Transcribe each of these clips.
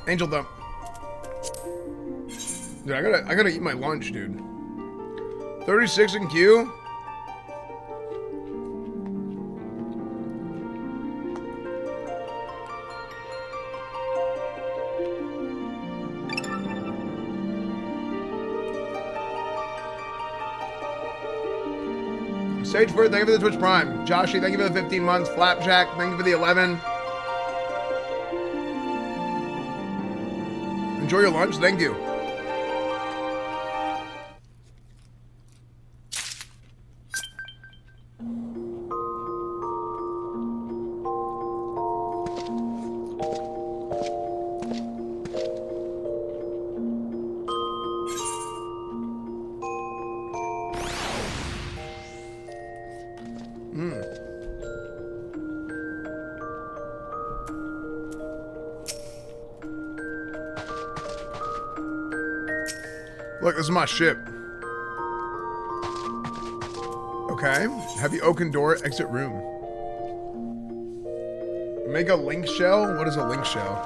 Angel dump. Dude, I gotta eat my lunch, dude. 36 in queue? Sageford, thank you for the Twitch Prime. Joshy, thank you for the 15 months. Flapjack, thank you for the 11. Enjoy your lunch, thank you. Look, this is my ship. Okay. Heavy oaken door, exit room. Make a link shell? What is a link shell?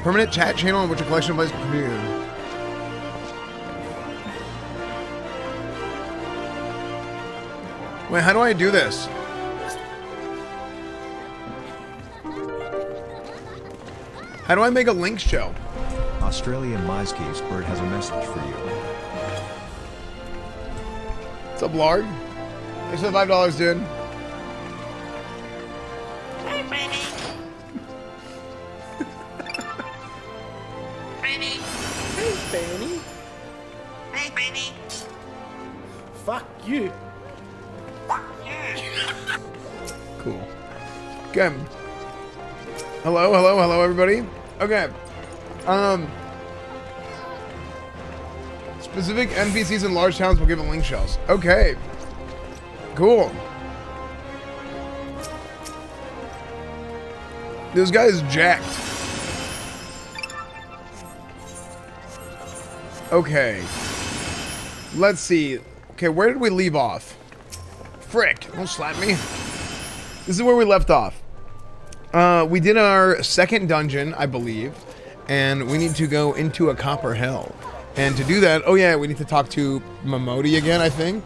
Permanent chat channel in which a collection of plays can communicate. Wait, how do I do this? How do I make a link shell? Australian Miski's bird has a message for you. What's up, Lard? Thanks for the $5, dude. Hey, Benny. Benny. Hey, Benny. Hey, Benny. Fuck you. Fuck you. Cool. Okay. Hello, everybody. Okay. Specific NPCs in large towns will give it link shells. Okay. Cool. This guy is jacked. Okay. Let's see. Okay, where did we leave off? Frick, don't slap me. This is where we left off. We did our second dungeon, I believe, and we need to go into a copper hell. And to do that, oh yeah, we need to talk to Momodi again, I think.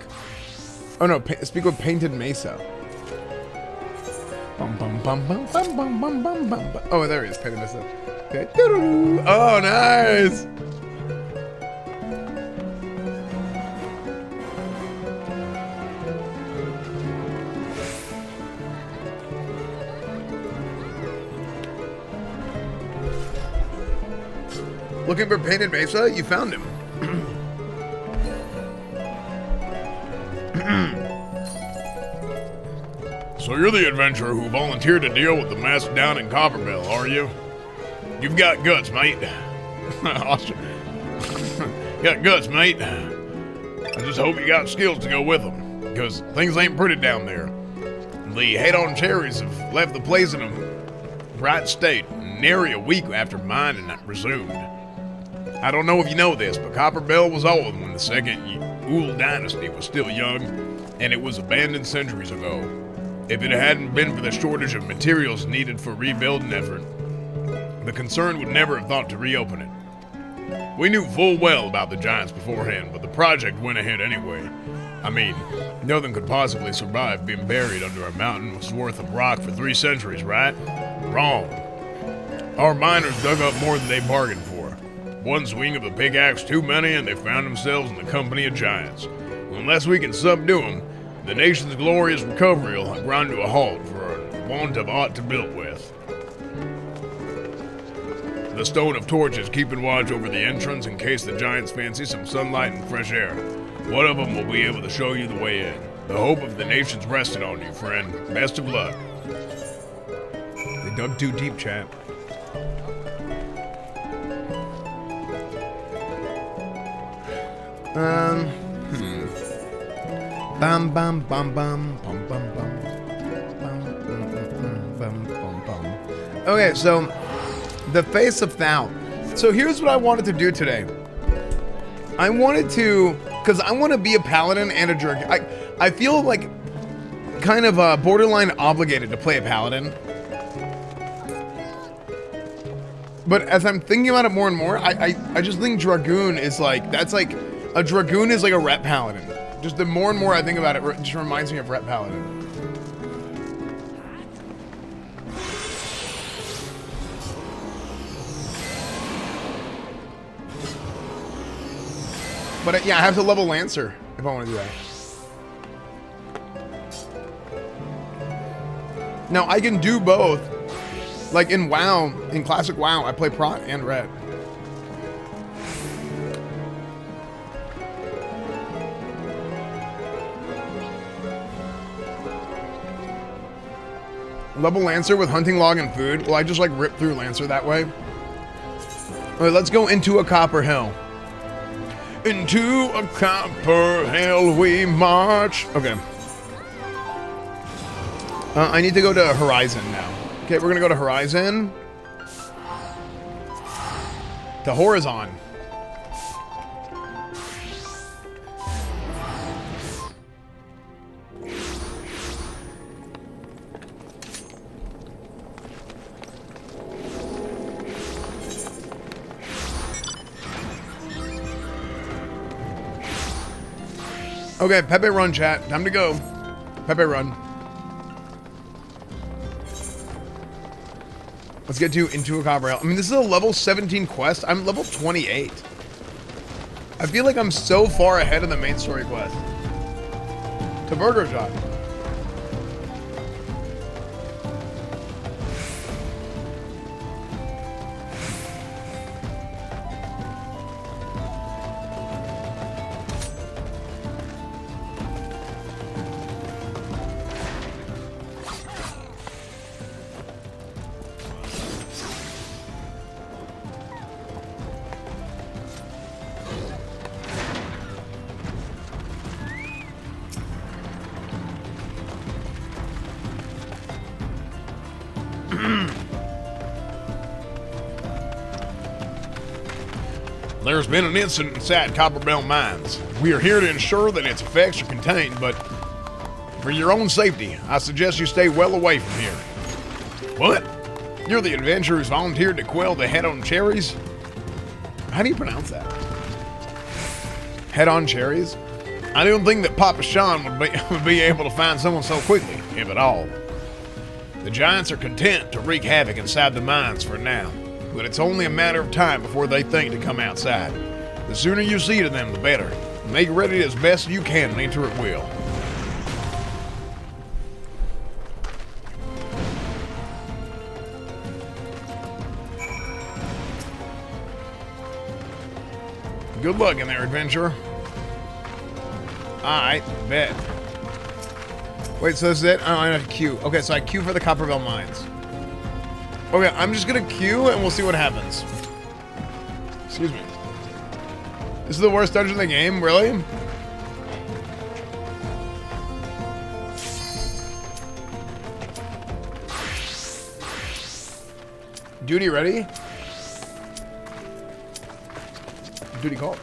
Oh no, speak with Painted Mesa. Bum, bum, bum, bum, bum, bum, bum, bum, bum. Oh, there he is, Painted Mesa. Okay. Oh, nice. Looking for Painted Mesa? You found him. So you're the adventurer who volunteered to deal with the mess down in Copperbell, are you? You've got guts, mate. Got guts, mate. I just hope you got skills to go with them, because things ain't pretty down there. The head-on cherries have left the place in a bright state, nary a week after mining resumed. I don't know if you know this, but Copperbell was old when the second Ool dynasty was still young, and it was abandoned centuries ago. If it hadn't been for the shortage of materials needed for rebuilding effort, the concern would never have thought to reopen it. We knew full well about the giants beforehand, but the project went ahead anyway. I mean, nothing could possibly survive being buried under a mountain's worth of rock for 3 centuries, right? Wrong. Our miners dug up more than they bargained for. One swing of the pickaxe too many, and they found themselves in the company of giants. Unless we can subdue them, the nation's glorious recovery will grind to a halt for want of aught to build with. The Stone of Torches keeping watch over the entrance in case the giants fancy some sunlight and fresh air. One of them will be able to show you the way in. The hope of the nation's rested on you, friend. Best of luck. They dug too deep, chat. Bum bum bum bum bum bum bum bum bum bum bum. Okay, so the face of Thal. So here's what I wanted to do today. I wanted to, because I want to be a paladin and a jerk. I feel like kind of borderline obligated to play a paladin. But as I'm thinking about it more and more, I just think Dragoon is like, that's like, a Dragoon is like a Ret Paladin. Just the more and more I think about it, it just reminds me of Ret Paladin. But yeah, I have to level Lancer if I want to do that. Now, I can do both. Like in WoW, in Classic WoW, I play Prot and Ret. Level Lancer with Hunting Log and Food. Well, I just like rip through Lancer that way. Alright, let's go into a Copper Hill. Into a Copper Hill we march. Okay. I need to go to Horizon now. Okay, we're gonna go to Horizon. To Horizon. Okay, Pepe run, chat. Time to go. Pepe run. Let's get to Into a Copper Hill. I mean, this is a level 17 quest. I'm level 28. I feel like I'm so far ahead of the main story quest. To Burger Shop. There's been an incident inside Copperbell Mines. We are here to ensure that its effects are contained, but for your own safety, I suggest you stay well away from here. What? You're the adventurer who's volunteered to quell the head-on cherries? How do you pronounce that? Head-on cherries? I don't think that Papa Sean would be able to find someone so quickly, if at all. The giants are content to wreak havoc inside the mines for now, but it's only a matter of time before they think to come outside. The sooner you see to them, the better. Make ready as best you can and enter at will. Good luck in there, adventurer. Alright, bet. Wait, so this is it? Oh, I have to queue. Okay, so I queue for the Copperbell Mines. Okay, I'm just gonna queue and we'll see what happens. Excuse me. This is the worst dungeon in the game, really? Duty ready? Duty called.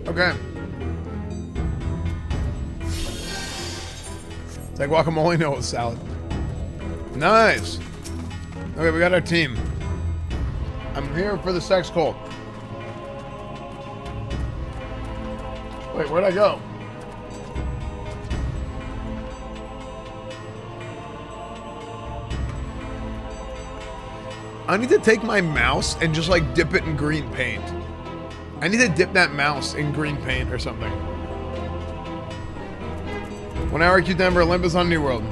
Okay. It's like guacamole, no, it's salad. Nice. Okay, we got our team. I'm here for the sex cult. Wait, where'd I go? I need to take my mouse and just like dip it in green paint. I need to dip that mouse in green paint or something. 1 hour queue time for Olympus on New World.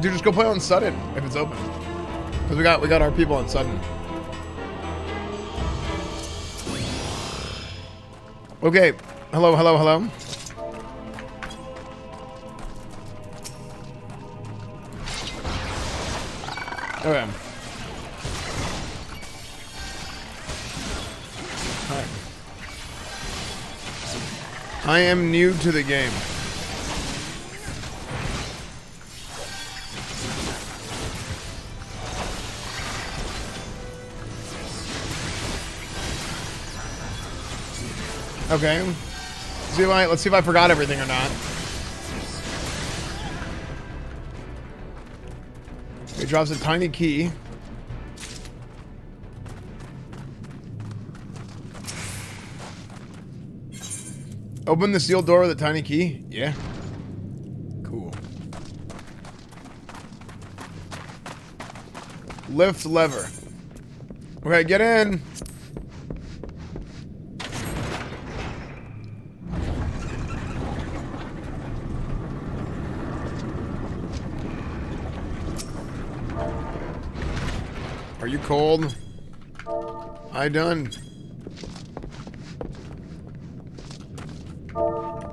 Dude, just go play on Sudden if it's open. Because we got our people on Sudden. Okay. Hello, hello, hello. Okay. Alright. I am new to the game. Okay. Let's see if I forgot everything or not. It drops a tiny key. Open the sealed door with a tiny key? Yeah. Cool. Lift lever. Okay, get in. Are you cold? I done.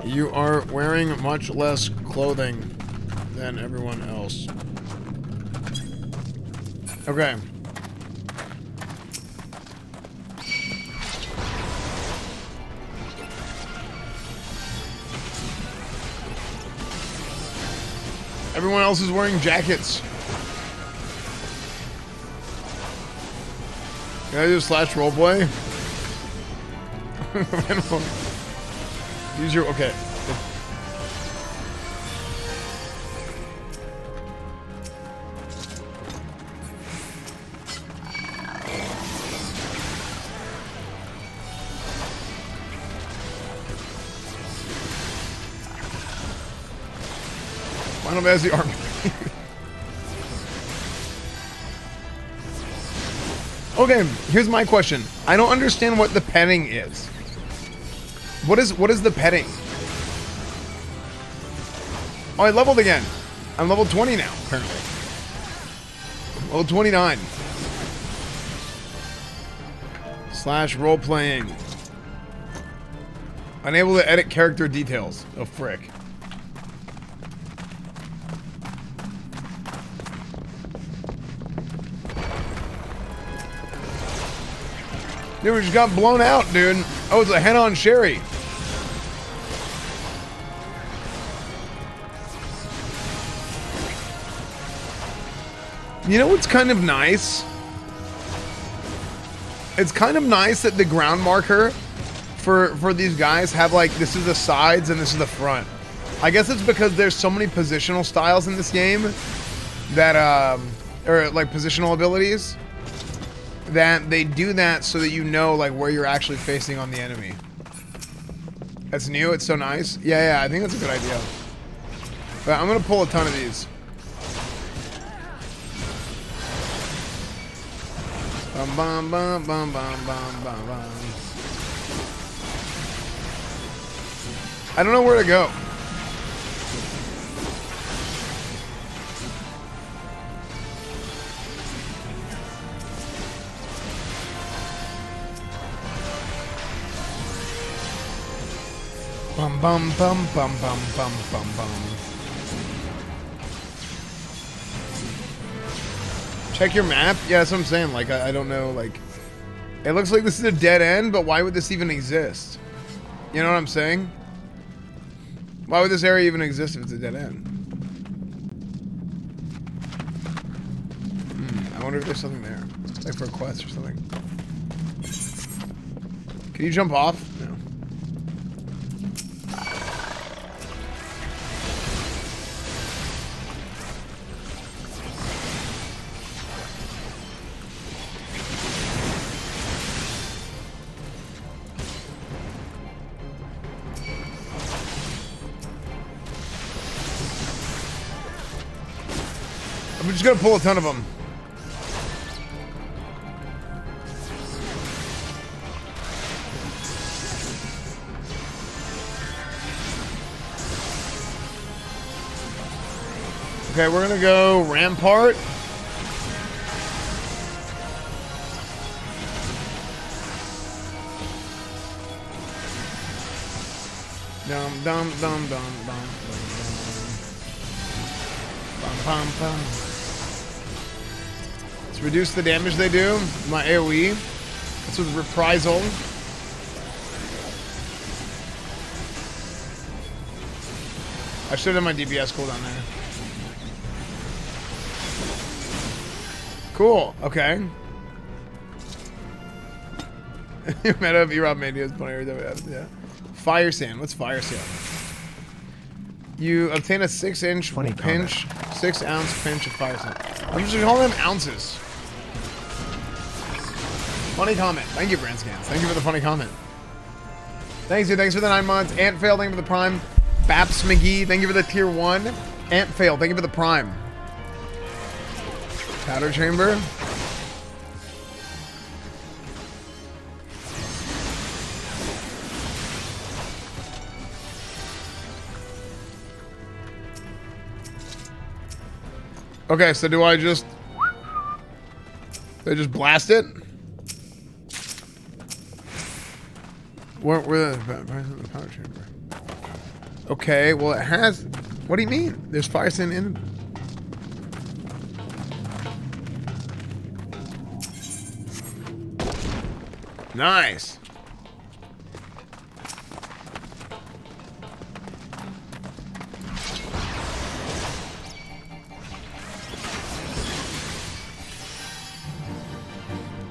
You are wearing much less clothing than everyone else. Okay. Everyone else is wearing jackets. Can I do slash roleplay? Use your... Okay. Final Fantasy armor. Okay, here's my question. I don't understand what the petting is. What is the petting? Oh, I leveled again. I'm level 20 now, apparently. Level 29. Slash role-playing. Unable to edit character details. Oh, frick. Dude, we just got blown out, dude. Oh, it's a head-on Sherry. You know what's kind of nice? It's kind of nice that the ground marker for these guys have, like, this is the sides and this is the front. I guess it's because there's so many positional styles in this game that, or, like, positional abilities, that they do that so that you know, like, where you're actually facing on the enemy. That's new. It's so nice. Yeah, I think that's a good idea. But I'm gonna pull a ton of these. Bum, bum, bum, bum, bum, bum, bum, bum. I don't know where to go. Bum bum bum bum bum bum bum bum. Check your map? Yeah, that's what I'm saying. Like, I don't know, like... It looks like this is a dead end, but why would this even exist? You know what I'm saying? Why would this area even exist if it's a dead end? I wonder if there's something there. Like for a quest or something. Can you jump off? No. I'm just gonna pull a ton of them. Okay, we're gonna go Rampart. Dum dum dum dum dum dum dum. Bum, bum, bum. Let's reduce the damage they do. My AoE. That's with reprisal. I should have my DPS cooldown there. Cool. Okay. Meta of E-Rob Mania is funny. Yeah. Fire Sand. What's Fire Sand? You obtain a 6-inch pinch, 6-ounce pinch of Fire Sand. I'm just calling them ounces. Funny comment. Thank you, Brandscans. Thank you for the funny comment. Thanks, dude. Thanks for the 9 months. Antfail, thank you for the Prime. Baps McGee, thank you for the tier 1. Antfail, thank you for the Prime. Powder Chamber. Okay, so do I just... They just blast it? Where the powder chamber? Okay, well it has... What do you mean? There's fire sand in it. Nice.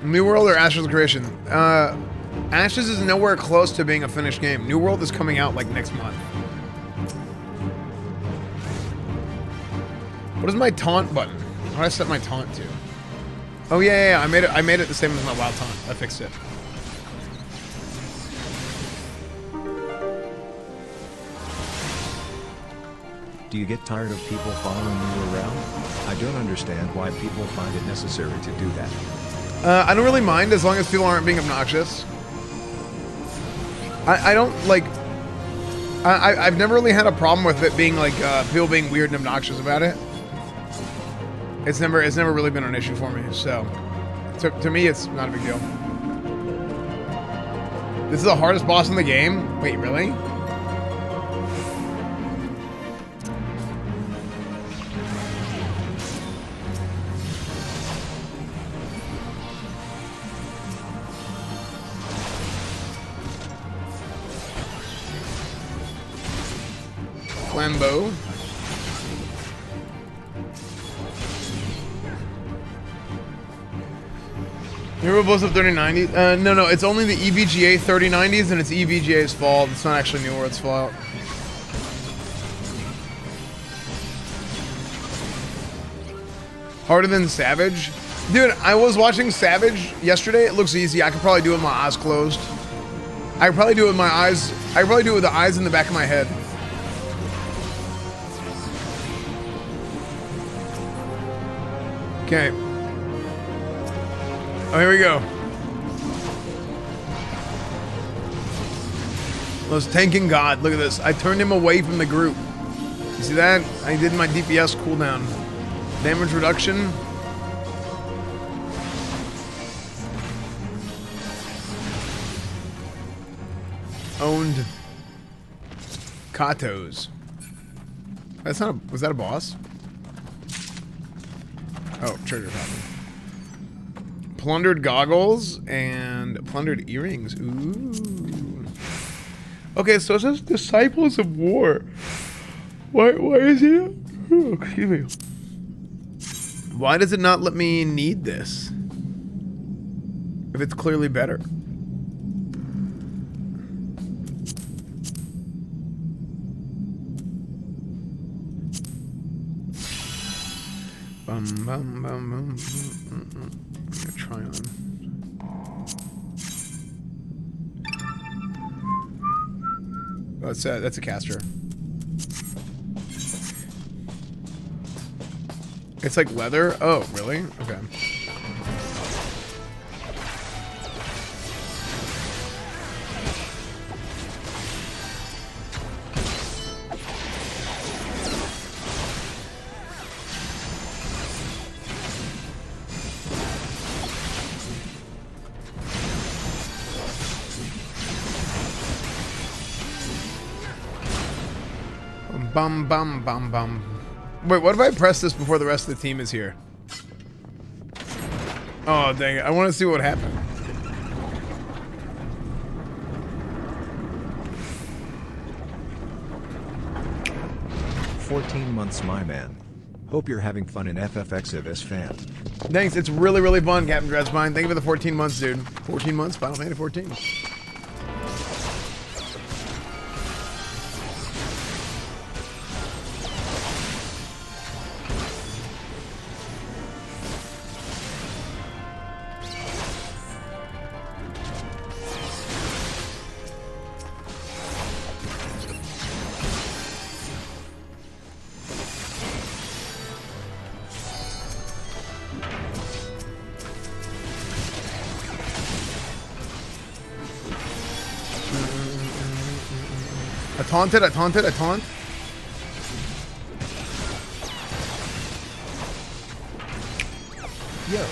New World or Ashes of Creation? Ashes is nowhere close to being a finished game. New World is coming out like next month. What is my taunt button? How do I set my taunt to? Oh yeah, I made it the same as my WoW taunt. I fixed it. Do you get tired of people following you around? I don't understand why people find it necessary to do that. I don't really mind as long as people aren't being obnoxious. I don't like... I've never really had a problem with it being like people being weird and obnoxious about it. It's never really been an issue for me. So to me, it's not a big deal. This is the hardest boss in the game. Wait, really? Flambeau. Hero blows up 3090. No, it's only the EVGA 3090s, and it's EVGA's fault. It's not actually New World's fault. Harder than Savage? Dude, I was watching Savage yesterday. It looks easy. I could probably do it with my eyes closed. I could probably do it with my eyes. I could probably do it with the eyes in the back of my head. Okay. Oh, here we go. Those tanking god. Look at this. I turned him away from the group. You see that? I did my DPS cooldown. Damage reduction. Owned. Katos. That's not a... Was that a boss? Oh, treasure fountain. Plundered goggles and plundered earrings. Ooh. Okay, so it says Disciples of War. Why is he? Oh, excuse me. Why does it not let me need this? If it's clearly better. Bum, bum, bum, bum. I'm gonna try on. Oh, that's a caster. It's like leather? Oh, really? Okay. Bum, bum, bum, bum. Wait, what if I press this before the rest of the team is here? Oh, dang it. I want to see what happened. "14 months, my man. Hope you're having fun in XIV Esfand. Thanks. It's really, really fun, Captain Dreadspine. Thank you for the 14 months, dude. 14 months, Final Fantasy 14. I taunted. Yo.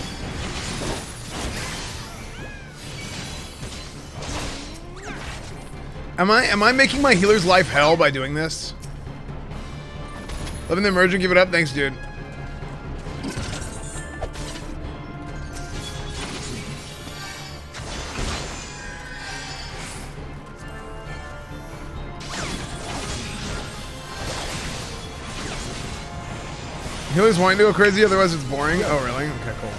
Am I making my healer's life hell by doing this? Living the emergent, give it up. Thanks, dude. Healer's wanting to go crazy, otherwise it's boring. Oh, really? Okay, cool.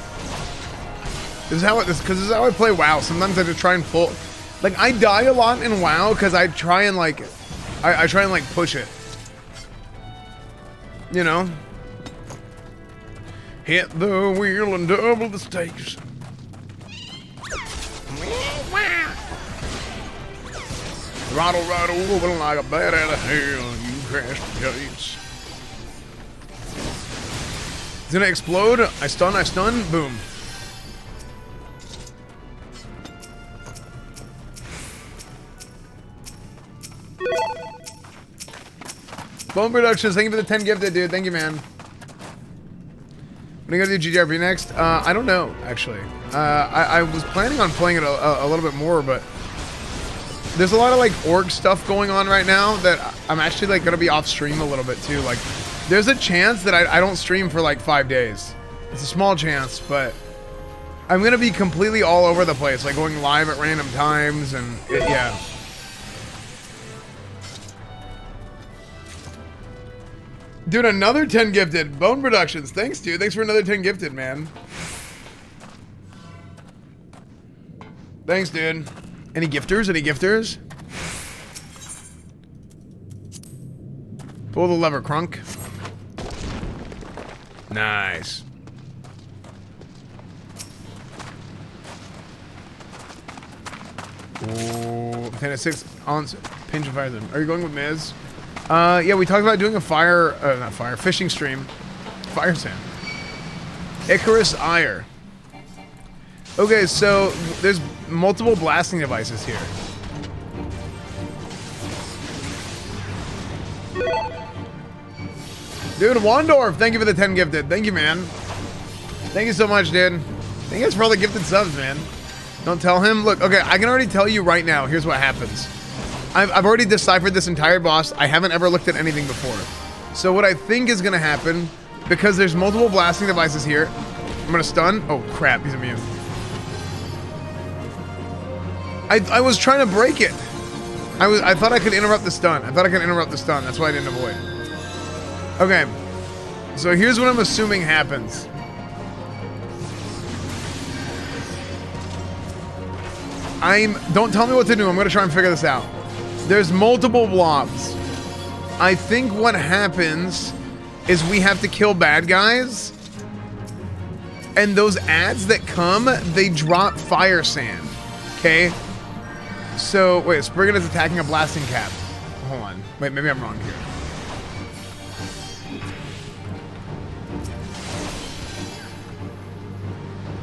This is how I play WoW. Sometimes I just try and pull. Like, I die a lot in WoW because I try and like, I try and like push it. You know? Hit the wheel and double the stakes. Rattle, open like a bat out of hell. You crash the gates. It's gonna explode. I stun. Boom. Bone Productions, thank you for the 10 gifted, dude. Thank you, man. When are you gonna do GGRP next? I don't know, actually. I was planning on playing it a little bit more, but there's a lot of like org stuff going on right now that I'm actually like gonna be off stream a little bit too. Like, there's a chance that I don't stream for like 5 days. It's a small chance, but I'm gonna be completely all over the place, like going live at random times and yeah. Dude, another 10 gifted. Bone Productions. Thanks, dude. Thanks for another 10 gifted, man. Thanks, dude. Any gifters? Any gifters? Pull the lever, Crunk. Nice. Ooh, 10 at 6 on pinch and fire them. Are you going with Miz? Yeah, we talked about doing a fishing stream. Fire sand. Icarus Ire. Okay, so there's multiple blasting devices here. Dude, Wandorf, thank you for the 10 gifted. Thank you, man. Thank you so much, dude. Thank you for all the gifted subs, man. Don't tell him. Look, okay, I can already tell you right now. Here's what happens. I've already deciphered this entire boss. I haven't ever looked at anything before. So what I think is going to happen, because there's multiple blasting devices here, I'm going to stun. Oh, crap. He's immune. I was trying to break it. I thought I could interrupt the stun. That's why I didn't avoid. Okay. So here's what I'm assuming happens. Don't tell me what to do. I'm going to try and figure this out. There's multiple blobs. I think what happens is we have to kill bad guys. And those ads that come, they drop fire sand. Okay? So, wait, Spriggan is attacking a blasting cap. Hold on. Wait, maybe I'm wrong here.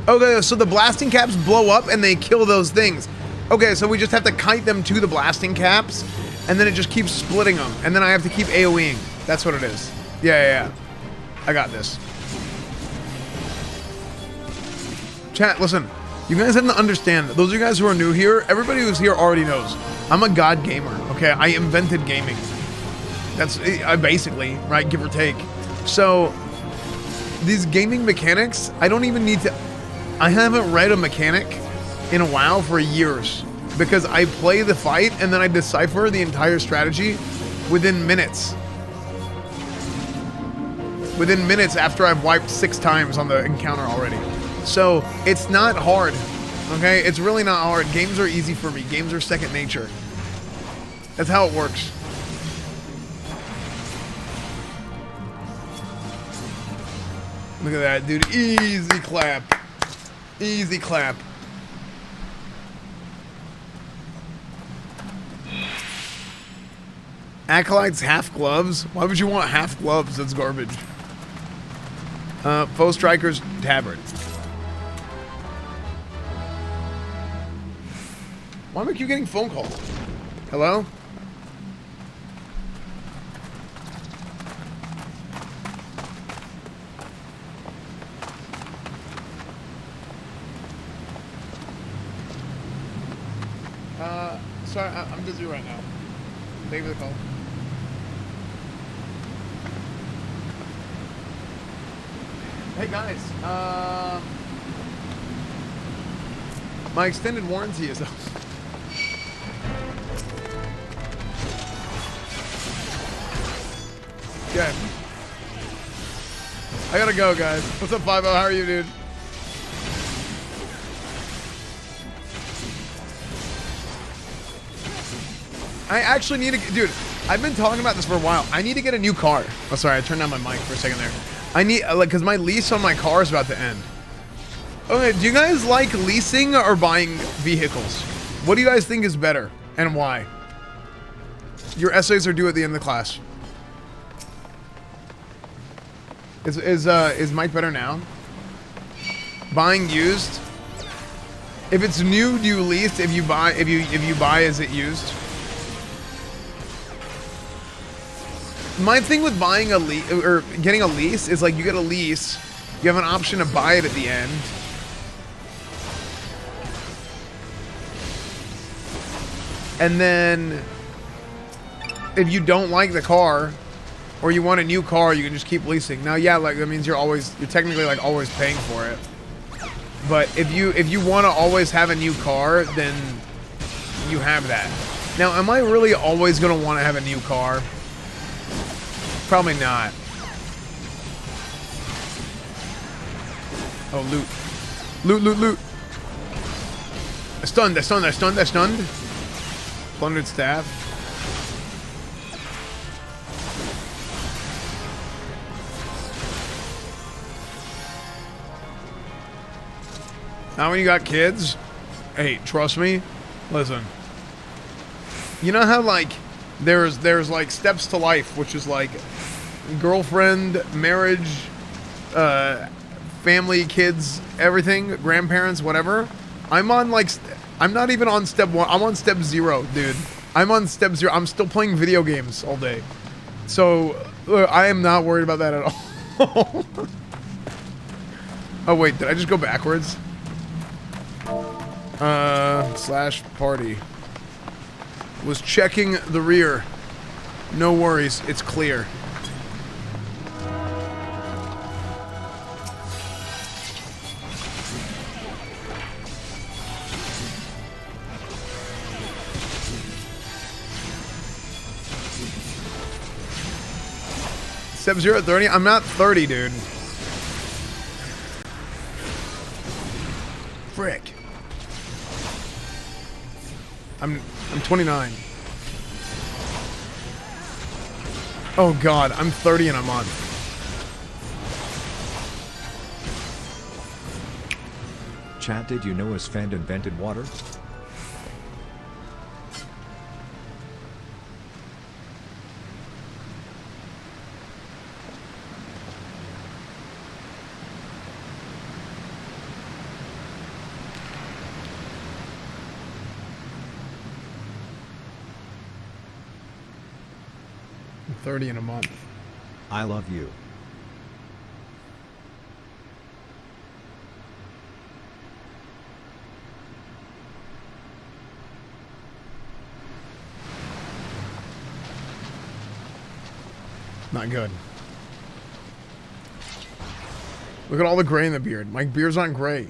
Okay, so the blasting caps blow up and they kill those things. Okay, so we just have to kite them to the blasting caps, and then it just keeps splitting them, and then I have to keep AoEing. That's what it is. Yeah. I got this. Chat, listen. You guys have to understand that those of you guys who are new here, everybody who's here already knows. I'm a god gamer, okay? I invented gaming. That's basically, right, give or take. So, these gaming mechanics, I don't even need to... I haven't read a mechanic in a while for years because I play the fight and then I decipher the entire strategy within minutes. Within minutes after I've wiped 6 times on the encounter already. So, it's not hard, okay? It's really not hard. Games are easy for me. Games are second nature. That's how it works. Look at that, dude. Easy clap. Easy clap. Acolytes half gloves? Why would you want half gloves? That's garbage. Foe Strikers Tabard. Why am I keep getting phone calls? Hello? Sorry, I'm busy right now. Thank you for the call. Hey guys, my extended warranty is up. Okay. I gotta go, guys. What's up, 5-0? How are you, dude? I actually need to... Dude, I've been talking about this for a while. I need to get a new car. Oh, sorry. I turned down my mic for a second there. I need... Like, because my lease on my car is about to end. Okay, do you guys like leasing or buying vehicles? What do you guys think is better? And why? Your essays are due at the end of the class. Is Mike better now? Buying used? If it's new, do you lease? If you buy, is it used? My thing with buying a lease or getting a lease is like you get a lease, you have an option to buy it at the end. And then if you don't like the car or you want a new car, you can just keep leasing. Now, yeah, like that means you're technically like always paying for it. But if you want to always have a new car, then you have that. Now, am I really always going to want to have a new car? Probably not. Oh, loot. Loot, loot, loot. Stunned, stunned, stunned, stunned. Plundered staff. Now when you got kids, hey, trust me, listen. You know how like there's like steps to life, which is like girlfriend, marriage, family, kids, everything, grandparents, whatever. I'm not even on step 1. I'm on step 0, dude. I'm on step 0. I'm still playing video games all day. So I am not worried about that at all. Oh wait, did I just go backwards? Slash party. Was checking the rear. No worries, it's clear. Step 0 at 30? I'm not 30, dude. Frick. I'm 29. Oh god, I'm 30 in a month. Chat, did you know Esfand invented water? I'm 30 in a month. I love you. Not good. Look at all the gray in the beard. My beard's not gray.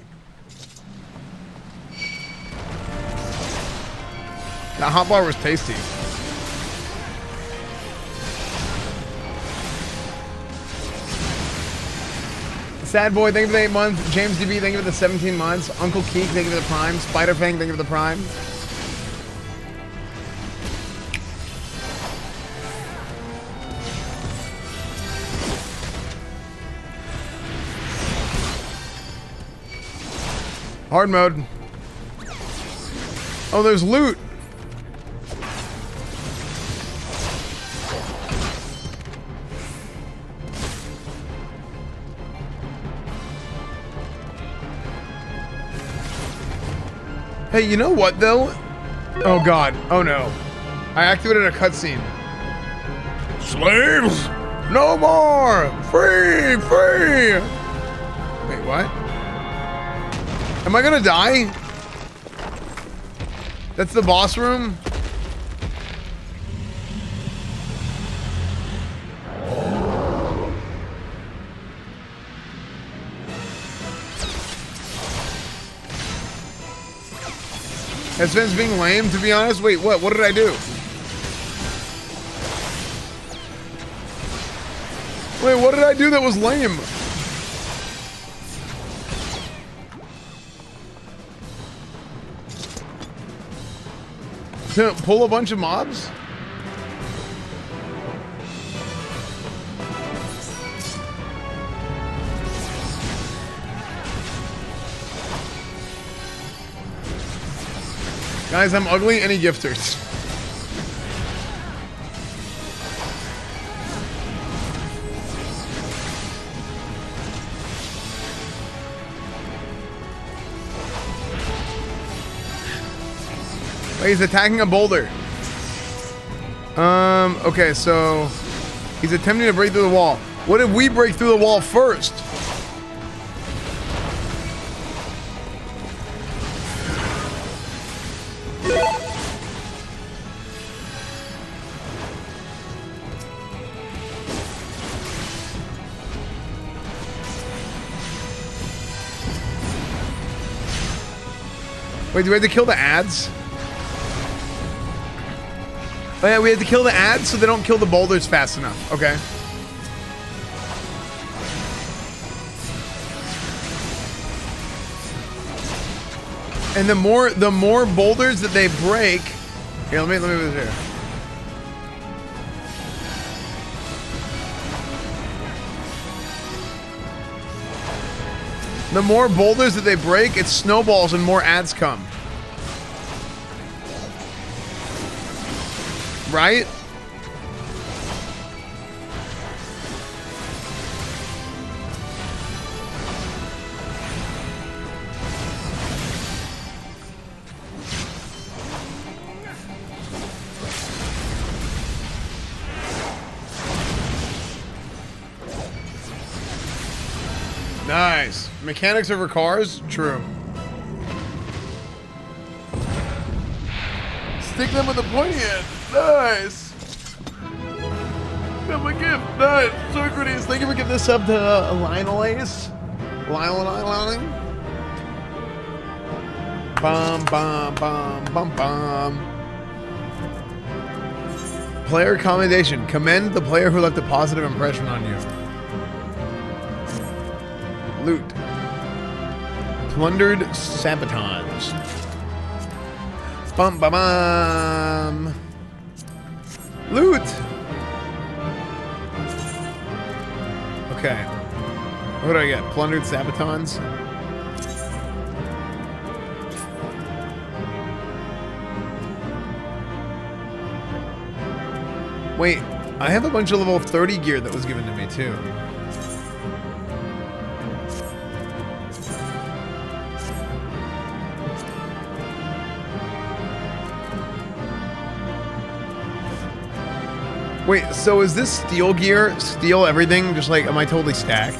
That hot bar was tasty. Sad Boy, thank you for the 8 months. James DB, thank you for the 17 months. Uncle Keek, thank you for the prime. Spiderfang, thank you for the prime. Hard mode. Oh, there's loot. Hey, you know what though? Oh god. Oh no. I activated a cutscene. Slaves! No more! Free! Free! Wait, what? Am I gonna die? That's the boss room? Esfand's being lame, to be honest. Wait, what? What did I do? Wait, what did I do that was lame? To pull a bunch of mobs? Guys, I'm ugly. Any gifters? Wait, he's attacking a boulder. Okay, so he's attempting to break through the wall. What if we break through the wall first? Wait, do we have to kill the ads? Oh yeah, we have to kill the ads so they don't kill the boulders fast enough. Okay. And the more boulders that they break. Here, let me put this here. The more boulders that they break, it snowballs and more ads come. Right? Nice. Mechanics over cars? True. Stick them with a pointy end. Nice. Got my gift. Nice. Socrates, thank you for giving this up to Lionel Ace. Lionel. Bum, bum, bum, bum, bum. Player commendation. Commend the player who left a positive impression on you. Loot. Plundered sabatons. Bum bum bum. Loot. Okay. What do I get? Plundered sabatons. Wait, I have a bunch of level 30 gear that was given to me too. Wait, so is this steel gear, steel everything, just like, am I totally stacked?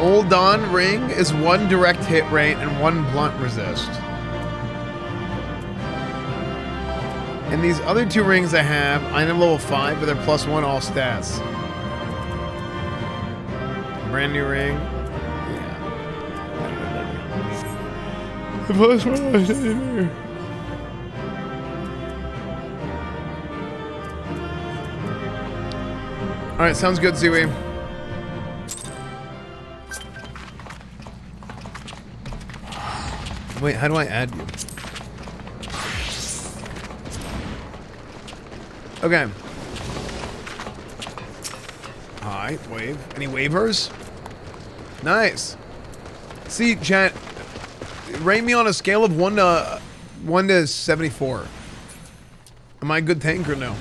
Old Dawn ring is 1 direct hit rate and 1 blunt resist. And these other 2 rings I have level 5, but they're +1 all stats. Brand new ring. Yeah. The +1 all stats. Alright, sounds good, Zooey. Wait, how do I add you? Okay. Hi, wave. Any waivers? Nice. See, chat, rate me on a scale of 1 to 74. Am I a good tank or no?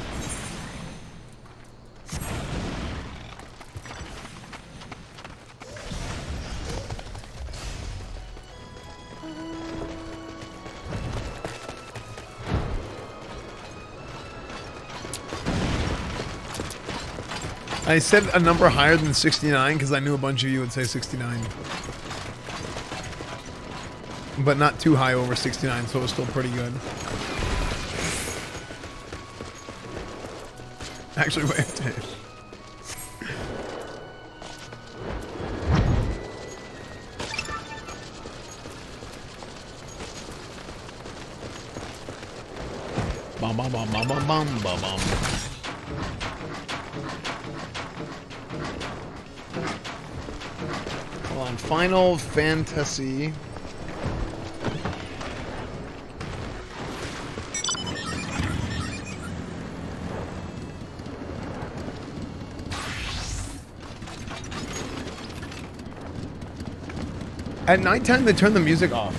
I said a number higher than 69 because I knew a bunch of you would say 69. But not too high over 69, so it was still pretty good. Actually, wait. Bum bum bum bum bum bum bum bum. Hold on, Final Fantasy. At nighttime, they turn the music off.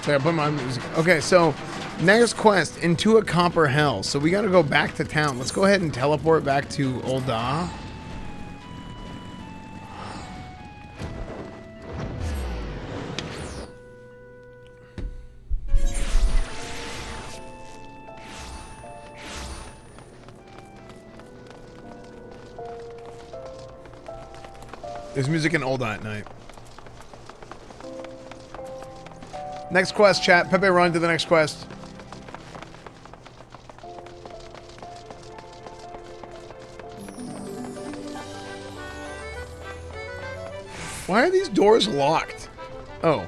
So I put my music. Okay, so next quest, Into a Copper Hell. So we gotta go back to town. Let's go ahead and teleport back to Old Da. There's music in Old Da at night. Next quest, chat. Pepe, run to the next quest. Why are these doors locked? Oh.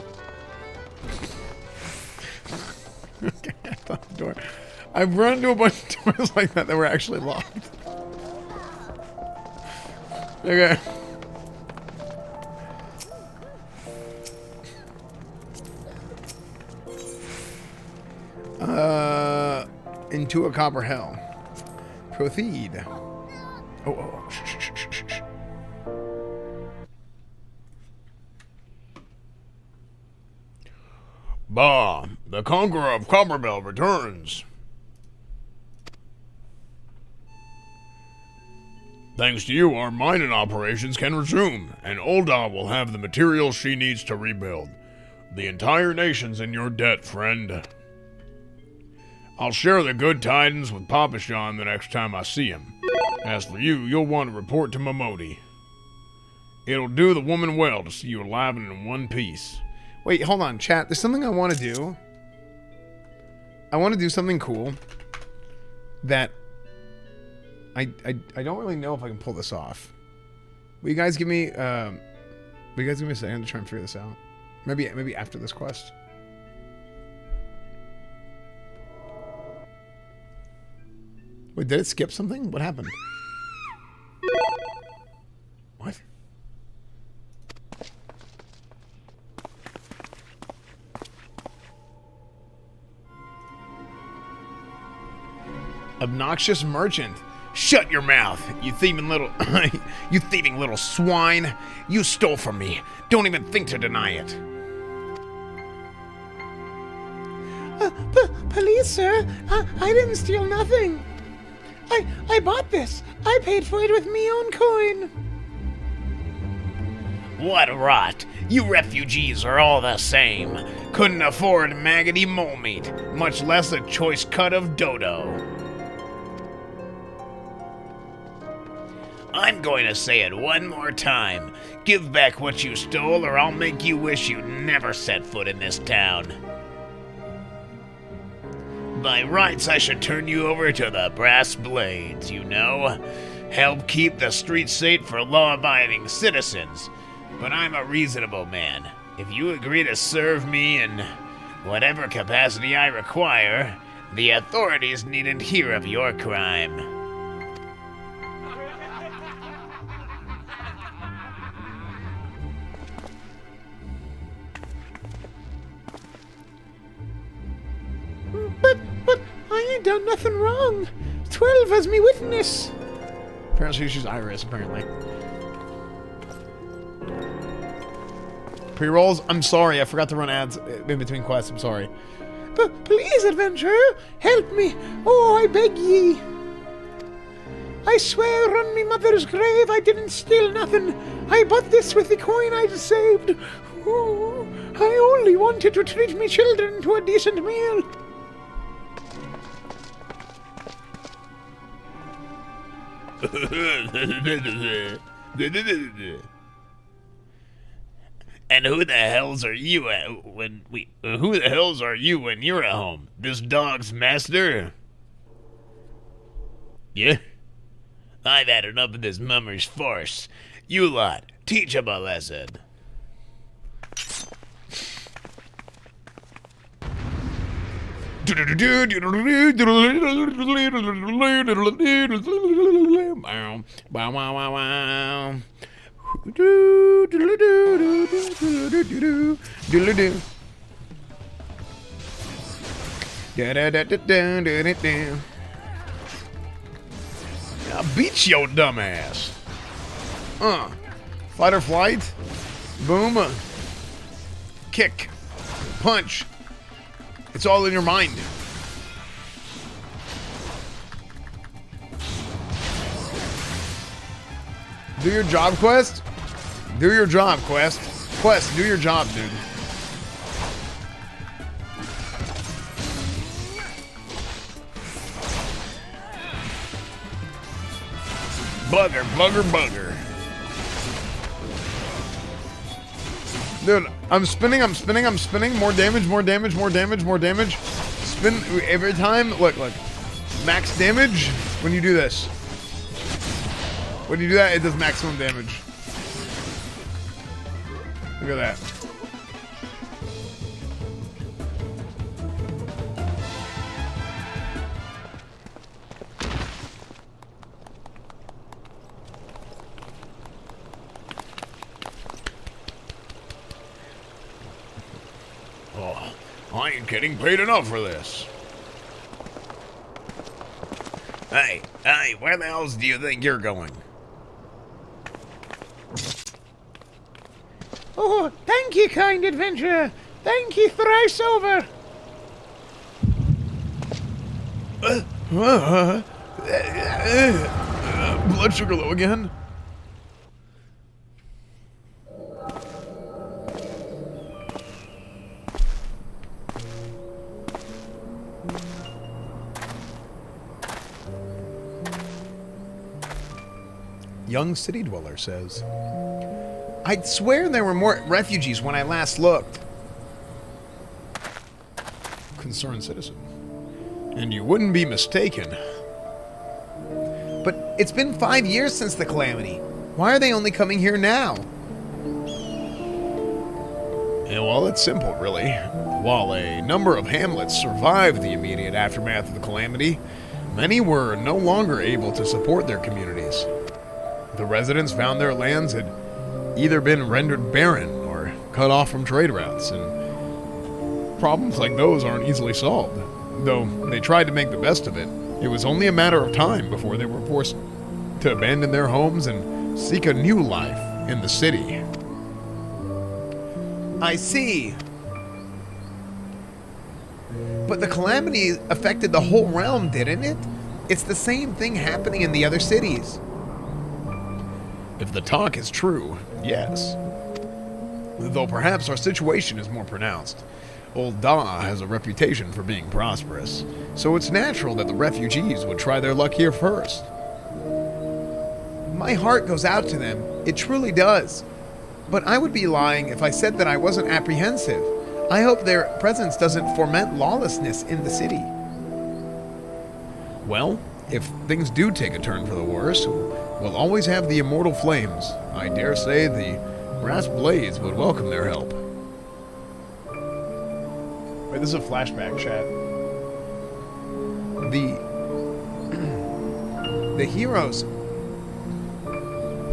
Okay, I thought the door. I've run into a bunch of doors like that were actually locked. Okay. Into a Copper Hell. Proceed. Oh. Shh. Bah, the Conqueror of Copperbell returns. Thanks to you, our mining operations can resume, and Ulda will have the materials she needs to rebuild. The entire nation's in your debt, friend. I'll share the good tidings with Papa Sean the next time I see him. As for you, you'll want to report to Momodi. It'll do the woman well to see you alive and in one piece. Wait, hold on, chat. There's something I want to do. I want to do something cool that I don't really know if I can pull this off. Will you guys give me a second to try and figure this out? Maybe after this quest. Wait, did it skip something? What happened? What? Obnoxious merchant. Shut your mouth, you thieving little you thieving little swine. You stole from me. Don't even think to deny it. Police, sir. I didn't steal nothing. I bought this. I paid for it with me own coin. What rot. You refugees are all the same. Couldn't afford maggoty mole meat, much less a choice cut of dodo. I'm going to say it one more time. Give back what you stole, or I'll make you wish you never set foot in this town. By rights, I should turn you over to the brass blades, you know. Help keep the streets safe for law-abiding citizens. But I'm a reasonable man. If you agree to serve me in whatever capacity I require, the authorities needn't hear of your crime. But I ain't done nothing wrong. 12 as me witness. Apparently she's Iris, apparently. Pre-rolls? I'm sorry, I forgot to run ads in between quests, I'm sorry. But please, adventurer, help me. Oh, I beg ye. I swear on me mother's grave I didn't steal nothing. I bought this with the coin I saved. Oh, I only wanted to treat me children to a decent meal. And who the hells are you who the hells are you when you're at home? This dog's master? Yeah? I've had enough of this mummer's farce. You lot, teach him a lesson. I'll beat your dumb ass. Fight or flight. Boom. Kick. Punch. It's all in your mind. Do your job, Quest. Do your job, Quest. Quest, do your job, dude. Bugger, bugger, bugger. Dude, I'm spinning. More damage, more damage, more damage, more damage. Spin every time. Look. Max damage when you do this. When you do that, it does maximum damage. Look at that. Oh, I ain't getting paid enough for this. Hey, where the hells do you think you're going? Oh, thank you, kind adventurer. Thank you thrice over. Blood sugar low again. Young city dweller says, I'd swear there were more refugees when I last looked. Concerned citizen. And you wouldn't be mistaken. But it's been 5 years since the calamity. Why are they only coming here now? Yeah, well, it's simple, really. While a number of hamlets survived the immediate aftermath of the calamity, many were no longer able to support their communities. The residents found their lands had either been rendered barren or cut off from trade routes, and problems like those aren't easily solved. Though they tried to make the best of it, it was only a matter of time before they were forced to abandon their homes and seek a new life in the city. I see. But the calamity affected the whole realm, didn't it? It's the same thing happening in the other cities. If the talk is true, yes. Though perhaps our situation is more pronounced. Old Da has a reputation for being prosperous, so it's natural that the refugees would try their luck here first. My heart goes out to them. It truly does. But I would be lying if I said that I wasn't apprehensive. I hope their presence doesn't foment lawlessness in the city. Well, if things do take a turn for the worse, we'll always have the immortal flames. I dare say the brass blades would welcome their help. Wait, this is a flashback, chat.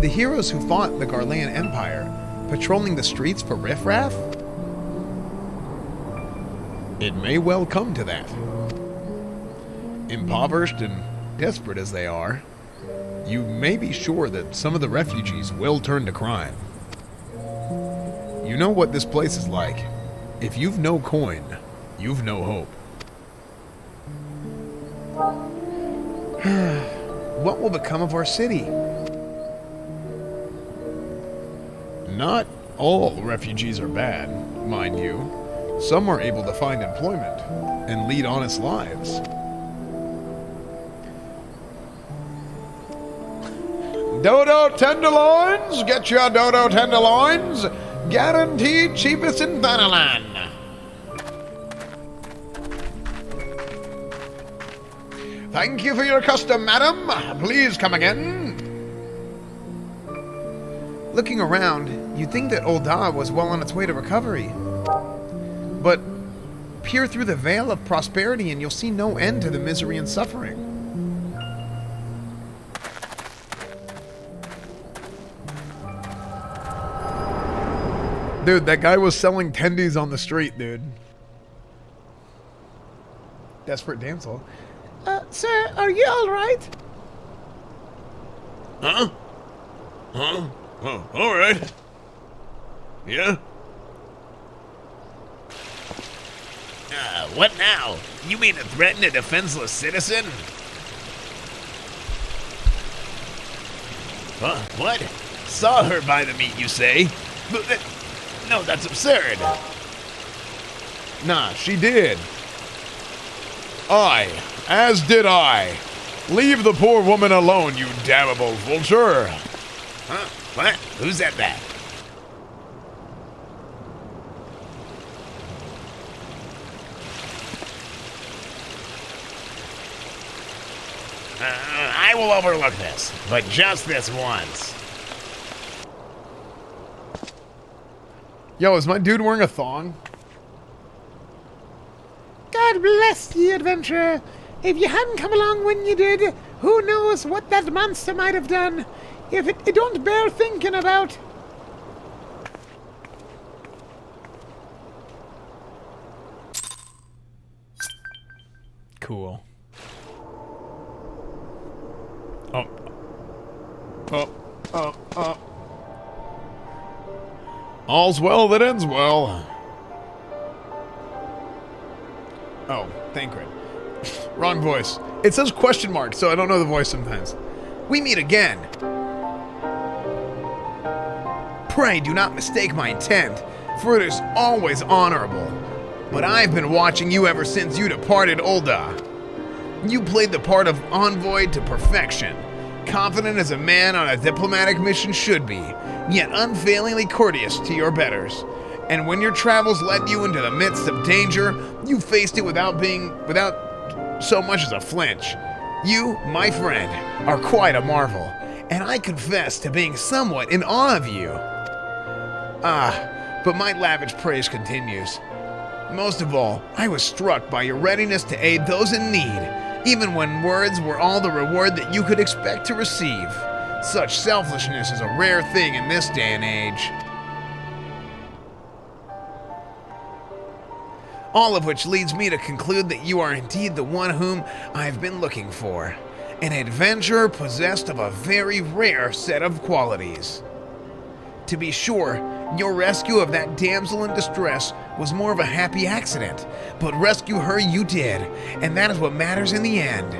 The heroes who fought the Garlean Empire, patrolling the streets for riffraff? It may well come to that. Impoverished and desperate as they are, you may be sure that some of the refugees will turn to crime. You know what this place is like. If you've no coin, you've no hope. What will become of our city? Not all refugees are bad, mind you. Some are able to find employment and lead honest lives. Dodo tenderloins! Get your dodo tenderloins! Guaranteed cheapest in Thanalan! Thank you for your custom, madam. Please come again. Looking around, you'd think that Ul'dah was well on its way to recovery. But peer through the veil of prosperity and you'll see no end to the misery and suffering. Dude, that guy was selling tendies on the street, dude. Desperate damsel. Sir, are you alright? Huh? Huh? Oh, all right. Yeah? What now? You mean to threaten a defenseless citizen? What? Saw her buy the meat, you say? But no, that's absurd. Nah, she did. As did I. Leave the poor woman alone, you damnable vulture. Huh? What? Who said that? I will overlook this, but just this once. Yo, is my dude wearing a thong? God bless the adventurer. If you hadn't come along when you did, who knows what that monster might have done. If it don't bear thinking about. Cool. All's well that ends well. Oh, Thancred. Wrong voice. It says question mark, so I don't know the voice sometimes. We meet again. Pray do not mistake my intent, for it is always honorable. But I've been watching you ever since you departed Ul'dah. You played the part of envoy to perfection, confident as a man on a diplomatic mission should be, yet unfailingly courteous to your betters. And when your travels led you into the midst of danger, you faced it without so much as a flinch. You, my friend, are quite a marvel, and I confess to being somewhat in awe of you. But my lavish praise continues. Most of all, I was struck by your readiness to aid those in need, even when words were all the reward that you could expect to receive. Such selfishness is a rare thing in this day and age. All of which leads me to conclude that you are indeed the one whom I've been looking for. An adventurer possessed of a very rare set of qualities. To be sure, your rescue of that damsel in distress was more of a happy accident, but rescue her you did, and that is what matters in the end.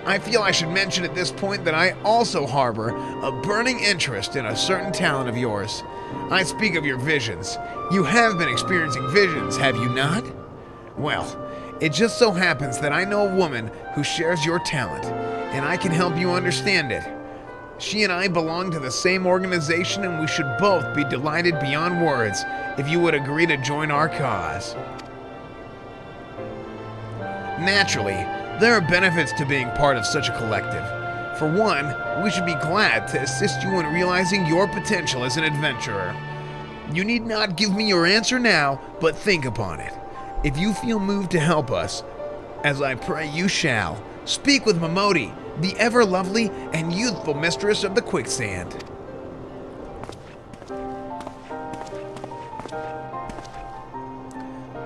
I feel I should mention at this point that I also harbor a burning interest in a certain talent of yours. I speak of your visions. You have been experiencing visions, have you not? Well, It just so happens that I know a woman who shares your talent, and I can help you understand it. She and I belong to the same organization, and we should both be delighted beyond words if you would agree to join our cause. Naturally, there are benefits to being part of such a collective. For one, we should be glad to assist you in realizing your potential as an adventurer. You need not give me your answer now, but think upon it. If you feel moved to help us, as I pray you shall, speak with Momodi, the ever-lovely and youthful mistress of the quicksand.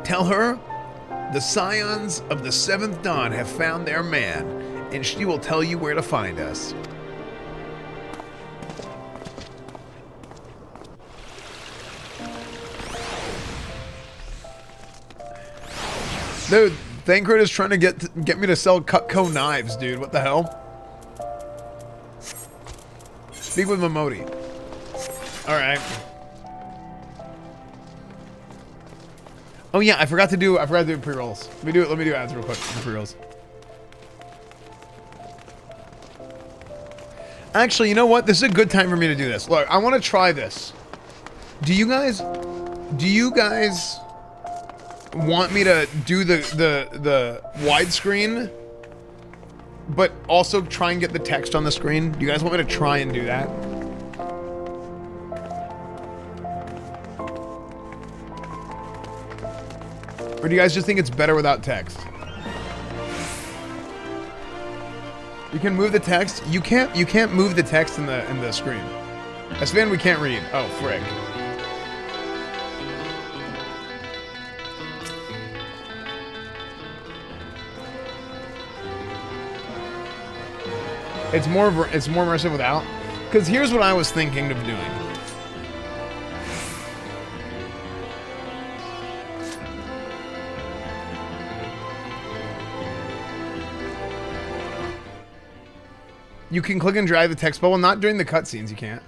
Tell her the scions of the Seventh Dawn have found their man, and she will tell you where to find us. Dude, Thancred is trying to get me to sell Cutco knives, dude. What the hell? Speak with Momodi. All right. Oh yeah, I forgot to do pre-rolls. Let me do ads real quick. Pre-rolls. Actually, you know what? This is a good time for me to do this. Look, I want to try this. Do you guys want me to do the widescreen, but also try and get the text on the screen? Do you guys want me to try and do that? Or do you guys just think it's better without text? You can move the text. You can't move the text in the screen. Esfand, we can't read. Oh, frig. It's more immersive without. Because here's what I was thinking of doing. You can click and drag the text bubble, not during the cutscenes, you can't.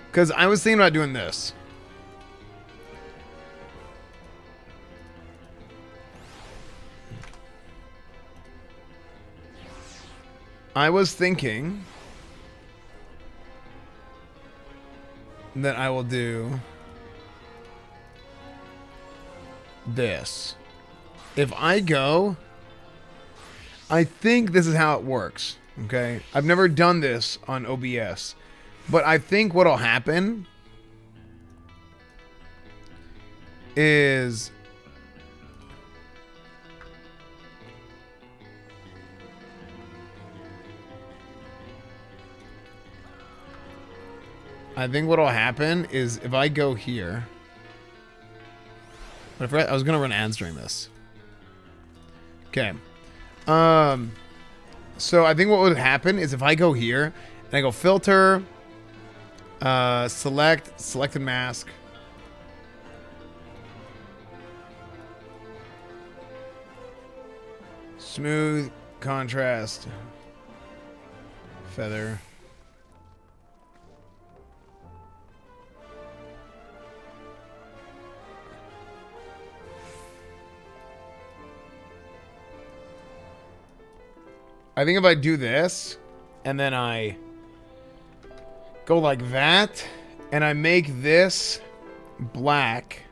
Because I was thinking about doing this. I was thinking that I will do this. If I go... I think this is how it works, okay? I've never done this on OBS, but I think what'll happen is if I go here, but I forgot I was gonna run ads during this. Okay. So I think what would happen is if I go here and I go filter, selected mask, smooth, contrast, feather. I think if I do this, and then I go like that, and I make this black.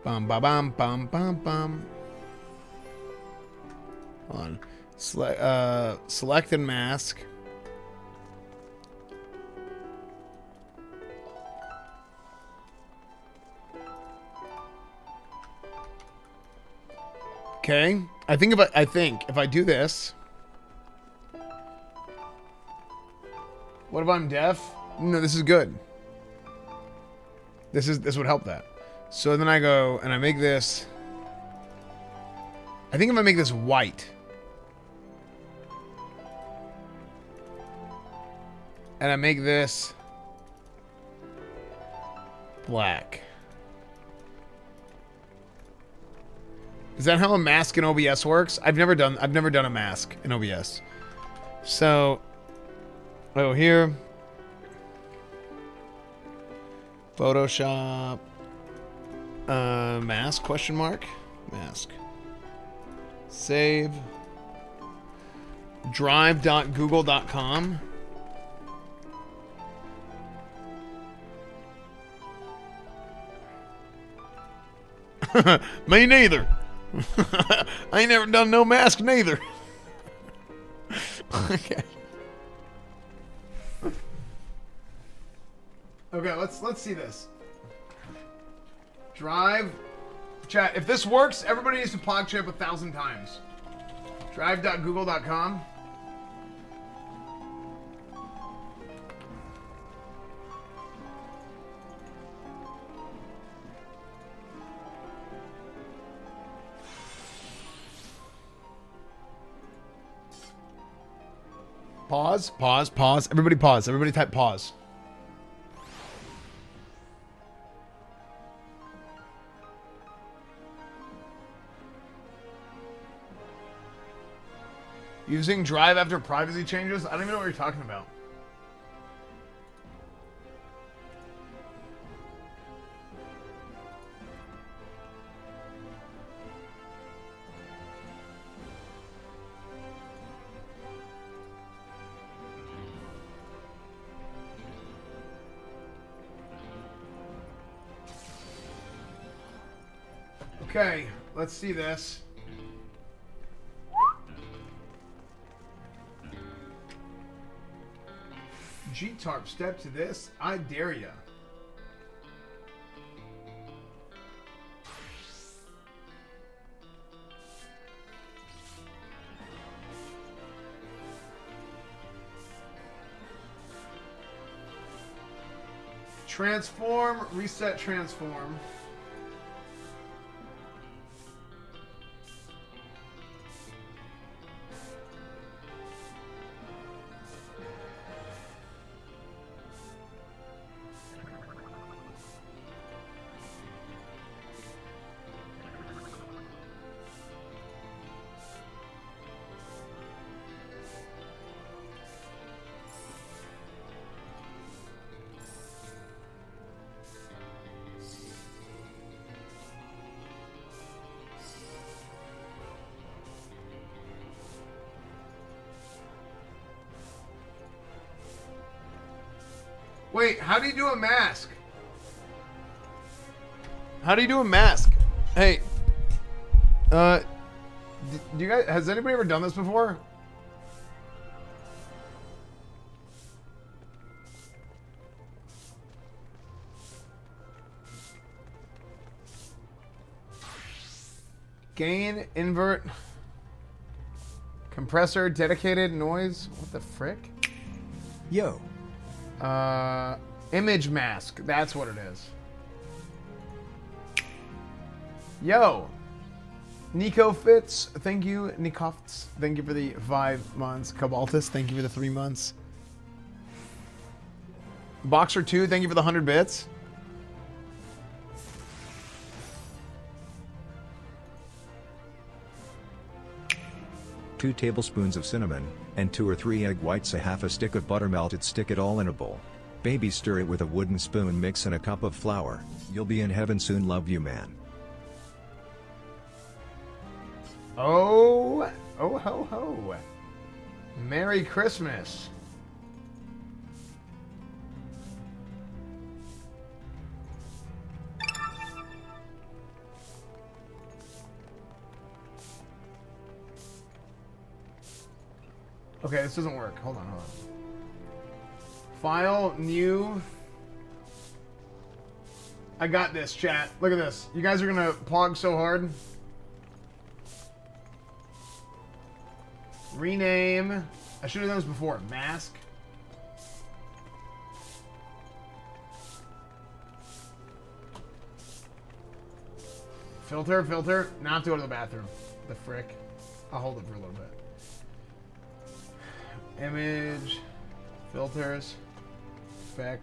Bum ba bum bum bum bum. Hold on. Select and mask. Okay. I think if I do this. What if I'm deaf? No, this is good. This would help that. So then I go and I make this. I think if I make this white. And I make this black. Is that how a mask in OBS works? I've never done a mask in OBS. So I go here. Photoshop. Mask? Question mark. Mask. Save. Drive.google.com. Me neither. I ain't never done no mask neither. Okay. Okay, let's see this. Drive. Chat, if this works, everybody needs to pog chip 1,000 times. Drive.google.com. Pause, pause, pause. Everybody pause. Everybody type pause. Using Drive after privacy changes? I don't even know what you're talking about. Okay, let's see this. G-Tarp, step to this. I dare ya. Transform, reset, transform. Wait, how do you do a mask? How do you do a mask? Hey, do you guys? Has anybody ever done this before? Gain, invert, compressor, dedicated noise. What the frick? Yo. Image mask. That's what it is. Yo. Nico Fitz, thank you. Nikofts, thank you for the 5 months. Cabaltus, thank you for the 3 months. Boxer 2, thank you for the 100 bits. Two tablespoons of cinnamon, and 2 or 3 egg whites, a half a stick of butter melted, stick it all in a bowl. Baby, stir it with a wooden spoon, mix in a cup of flour. You'll be in heaven soon, love you, man. Oh, oh ho ho. Merry Christmas. Okay, this doesn't work. Hold on, hold on. File, new. I got this, chat. Look at this. You guys are gonna pog so hard. Rename. I should have done this before. Mask. Filter, filter. Now I have to go to the bathroom. The frick. I'll hold it for a little bit. Image, filters, effect.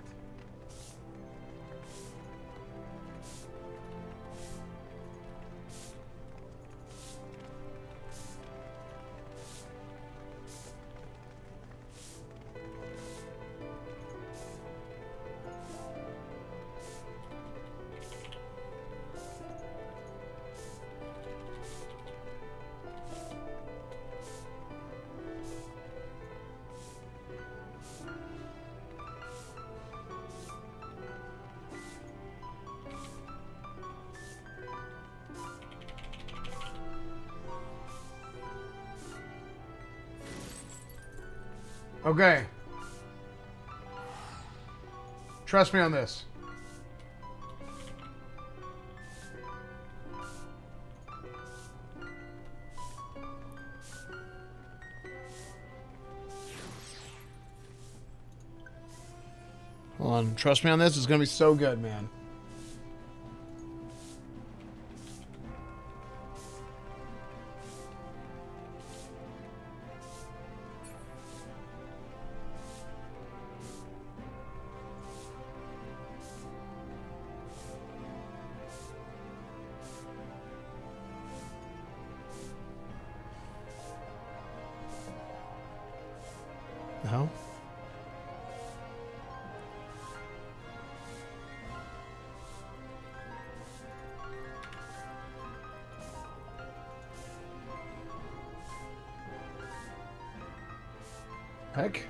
Okay. Trust me on this. Hold on. Trust me on this. It's going to be so good, man. The hell? Heck?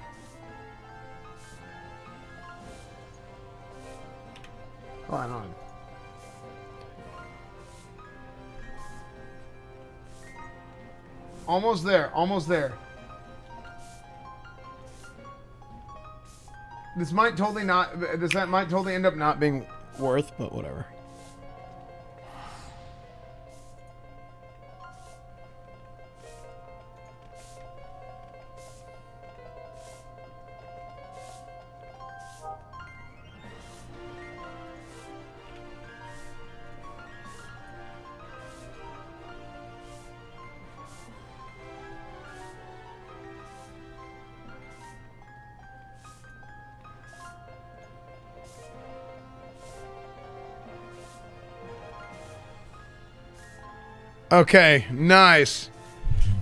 Hold on. Almost there. Almost there. This might totally not. This might totally end up not being worth, but whatever. Okay, nice.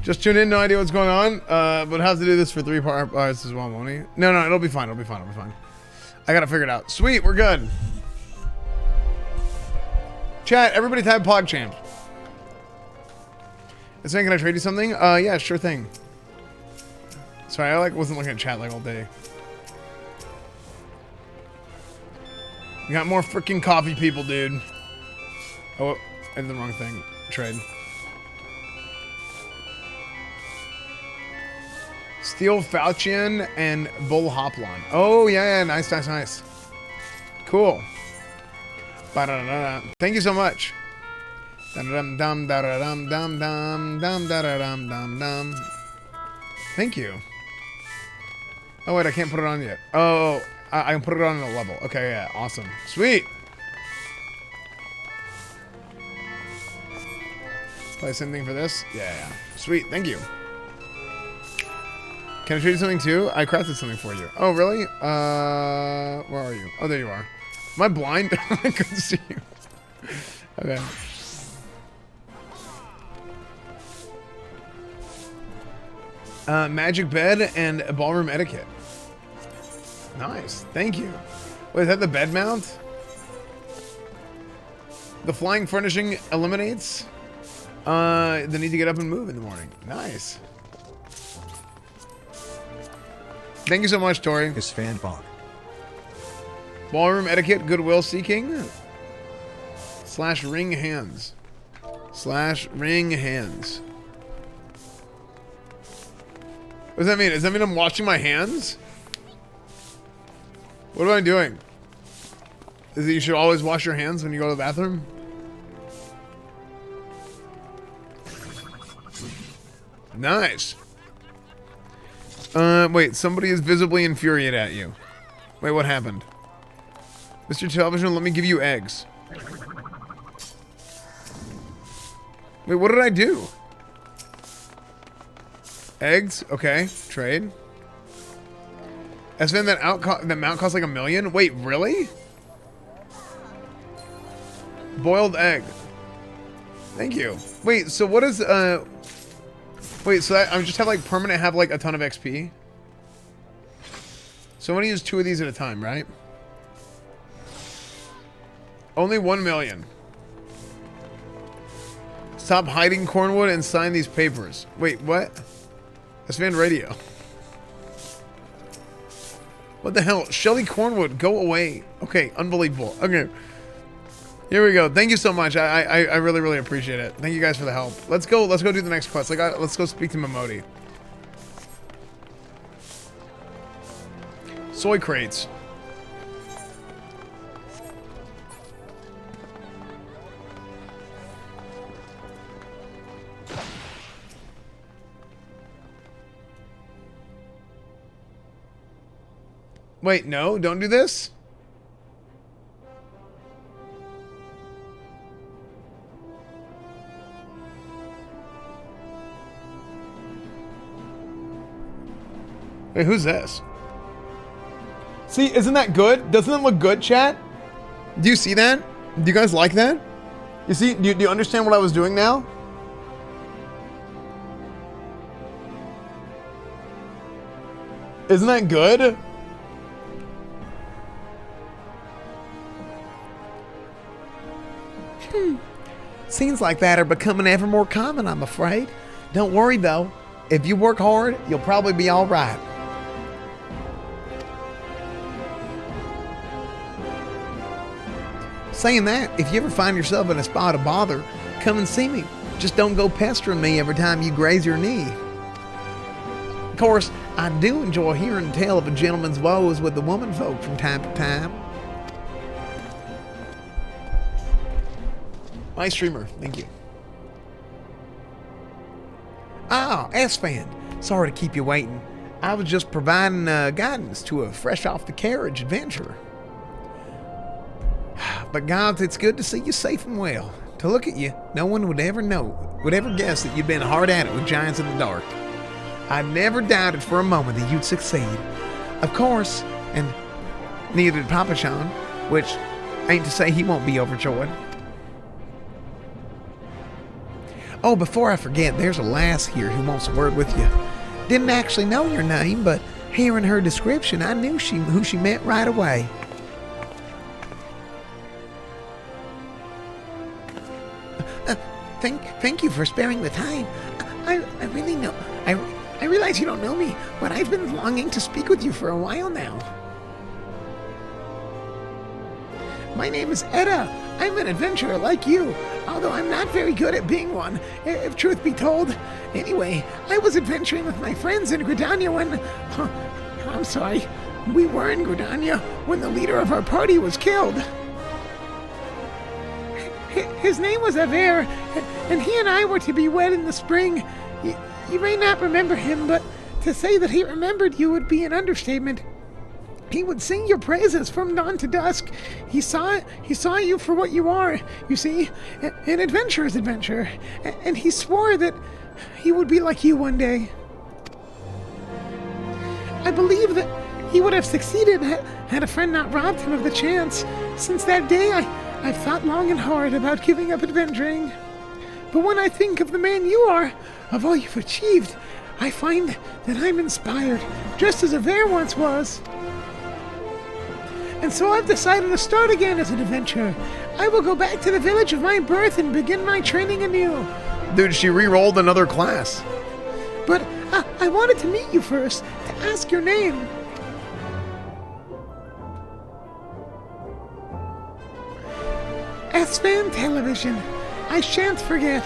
Just tune in, no idea what's going on, but have to do this for 3 parts as well, won't he? No, it'll be fine, it'll be fine, it'll be fine. I gotta figure it out. Sweet, we're good. Chat, everybody type PogChamp. Saying, can I trade you something? Yeah, sure thing. Sorry, I wasn't looking at chat all day. We got more freaking coffee people, dude. Oh, I did the wrong thing. Trade. Steel Falchion and Bull Hoplon. Oh, yeah, nice. Cool. Ba-da-da-da. Thank you so much. Dum-dum-dum, da-da-dum-dum, dum-dum, da-da-dum-dum-dum. Thank you. Oh, wait, I can't put it on yet. Oh, I can put it on a level. Okay, yeah, awesome. Sweet. Play the same thing for this? Yeah. Sweet, thank you. Can I trade you something too? I crafted something for you. Oh, really? Where are you? Oh, there you are. Am I blind? I couldn't see you. Okay. Magic bed and ballroom etiquette. Nice, thank you. Wait, is that the bed mount? The flying furnishing eliminates the need to get up and move in the morning. Nice. Thank you so much, Tori. Esfand bog. Ballroom etiquette, goodwill seeking. / ring hands. / ring hands. What does that mean? Does that mean I'm washing my hands? What am I doing? Is it you should always wash your hands when you go to the bathroom? Nice. Wait, somebody is visibly infuriated at you. Wait, what happened? Mr. Television, let me give you eggs. Wait, what did I do? Eggs? Okay, trade. Esfand, that mount costs like $1 million? Wait, really? Boiled egg. Thank you. Wait, so what is, wait, so I just have like permanent have like a ton of XP? So I'm gonna use 2 of these at a time, right? Only 1 million. Stop hiding Cornwood and sign these papers. Wait, what? Esfand radio. What the hell? Shelly Cornwood, go away. Okay, unbelievable. Okay. Here we go. Thank you so much. I really, really appreciate it. Thank you guys for the help. Let's go do the next quest. Let's go speak to Momodi. Soy crates. Wait, no, don't do this. Wait, who's this? See, isn't that good? Doesn't it look good, chat? Do you see that? Do you guys like that? You see, do you understand what I was doing now? Isn't that good? Scenes like that are becoming ever more common, I'm afraid. Don't worry, though. If you work hard, you'll probably be all right. Saying that, if you ever find yourself in a spot of bother, come and see me. Just don't go pestering me every time you graze your knee. Of course, I do enjoy hearing the tale of a gentleman's woes with the woman folk from time to time. My streamer, thank you. Ah, Esfand. Sorry to keep you waiting. I was just providing guidance to a fresh off the carriage adventurer. But gods, it's good to see you safe and well. To look at you, no one would ever guess that you'd been hard at it with giants in the dark. I never doubted for a moment that you'd succeed. Of course, and neither did Papa Sean, which ain't to say he won't be overjoyed. Oh, before I forget, there's a lass here who wants a word with you. Didn't actually know your name, but hearing her description, I knew who she meant right away. Thank you for sparing the time. I really know. I realize you don't know me, but I've been longing to speak with you for a while now. My name is Edda. I'm an adventurer like you, although I'm not very good at being one, if truth be told. Anyway, I was adventuring with my friends in Gridania when... I'm sorry. We were in Gridania when the leader of our party was killed. His name was Aver, and he and I were to be wed in the spring. You may not remember him, but to say that he remembered you would be an understatement. He would sing your praises from dawn to dusk. He saw you for what you are, you see, an adventurer's adventurer, and he swore that he would be like you one day. I believe that he would have succeeded had a friend not robbed him of the chance. Since that day, I've thought long and hard about giving up adventuring. But when I think of the man you are, of all you've achieved, I find that I'm inspired, just as Aver once was. And so I've decided to start again as an adventurer. I will go back to the village of my birth and begin my training anew. Dude, she re-rolled another class. But I wanted to meet you first, to ask your name. Esfand Television. I shan't forget.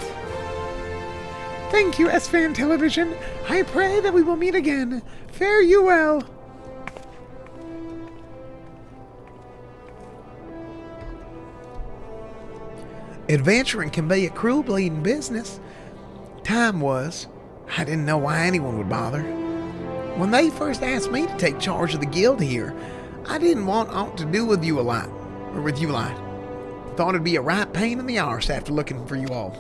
Thank you, Esfand Television. I pray that we will meet again. Fare you well. Adventuring can be a cruel bleeding business. Time was. I didn't know why anyone would bother. When they first asked me to take charge of the guild here, I didn't want aught to do with you a lot. Thought it'd be a right pain in the arse after looking for you all.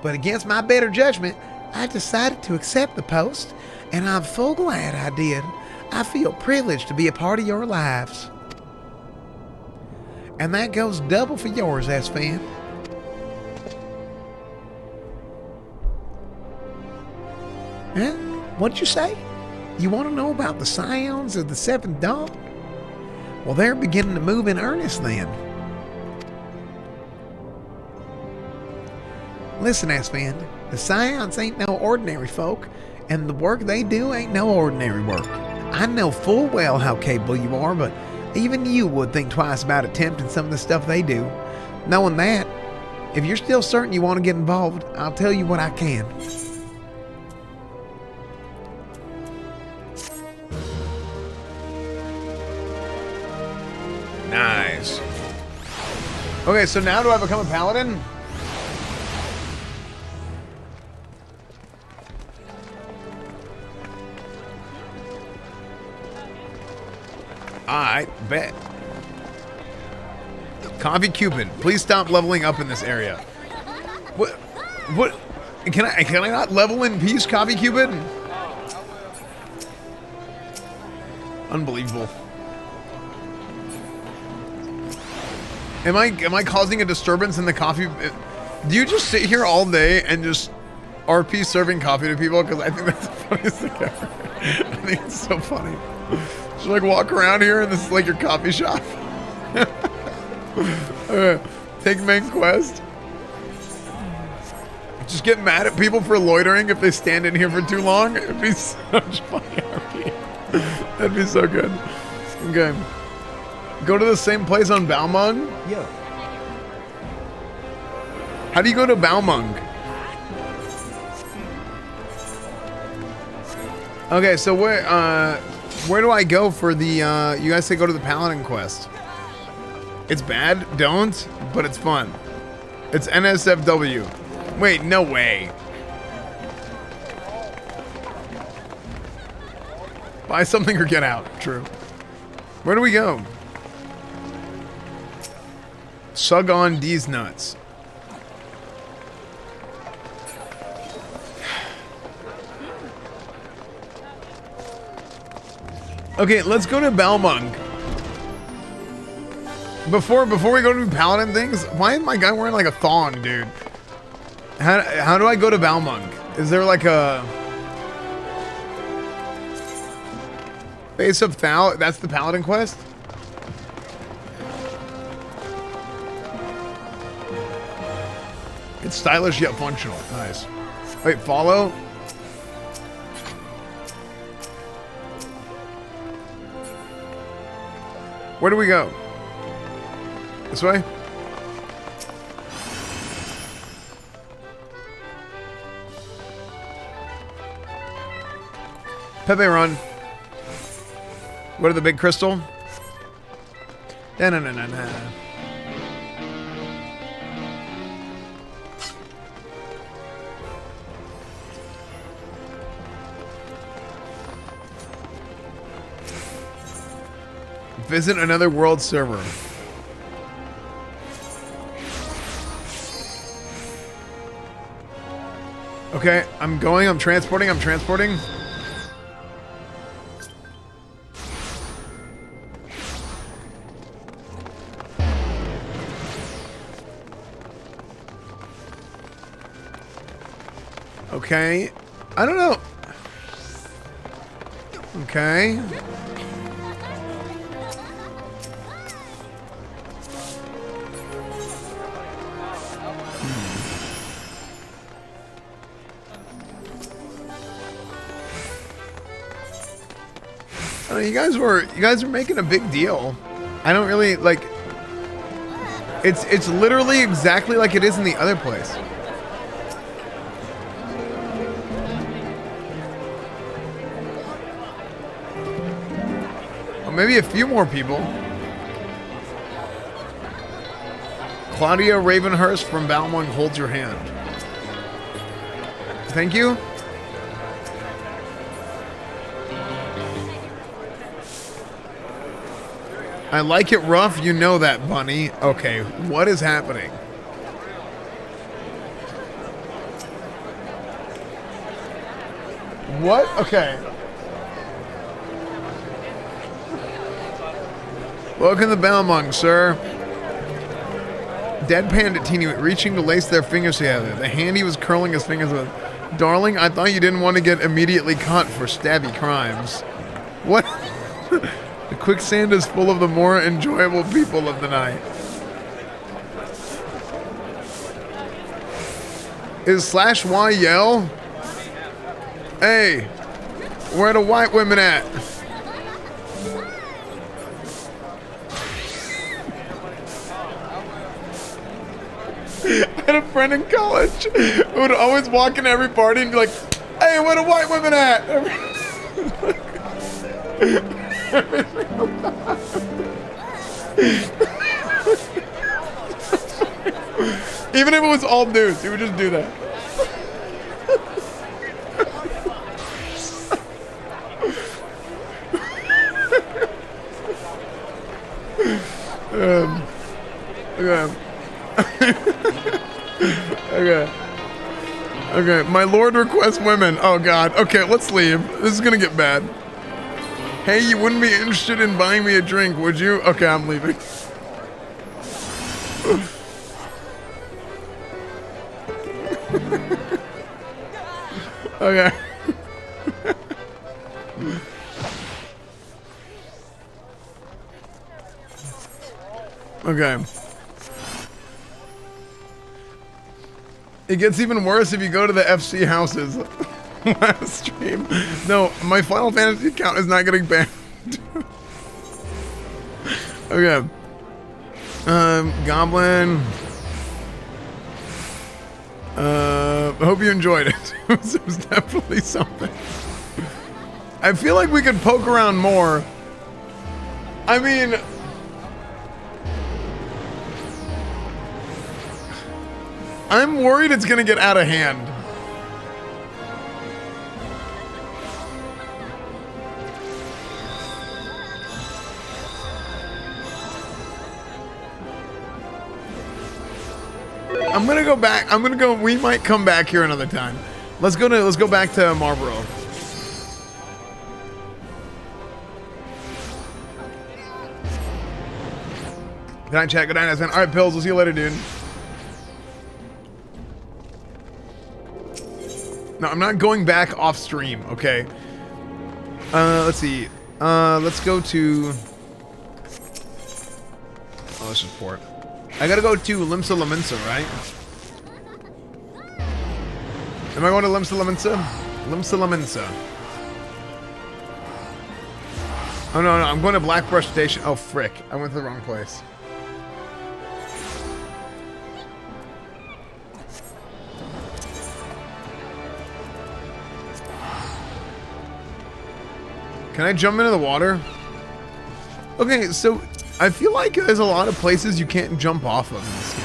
But against my better judgment, I decided to accept the post, and I'm full glad I did. I feel privileged to be a part of your lives. And that goes double for yours, Esfand. Huh? What'd you say? You want to know about the Scions of the Seventh Dawn? Well, they're beginning to move in earnest then. Listen, Esfand, the Scions ain't no ordinary folk, and the work they do ain't no ordinary work. I know full well how capable you are, but even you would think twice about attempting some of the stuff they do. Knowing that, if you're still certain you want to get involved, I'll tell you what I can. Nice. Okay, so now do I become a paladin? I bet. Coffee Cupid, please stop leveling up in this area. What? Can I not level in peace, Coffee Cupid? Unbelievable. Am I causing a disturbance in the coffee? Do you just sit here all day and just RP serving coffee to people? Because I think that's the funniest thing ever. I think it's so funny. Just like walk around here and this is like your coffee shop. Take main quest. Just get mad at people for loitering if they stand in here for too long. It'd be such funny RP. That'd be so good. Okay. Go to the same place on Balmung? Yo. How do you go to Balmung? Okay, so where do I go for the, you guys say go to the Paladin quest. It's bad? Don't, but it's fun. It's NSFW. Wait, no way. Buy something or get out. True. Where do we go? Sug on these nuts. Okay, let's go to Balmung. Before we go to Paladin things, why is my guy wearing like a thong, dude? How do I go to Balmung? Is there like a base of Thal? That's the Paladin quest? It's stylish yet functional. Nice. Wait, follow? Where do we go? This way? Pepe run. What are the big crystal? Na-na-na-na-na. Visit another world server. Okay, I'm going, I'm transporting. Okay, I don't know. Okay. You guys were making a big deal. I don't really like. It's literally exactly like it is in the other place. Or maybe a few more people. Claudia Ravenhurst from Balmung holds your hand. Thank you. I like it rough, you know that, Bunny. Okay, what is happening? What? Okay. Welcome to Balmung, sir. Deadpan at Teeny, reaching to lace their fingers together. The hand he was curling his fingers with. Darling, I thought you didn't want to get immediately caught for stabby crimes. What? The quicksand is full of the more enjoyable people of the night. Is /Y yell? Hey, where the white women at? I had a friend in college who would always walk into every party and be like, hey, where the white women at? Even if it was all dudes, he would just do that. Okay. Okay. Okay, my lord requests women. Oh god. Okay, let's leave. This is gonna get bad. Hey, you wouldn't be interested in buying me a drink, would you? Okay, I'm leaving. Okay. Okay. It gets even worse if you go to the FC houses. Last stream. No, my Final Fantasy account is not getting banned. Okay. Goblin. Hope you enjoyed it. It was definitely something. I feel like we could poke around more. I mean, I'm worried it's gonna get out of hand. I'm gonna go back. We might come back here another time. Let's go back to Marlboro. Good night, chat. Good night, Esfand. All right, Pills. We'll see you later, dude. No, I'm not going back off stream. Okay. Let's see. Let's go to. Oh, let's just port. I gotta go to Limsa Laminsa, right? Am I going to Limsa Laminsa? Limsa Laminsa. Oh, no, I'm going to Blackbrush Station. Oh, frick. I went to the wrong place. Can I jump into the water? Okay, so I feel like there's a lot of places you can't jump off of in this game.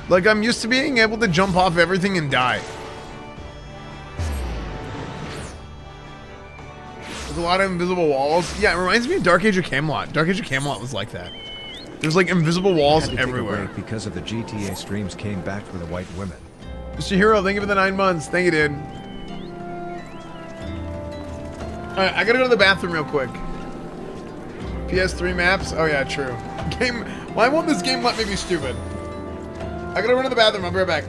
Like, I'm used to being able to jump off everything and die. There's a lot of invisible walls. Yeah, it reminds me of Dark Age of Camelot. Dark Age of Camelot was like that. There's like invisible walls Had to take a everywhere. break because of the GTA streams came back for the white women. Mr. Hero, thank you for the 9 months. Thank you, dude. Alright, I gotta go to the bathroom real quick. PS3 maps? Oh yeah, true. Game. Why won't this game let me be stupid? I gotta run to the bathroom. I'll be right back.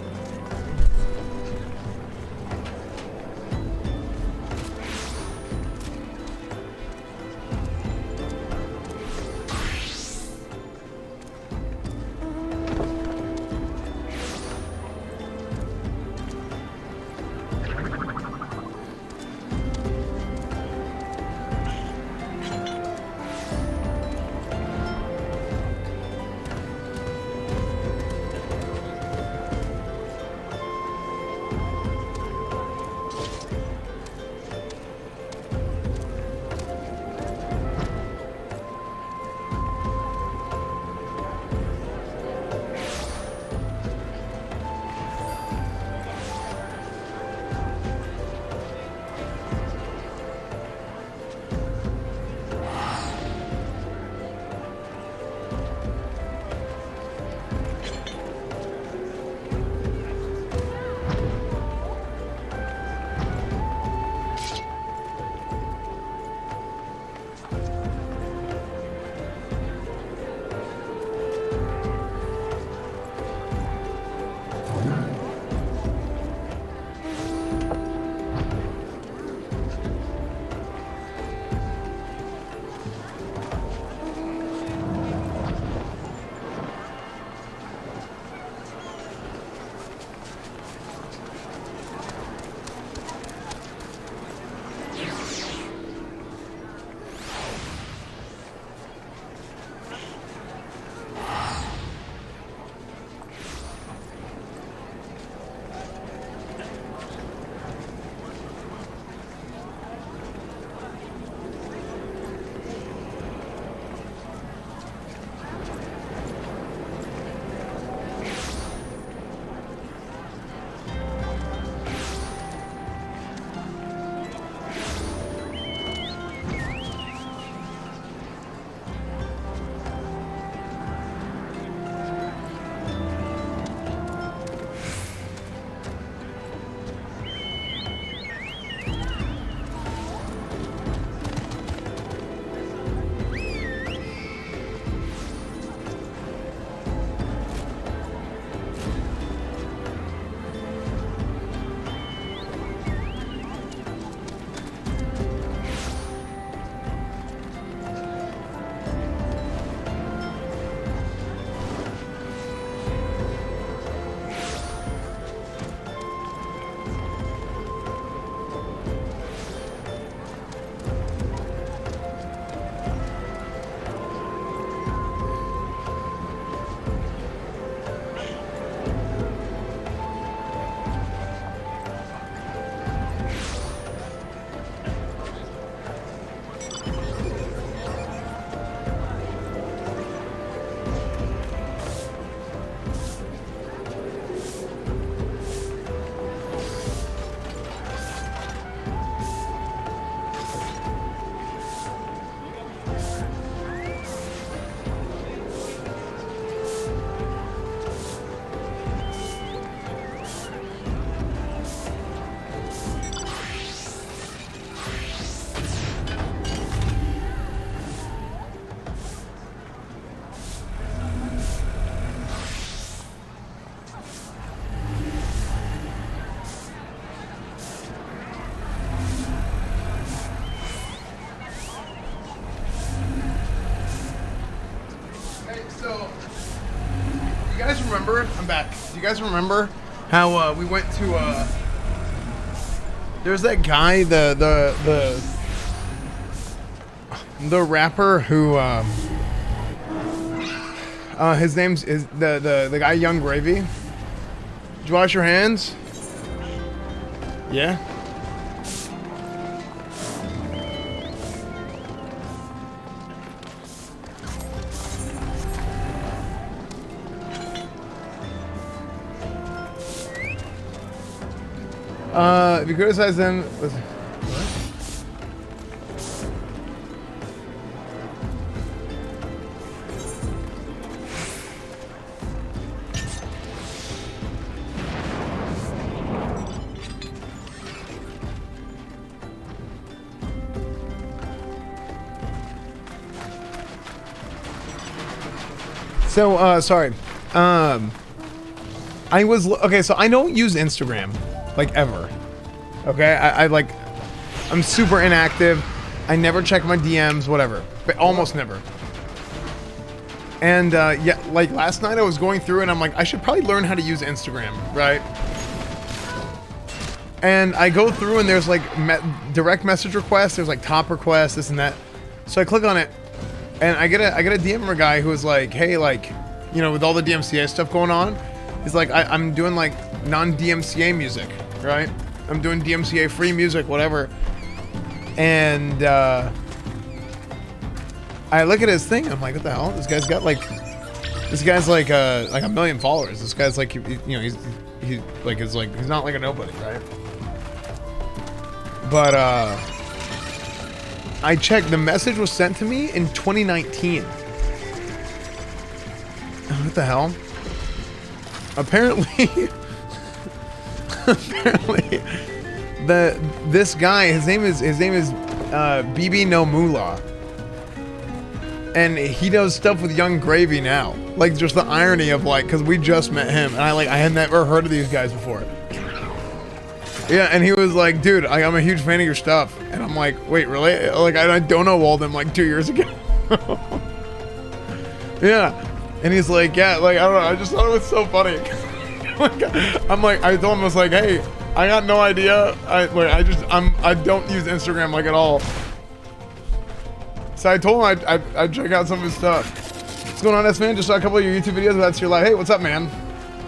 remember? I'm back. Do you guys remember how we went to there's that guy, the rapper who his name's is the guy Young Gravy. Did you wash your hands? Yeah. If you criticize them, so sorry. I was okay. So I don't use Instagram like ever. Okay, I'm super inactive. I never check my DMs, whatever, but almost never. And yeah, like last night I was going through and I'm like, I should probably learn how to use Instagram, right? And I go through and there's like direct message requests, there's like top requests, this and that. So I click on it, and I get a DM from a guy who was like, hey, like, you know, with all the DMCA stuff going on, he's like, I'm doing like non-DMCA music, right? I'm doing DMCA free music, whatever. And I look at his thing. I'm like, what the hell? This guy's like a million followers. This guy's like, you know, he's not like a nobody, right? But I checked. The message was sent to me in 2019. What the hell? Apparently. Apparently, this guy, his name is BB No Moolah, and he does stuff with Young Gravy now. Like, just the irony of like, because we just met him, and I had never heard of these guys before. Yeah, and he was like, dude, I'm a huge fan of your stuff, and I'm like, wait, really? Like, I don't know all them like 2 years ago. Yeah, and he's like, yeah, like I don't know, I just thought it was so funny. I'm like, I told him, I was like, hey, I got no idea. I don't use Instagram like at all. So I told him I'd check out some of his stuff. What's going on, Esfand? Just saw a couple of your YouTube videos. That's your life. Hey, what's up, man?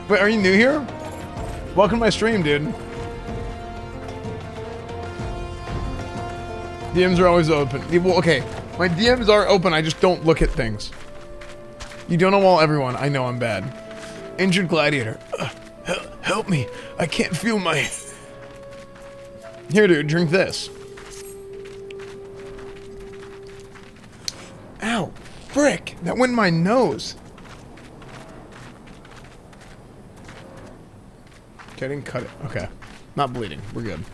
Wait, are you new here? Welcome to my stream, dude. DMs are always open. Well, okay, my DMs are open. I just don't look at things. You don't know all everyone. I know I'm bad. Injured gladiator. Help me. I can't feel my... Here, dude, drink this. Ow. Frick. That went in my nose. Okay, I didn't cut it. Okay. Not bleeding. We're good.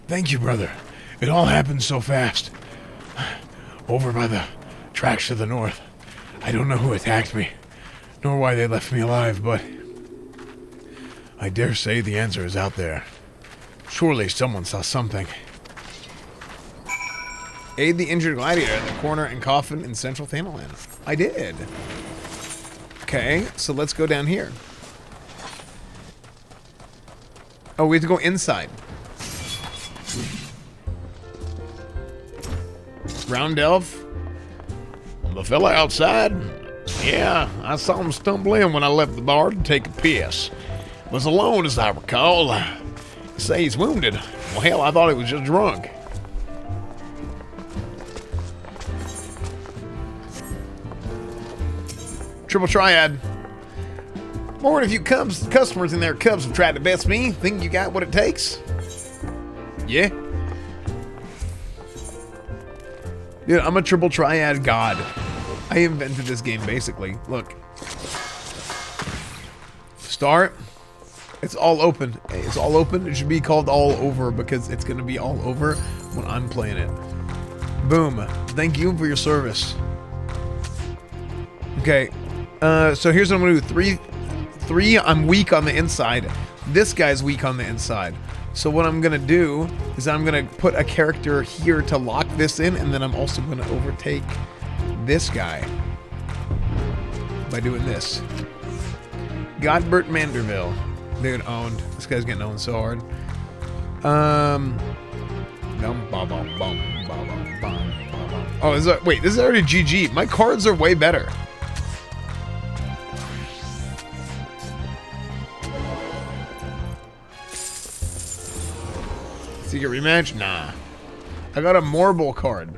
Thank you, brother. It all happened so fast. Over by the tracks to the north. I don't know who attacked me, nor why they left me alive, but I dare say the answer is out there. Surely someone saw something. Aid the injured gladiator in the corner and coffin in central Thanalan. I did. Okay, so let's go down here. Oh, we have to go inside. Round elf. The fella outside? Yeah, I saw him stumble in when I left the bar to take a piss. Was alone, as I recall. You say he's wounded. Well, hell, I thought he was just drunk. Triple triad. More than a few customers in their cubs have tried to best me. Think you got what it takes? Yeah. Dude, I'm a triple triad god. I invented this game, basically. Look. Start. It's all open. Hey, it's all open. It should be called all over because it's going to be all over when I'm playing it. Boom. Thank you for your service. Okay. So here's what I'm going to do. Three, I'm weak on the inside. This guy's weak on the inside. So what I'm going to do is I'm going to put a character here to lock this in, and then I'm also going to overtake this guy by doing this. Godbert Manderville. Dude, owned. This guy's getting owned so hard. Oh, wait, this is already GG. My cards are way better. Secret rematch? Nah. I got a Marble card.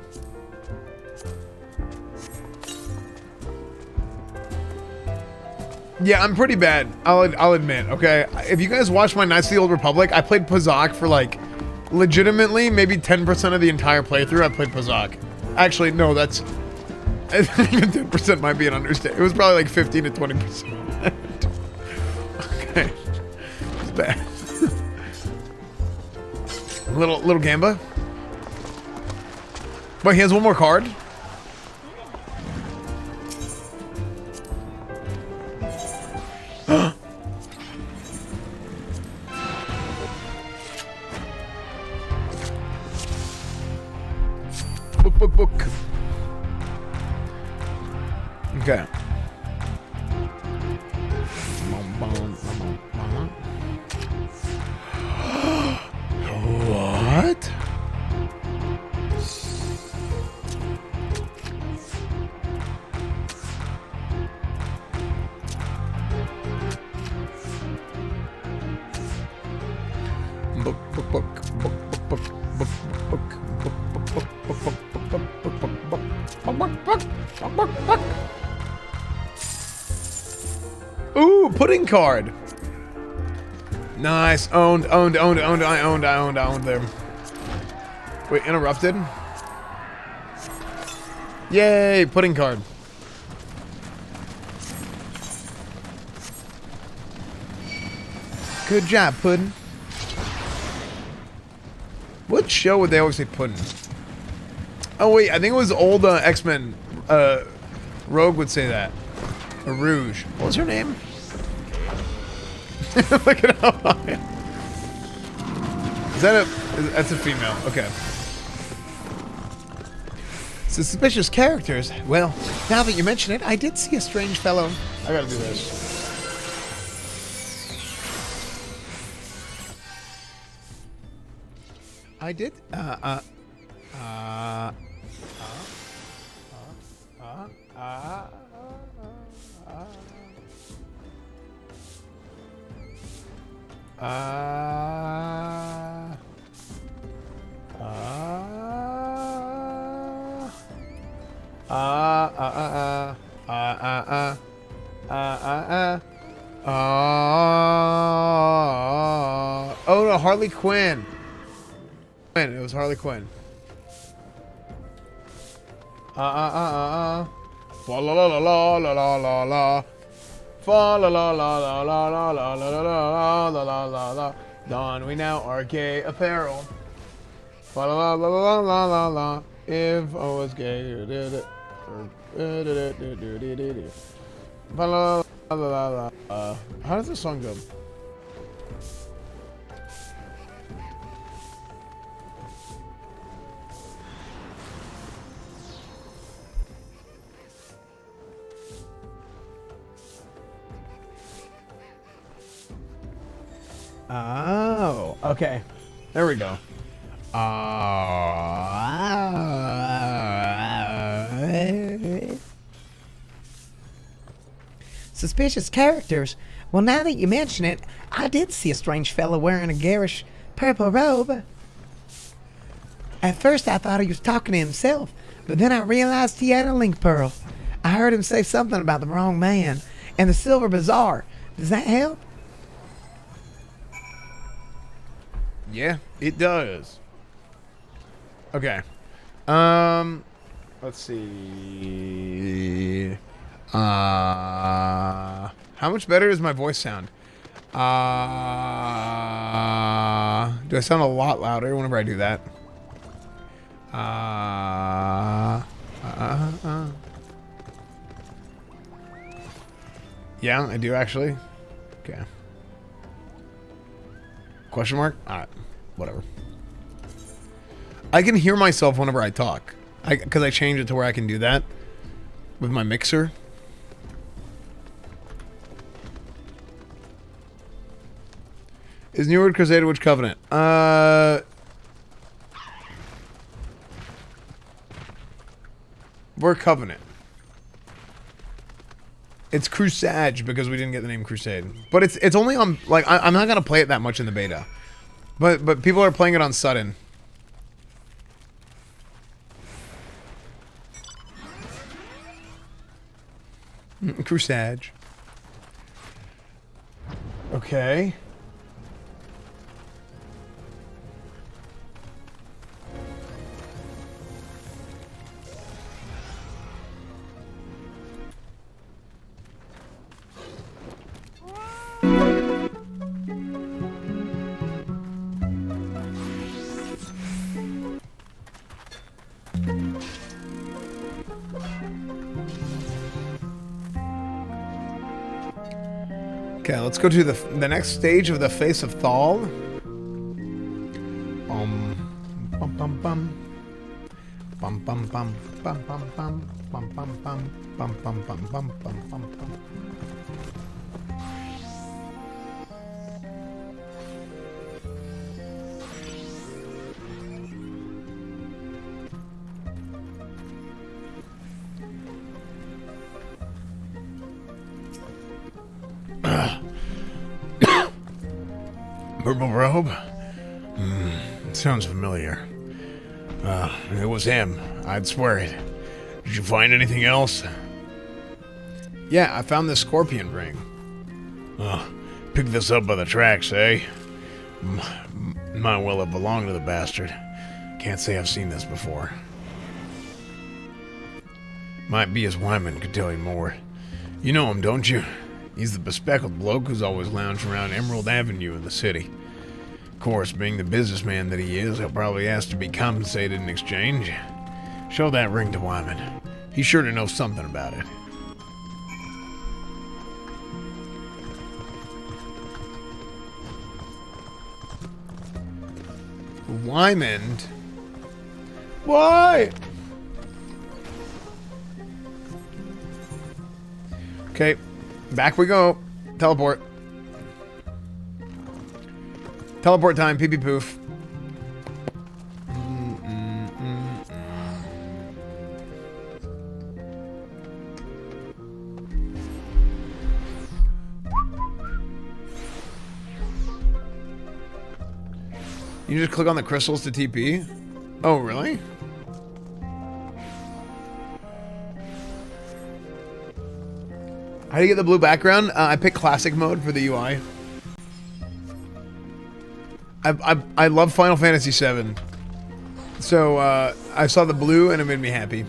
Yeah, I'm pretty bad. I'll admit, okay? If you guys watch my Knights of the Old Republic, I played Pazak for like, legitimately, maybe 10% of the entire playthrough I played Pazak. Actually, no, that's... I think even 10% might be an understatement. It was probably like 15 to 20%. Okay. It's bad. Little Gamba. But he has one more card. Book. Okay. What? Ooh, pudding card. Nice. Owned. I owned them. Wait, interrupted? Yay, pudding card. Good job, Puddin'. What show would they always say Puddin'? Oh wait, I think it was old X-Men. Rogue would say that. Or Rouge. What was her name? Look at how high. Is that that's a female. Okay. Suspicious characters. Well, now that you mention it, I did see a strange fellow. I gotta do this. I did. Oh no, Harley Quinn. It was Harley Quinn. Fa la la la la la la la la. Fa la la la la la la la la la la la la la. Don we now are gay apparel. Fa la la la la la la la. If I was gay, fa la la la la la. How does this song go? Oh, okay. There we go. Suspicious characters. Well, now that you mention it, I did see a strange fellow wearing a garish purple robe. At first, I thought he was talking to himself, but then I realized he had a link pearl. I heard him say something about the wrong man and the Silver Bazaar. Does that help? Yeah, it does. Okay. Let's see. How much better does my voice sound? Do I sound a lot louder whenever I do that? Yeah, I do actually. Okay. Question mark? Alright. Whatever. I can hear myself whenever I talk. Because I changed it to where I can do that with my mixer. Is New World Crusade which covenant? We're covenant. It's Crusade because we didn't get the name Crusade. But it's only on, like, I'm not gonna play it that much in the beta. But people are playing it on Sudden. Crusade. Okay. Okay, let's go to the next stage of the Face of Thal. Bum bum bum bum bum bum bum bum bum bum bum bum bum bum bum bum bum bum bum. Purple robe? It sounds familiar. It was him. I'd swear it. Did you find anything else? Yeah, I found this scorpion ring. Picked this up by the tracks, eh? Might well have belonged to the bastard. Can't say I've seen this before. Might be as Wyman could tell you more. You know him, don't you? He's the bespectacled bloke who's always lounged around Emerald Avenue in the city. Of course, being the businessman that he is, he'll probably ask to be compensated in exchange. Show that ring to Wyman. He's sure to know something about it. Wyman? Why? Okay, back we go. Teleport. Teleport time, pee pee poof. You just click on the crystals to TP? Oh, really? How do you get the blue background? I pick classic mode for the UI. I love Final Fantasy VII. So, I saw the blue and it made me happy.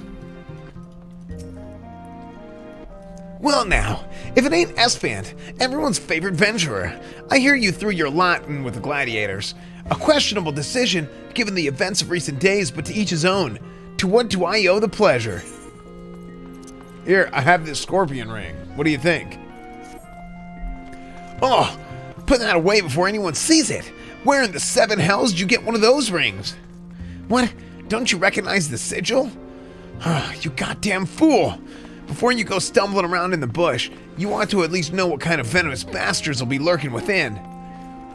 Well now, if it ain't Esfand, everyone's favorite venturer, I hear you threw your lot in with the gladiators. A questionable decision, given the events of recent days, but to each his own. To what do I owe the pleasure? Here, I have this scorpion ring. What do you think? Oh, put that away before anyone sees it. Where in the seven hells did you get one of those rings? What? Don't you recognize the sigil? You goddamn fool. Before you go stumbling around in the bush, you ought to at least know what kind of venomous bastards will be lurking within.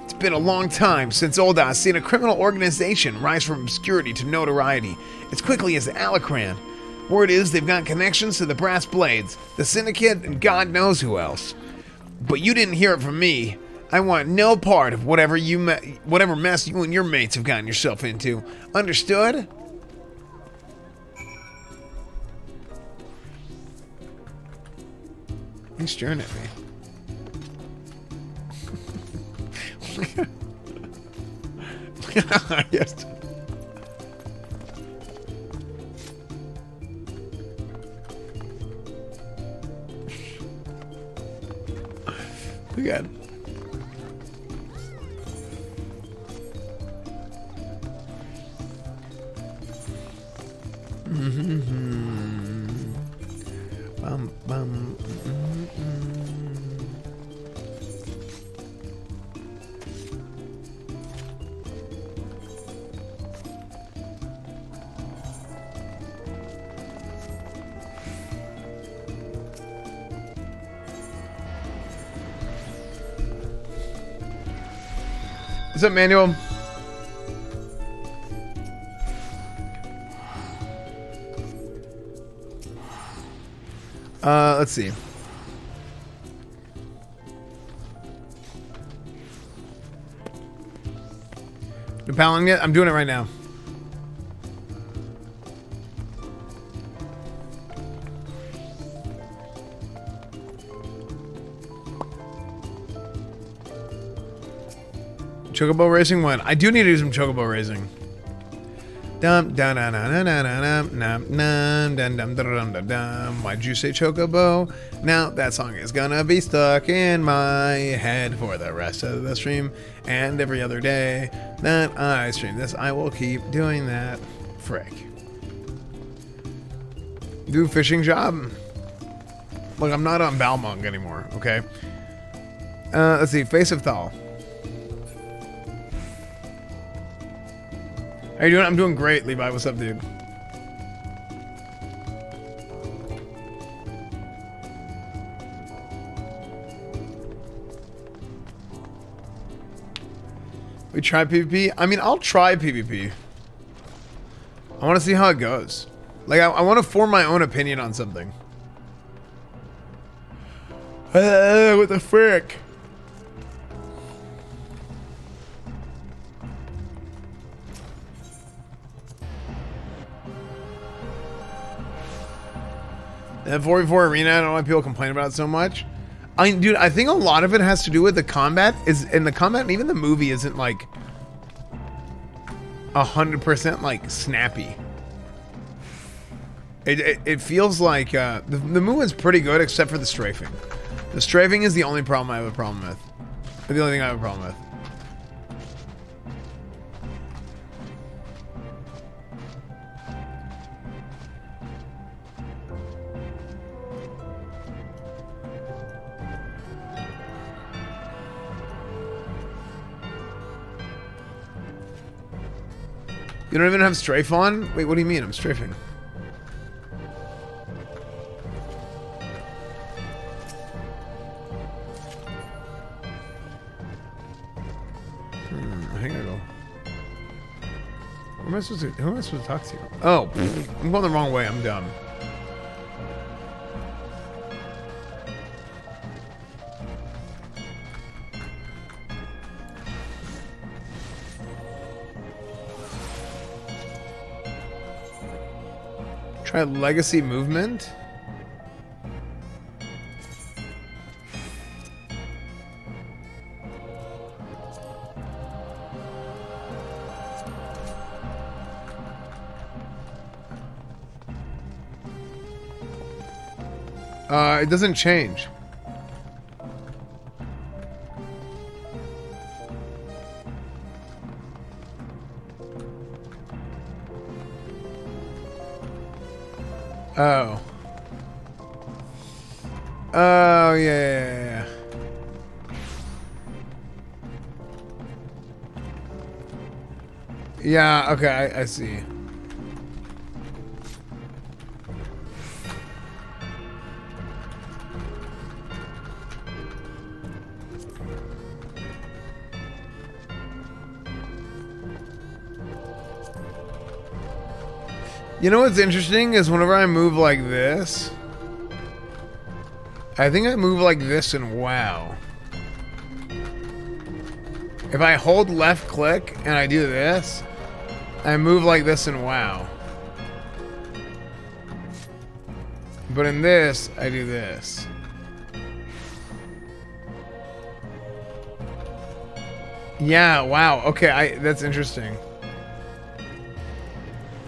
It's been a long time since Olda's seen a criminal organization rise from obscurity to notoriety as quickly as Alacran. Word is they've got connections to the Brass Blades, the Syndicate, and God knows who else. But you didn't hear it from me. I want no part of whatever mess you and your mates have gotten yourself into. Understood? He's staring at me. Yes. Again. Bum, bum, What's up, Manuel? Let's see. You palading it? I'm doing it right now. Chocobo racing one. I do need to do some chocobo racing. Dum dum dum dum dum dum dum dum dum dum dum dum. Why'd you say chocobo? Now that song is gonna be stuck in my head for the rest of the stream and every other day that I stream this. I will keep doing that. Frick. Do a fishing job. Look, I'm not on Balmung anymore. Okay. Let's see. Face of Thal. How you doing? I'm doing great, Levi. What's up, dude? We try PvP? I mean, I'll try PvP. I want to see how it goes. Like, I want to form my own opinion on something. What the frick? That 4v4 arena, I don't know why people complain about it so much. Dude, I think a lot of it has to do with the combat. And the combat, and even the movie isn't like 100% like snappy. It feels like the movement's pretty good except for the strafing. The strafing is the only problem I have a problem with. The only thing I have a problem with. You don't even have strafe on? Wait, what do you mean? I'm strafing. Hang on. Who am I supposed to talk to? Oh, I'm going the wrong way. I'm dumb. Try legacy movement. It doesn't change. Oh. Oh, yeah. Yeah, okay, I see. You know what's interesting is whenever I move like this, I think I move like this in WoW. If I hold left click and I do this, I move like this in WoW. But in this, I do this. Yeah, wow. Okay, that's interesting.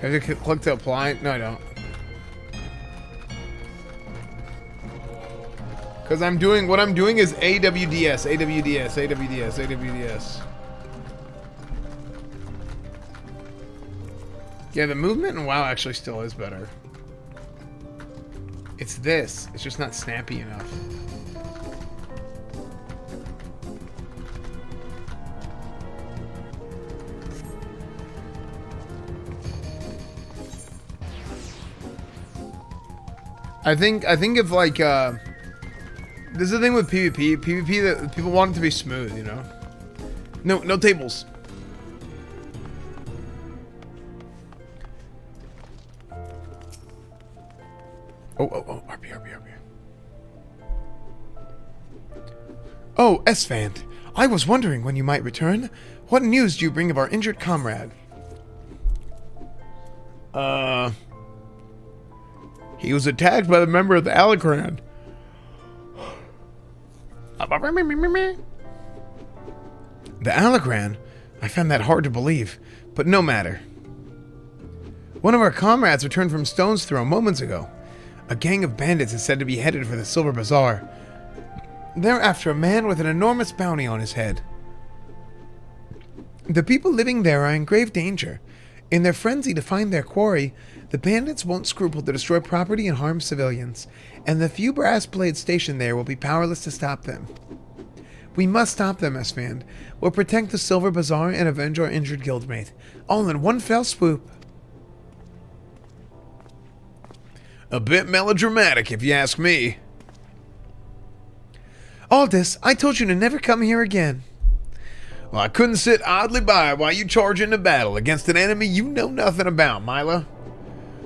I have to click to apply? No, I don't. Because what I'm doing is AWDS, AWDS, AWDS, AWDS. Yeah, the movement in WoW actually still is better. It's this. It's just not snappy enough. I think if like this is the thing with PvP that people want it to be smooth, you know. No tables. Oh, RP. Oh, Esfand. I was wondering when you might return. What news do you bring of our injured comrade? He was attacked by the member of the Alacran. The Alacran? I found that hard to believe, but no matter. One of our comrades returned from Stone's Throw moments ago. A gang of bandits is said to be headed for the Silver Bazaar. They're after a man with an enormous bounty on his head. The people living there are in grave danger. In their frenzy to find their quarry, the bandits won't scruple to destroy property and harm civilians, and the few brass blades stationed there will be powerless to stop them. We must stop them, Esfand. We'll protect the Silver Bazaar and avenge our injured guildmate, all in one fell swoop. A bit melodramatic, if you ask me. Aldous, I told you to never come here again. Well, I couldn't sit idly by while you charge into battle against an enemy you know nothing about, Mila.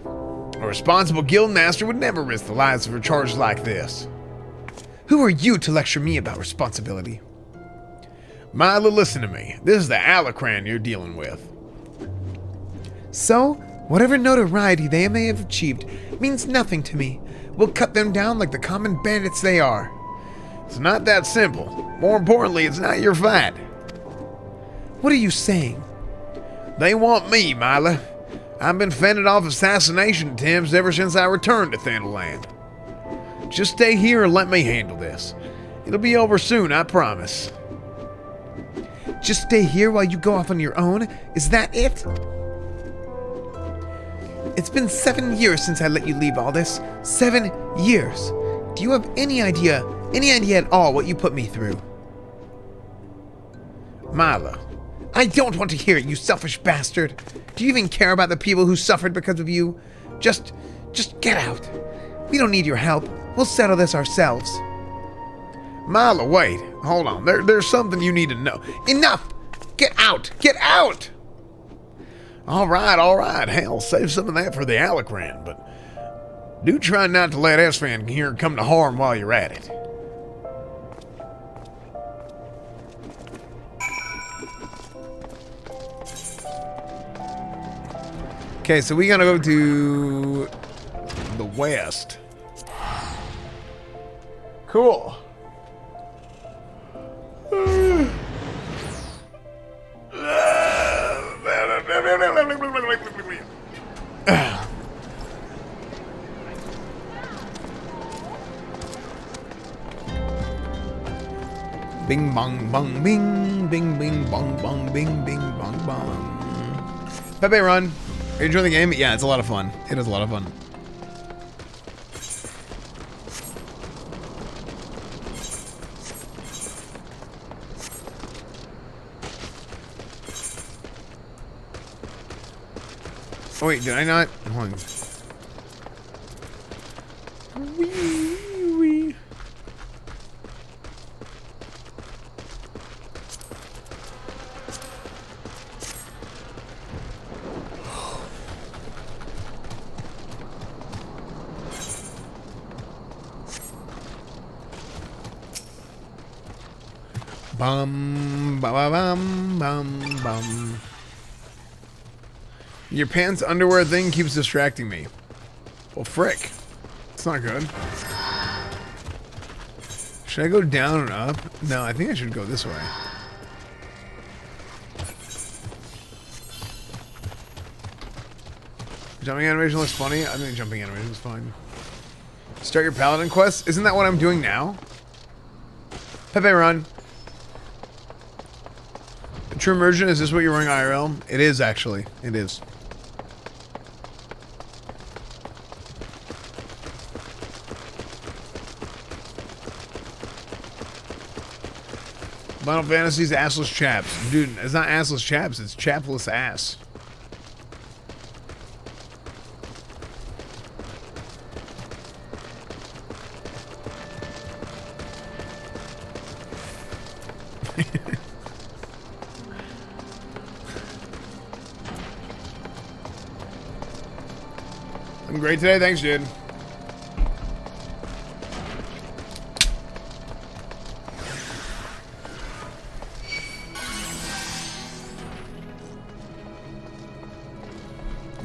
A responsible guildmaster would never risk the lives of a charge like this. Who are you to lecture me about responsibility? Mila, listen to me. This is the Alacran you're dealing with. So, whatever notoriety they may have achieved means nothing to me. We'll cut them down like the common bandits they are. It's not that simple. More importantly, it's not your fight. What are you saying? They want me, Mila. I've been fending off assassination attempts ever since I returned to Thanaland. Just stay here and let me handle this. It'll be over soon, I promise. Just stay here while you go off on your own? Is that it? It's been 7 years since I let you leave all this. 7 years. Do you have any idea at all what you put me through? Mila. I don't want to hear it, you selfish bastard. Do you even care about the people who suffered because of you? Just get out. We don't need your help. We'll settle this ourselves. Mila, wait. Hold on. There's something you need to know. Enough! Get out! Get out! All right. Hell, save some of that for the Alacran, but do try not to let Esfand here come to harm while you're at it. Okay, so we gotta go to The west. Cool. Bing bong bong bing bing bing bong bong bing bing bong bong. Pepe Run. Are you enjoying the game? Yeah, it's a lot of fun. It is a lot of fun. Oh wait, did I not? Hold on. Wee. Bum ba ba bum bum bum. Your pants underwear thing keeps distracting me. Well, frick. It's not good. Should I go down and up? No, I think I should go this way. Jumping animation looks funny. I think jumping animation is fine. Start your paladin quest? Isn't that what I'm doing now? Pepe Run. True immersion, is this what you're wearing IRL? It is, actually. It is. Final Fantasy's assless chaps. Dude, it's not assless chaps, it's chapless ass. I'm great today. Thanks, dude.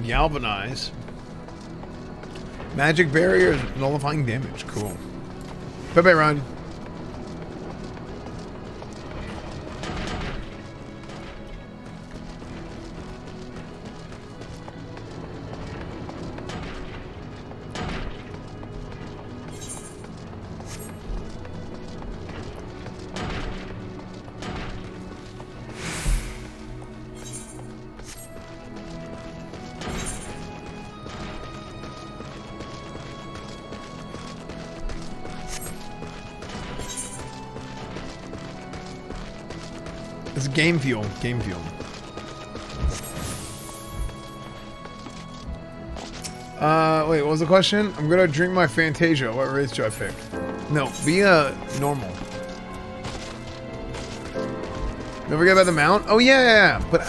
Galvanize. Magic barrier nullifying damage. Cool. Bye-bye, run. It's game fuel. Game fuel. Wait, what was the question? I'm gonna drink my Fantasia. What race do I pick? No, be normal. Don't forget about the mount? Oh, yeah. But,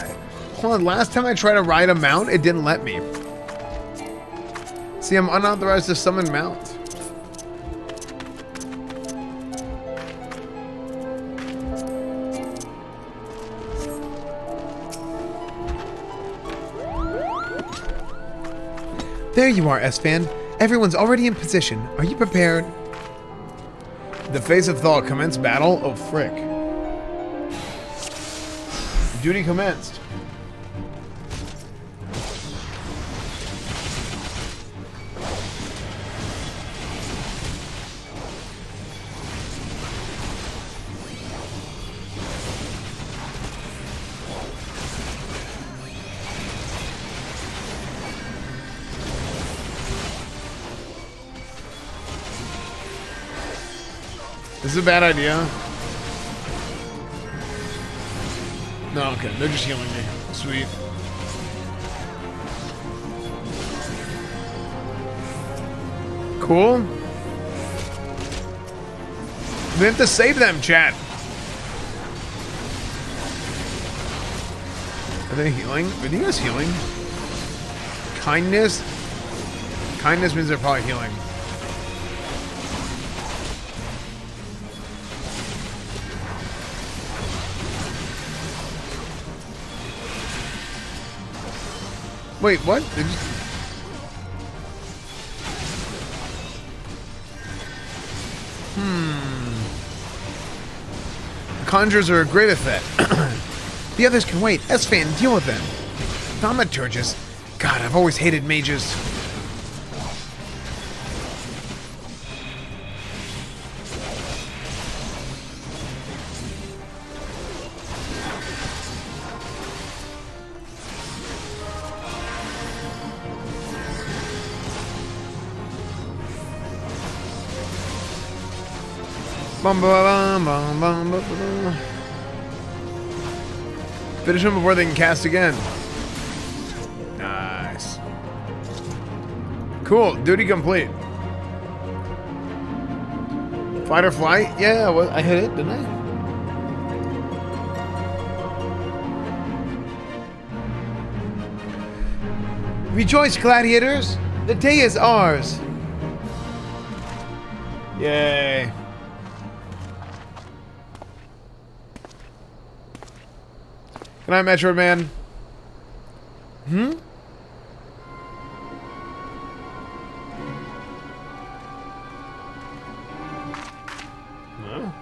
hold on. Last time I tried to ride a mount, it didn't let me. See, I'm unauthorized to summon mount. There you are, Esfand. Everyone's already in position. Are you prepared? The face of Thaw. Commence battle? Oh, frick. Duty commenced. This is a bad idea. No, okay. They're just healing me. Sweet. Cool. We have to save them, chat. Are they healing? Are you guys healing? Kindness? Kindness means they're probably healing. Wait, what? The conjurers are a great effect. The others can wait. Esfand, deal with them. Thaumaturgus. God, I've always hated mages. Finish them before they can cast again. Nice. Cool. Duty complete. Fight or flight? Yeah, well, I hit it, didn't I? Rejoice, gladiators! The day is ours! Yay. Good night, Metro Man. Hmm? No.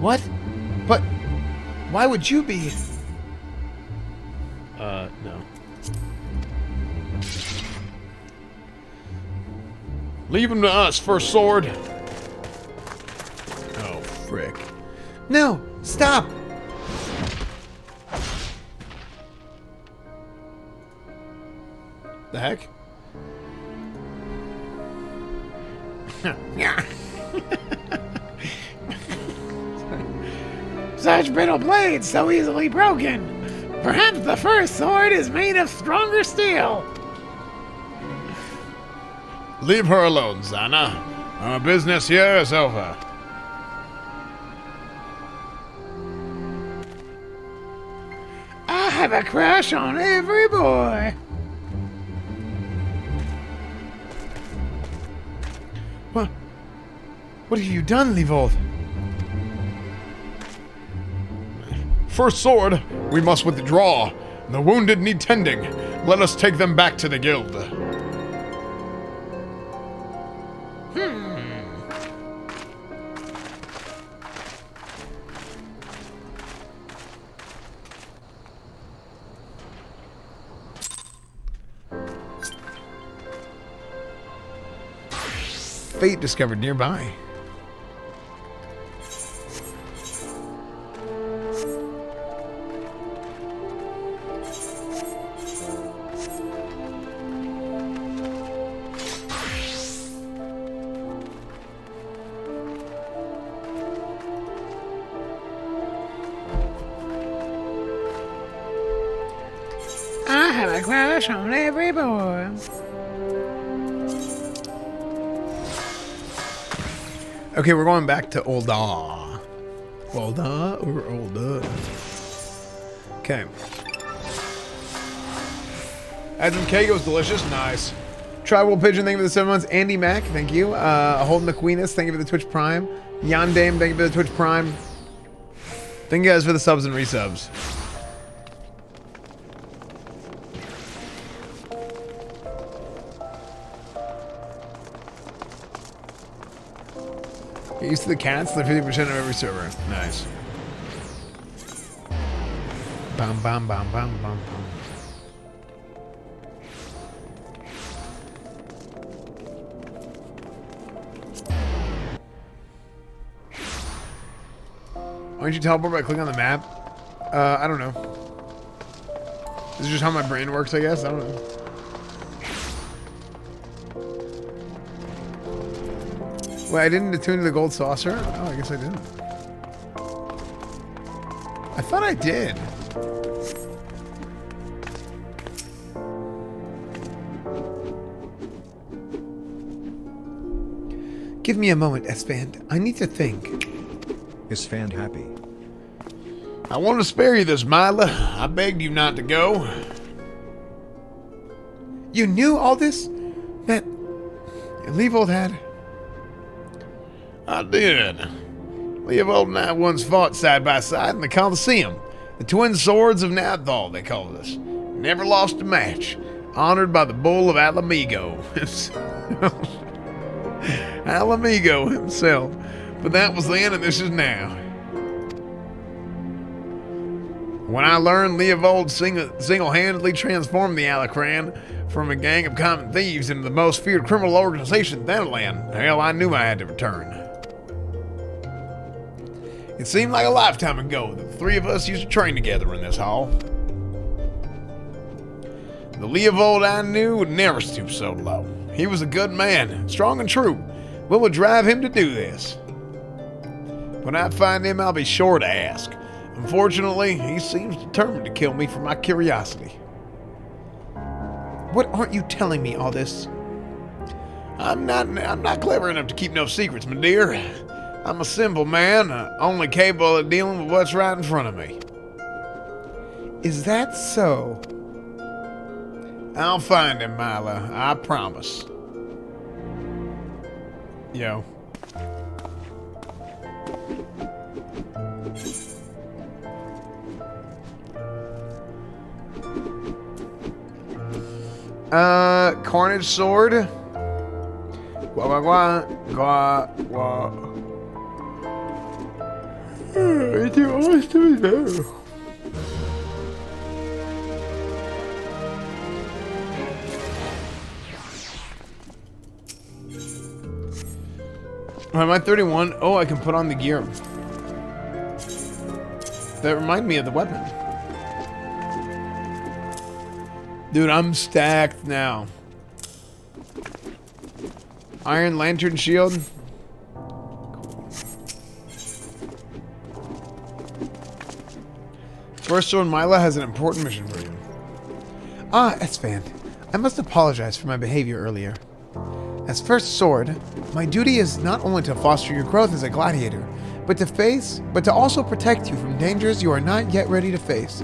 What? But why would you be? No. Leave him to us, First Sword. Oh, frick. No! Stop! The heck? Such brittle blades, so easily broken. Perhaps the first sword is made of stronger steel. Leave her alone, Zana. Our business here is over. have a crush on every boy. What have you done, Leovold? First sword, we must withdraw. The wounded need tending. Let us take them back to the guild. Fate discovered nearby. I have a crush on every boy. Okay, we're going back to Olda. Olda or Olda? Okay. Adam Kago's delicious. Nice. Tribal Pigeon, thank you for the 7 months. Andy Mack, thank you. Holden Aquinas, thank you for the Twitch Prime. Yandame, thank you for the Twitch Prime. Thank you guys for the subs and resubs. Get used to the cats, they're 50% of every server. Nice. Bam, bam, bam, bam, bam, bam. Why don't you teleport by clicking on the map? I don't know. This is just how my brain works, I guess. I don't know. Wait, I didn't attune to the gold saucer? Oh, I guess I didn't. I thought I did. Give me a moment, Esfand. I need to think. Esfand happy. I want to spare you this, Mila. I begged you not to go. You knew all this? That Leovold had? I did. Leovold and I once fought side by side in the Colosseum. The twin swords of Nathal, they called us. Never lost a match. Honored by the bull of Alamigo himself. Alamigo himself. But that was then and this is now. When I learned Leovold single-handedly transformed the Alacran from a gang of common thieves into the most feared criminal organization in Thanalan, hell, I knew I had to return. It seemed like a lifetime ago that the three of us used to train together in this hall. The Leovold I knew would never stoop so low. He was a good man, strong and true. What would drive him to do this? When I find him, I'll be sure to ask. Unfortunately, he seems determined to kill me for my curiosity. What aren't you telling me all this? I'm not clever enough to keep no secrets, my dear. I'm a simple man, only capable of dealing with what's right in front of me. Is that so? I'll find him, Mila. I promise. Yo. Carnage Sword. Gua, gua, gua, gua, gua. I do almost do it now. Am I 31? Oh, I can put on the gear. That remind me of the weapon. Dude, I'm stacked now. Iron Lantern Shield. First Sword Mila has an important mission for you. Ah, Esfand. I must apologize for my behavior earlier. As First Sword, my duty is not only to foster your growth as a gladiator, but to also protect you from dangers you are not yet ready to face.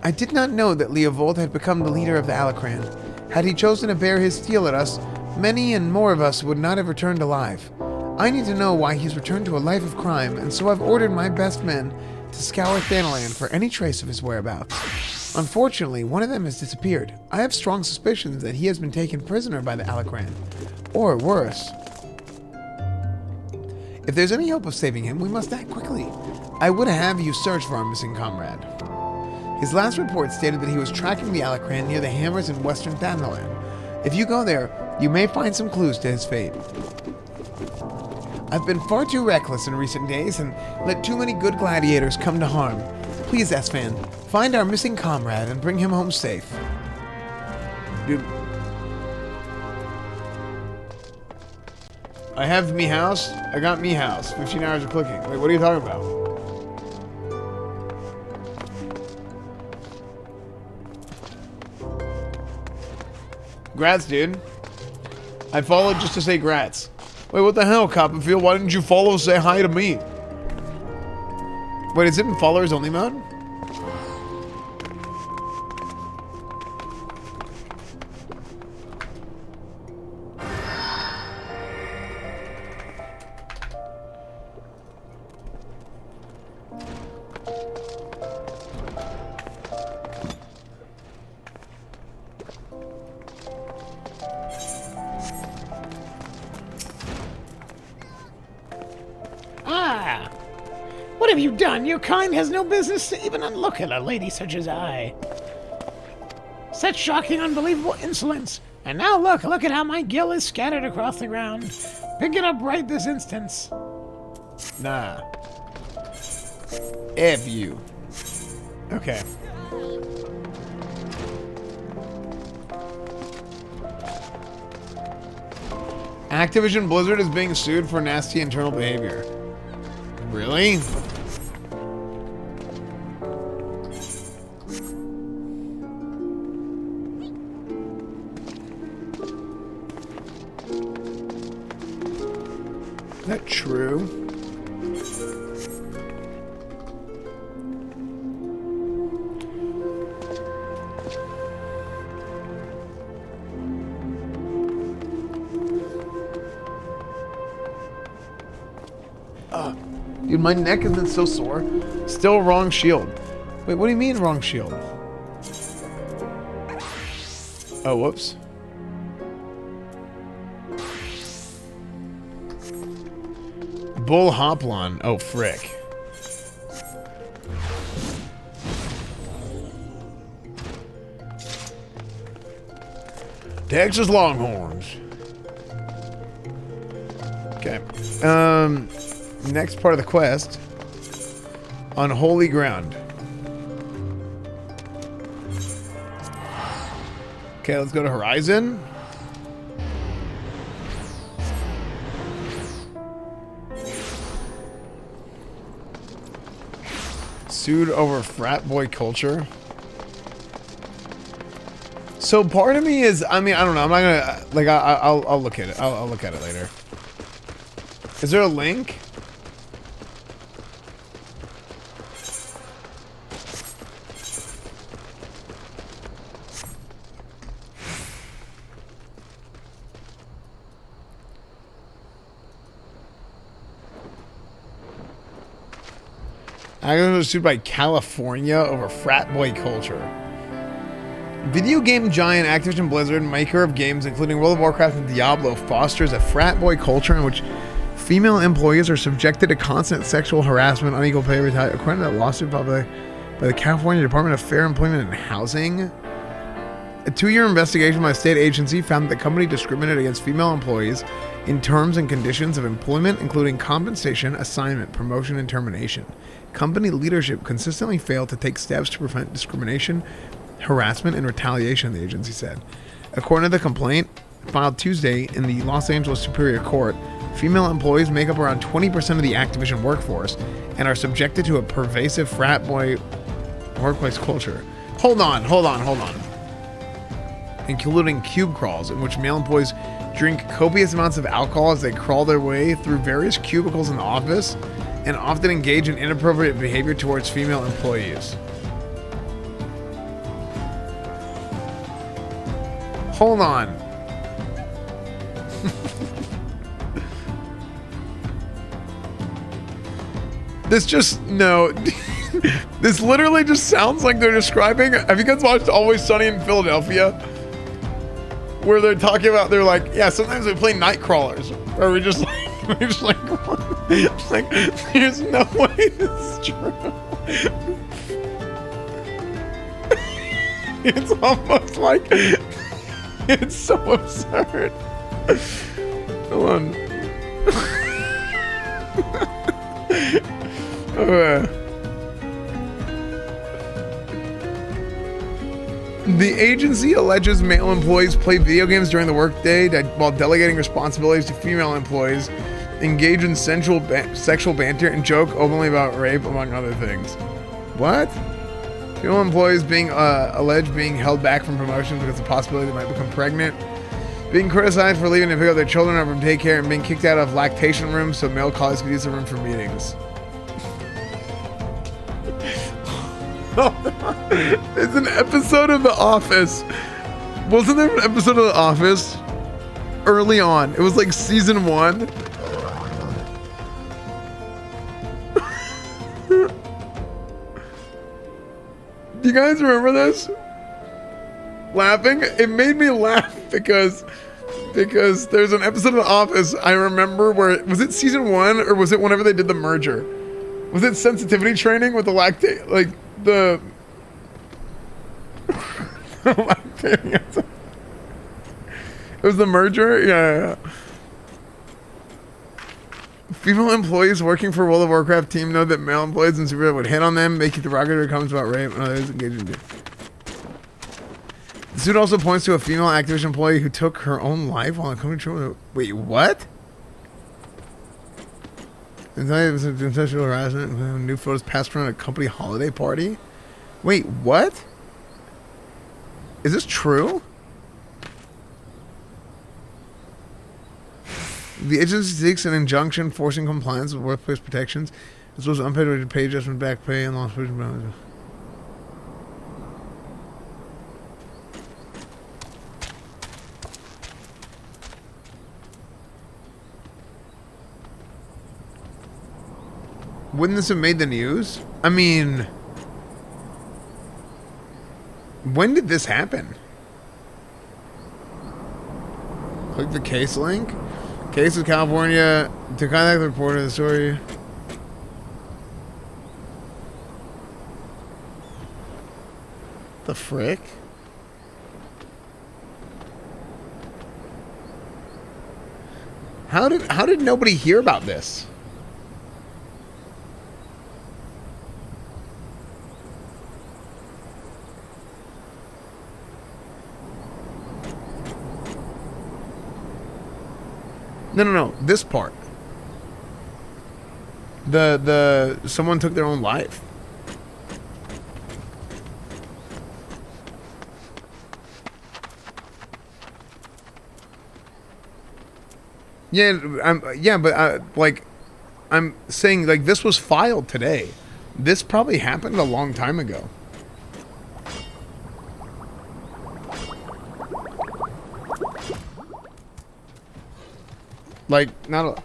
I did not know that Leovold had become the leader of the Alacran. Had he chosen to bear his steel at us, many and more of us would not have returned alive. I need to know why he's returned to a life of crime, and so I've ordered my best men to scour Thanalan for any trace of his whereabouts. Unfortunately, one of them has disappeared. I have strong suspicions that he has been taken prisoner by the Alacran. Or worse. If there's any hope of saving him, we must act quickly. I would have you search for our missing comrade. His last report stated that he was tracking the Alacran near the Hammers in western Thanalan. If you go there, you may find some clues to his fate. I've been far too reckless in recent days and let too many good gladiators come to harm. Please, Esfand, find our missing comrade and bring him home safe. Dude. I have me house. I got me house. 15 hours of clicking. Wait, what are you talking about? Grats, dude. I followed just to say grats. Wait, what the hell, Copperfield? Why didn't you follow say hi to me? Wait, is it in followers only mode? Ah! What have you done? Your kind has no business to even look at a lady such as I. Such shocking, unbelievable insolence. And now look at how my gill is scattered across the ground. Pick it up right this instance. Nah. F you. Okay. Activision Blizzard is being sued for nasty internal behavior. Really? Is that true? Dude, my neck has been so sore. Still wrong shield. Wait, what do you mean wrong shield? Oh, whoops. Bull Hoplon. Oh, frick. Texas Longhorns. Okay. Next part of the quest. On holy ground. Okay, let's go to Horizon. Sued over frat boy culture. So part of me is, I mean, I don't know. I'm not gonna, like, I'll look at it. I'll look at it later. Is there a link? Activision was sued by California over frat boy culture. Video game giant Activision Blizzard, maker of games including World of Warcraft and Diablo, fosters a frat boy culture in which female employees are subjected to constant sexual harassment, unequal pay, retaliation. According to that lawsuit filed by the California Department of Fair Employment and Housing, a 2-year investigation by a state agency found that the company discriminated against female employees in terms and conditions of employment, including compensation, assignment, promotion, and termination. Company leadership consistently failed to take steps to prevent discrimination, harassment, and retaliation, the agency said. According to the complaint filed Tuesday in the Los Angeles Superior Court, female employees make up around 20% of the Activision workforce and are subjected to a pervasive frat boy workplace culture. Hold on. Including cube crawls, in which male employees drink copious amounts of alcohol as they crawl their way through various cubicles in the office, and often engage in inappropriate behavior towards female employees. Hold on. This just, no. This literally just sounds like they're describing, have you guys watched Always Sunny in Philadelphia? Where they're talking about, they're like, yeah, sometimes we play night crawlers. Or we just like, we're just like, it's like, there's no way this is true. It's almost like, it's so absurd. Hold on. The agency alleges male employees play video games during the workday while delegating responsibilities to female employees, engage in sexual banter, and joke openly about rape, among other things. What? Female employees being alleged being held back from promotions because of the possibility they might become pregnant. Being criticized for leaving to pick up their children up from daycare and being kicked out of lactation rooms so male colleagues could use the room for meetings. There's an episode of The Office. Wasn't there an episode of The Office early on? It was like season 1. Do you guys remember this? Laughing? It made me laugh because there's an episode of The Office I remember where, was it season 1 or was it whenever they did the merger? Was it sensitivity training with the lactate, like the lactating? It was the merger? Yeah. Female employees working for World of Warcraft team know that male employees in Super would hit on them, making derogatory comments about rape and others engaged in it. The suit also points to a female Activision employee who took her own life while coming to. Wait, what? Intentional harassment. New photos passed around a company holiday party. Wait, what? Is this true? The agency seeks an injunction forcing compliance with workplace protections, as well as unpaid pay adjustment, back pay, and lost wages. Wouldn't this have made the news? I mean, when did this happen? Click the case link. Case of California. To contact the reporter of the story. The frick? How did nobody hear about this? No. This part. The someone took their own life. Yeah, but like, I'm saying, like, this was filed today. This probably happened a long time ago. Like, not a...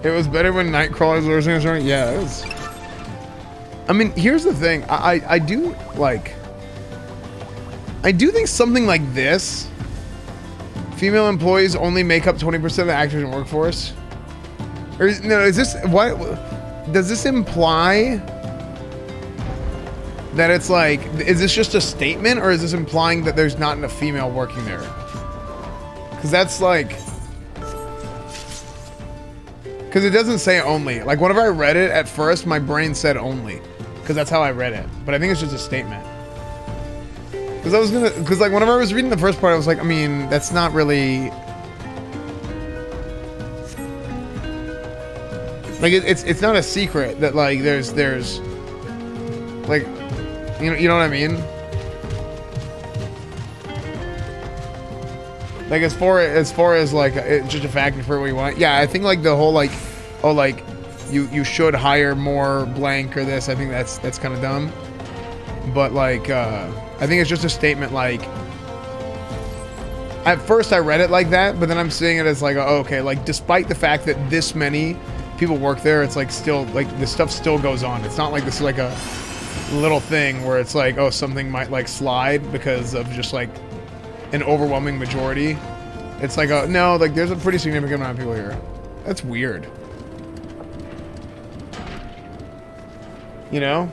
It was better when Nightcrawlers were listening. Yeah, it was. I mean, here's the thing. I do think something like this. Female employees only make up 20% of the Activision workforce. Or is this what? Does this imply that it's like? Is this just a statement, or is this implying that there's not enough female working there? Because that's like. Because it doesn't say only. Like, whenever I read it at first, my brain said only. Because that's how I read it. But I think it's just a statement. Because like, whenever I was reading the first part, I was like, I mean, that's not really... Like it's not a secret that like there's like you know what I mean? Like as far as like it's just a factor for what you want. Yeah, I think like the whole like oh like you should hire more blank or this. I think that's kind of dumb. But like I think it's just a statement like at first I read it like that, but then I'm seeing it as like oh, okay, like despite the fact that this many people work there, it's like still like the stuff still goes on. It's not like this is like a little thing where it's like oh something might like slide because of just like an overwhelming majority. It's like a no, like there's a pretty significant amount of people here. That's weird. You know?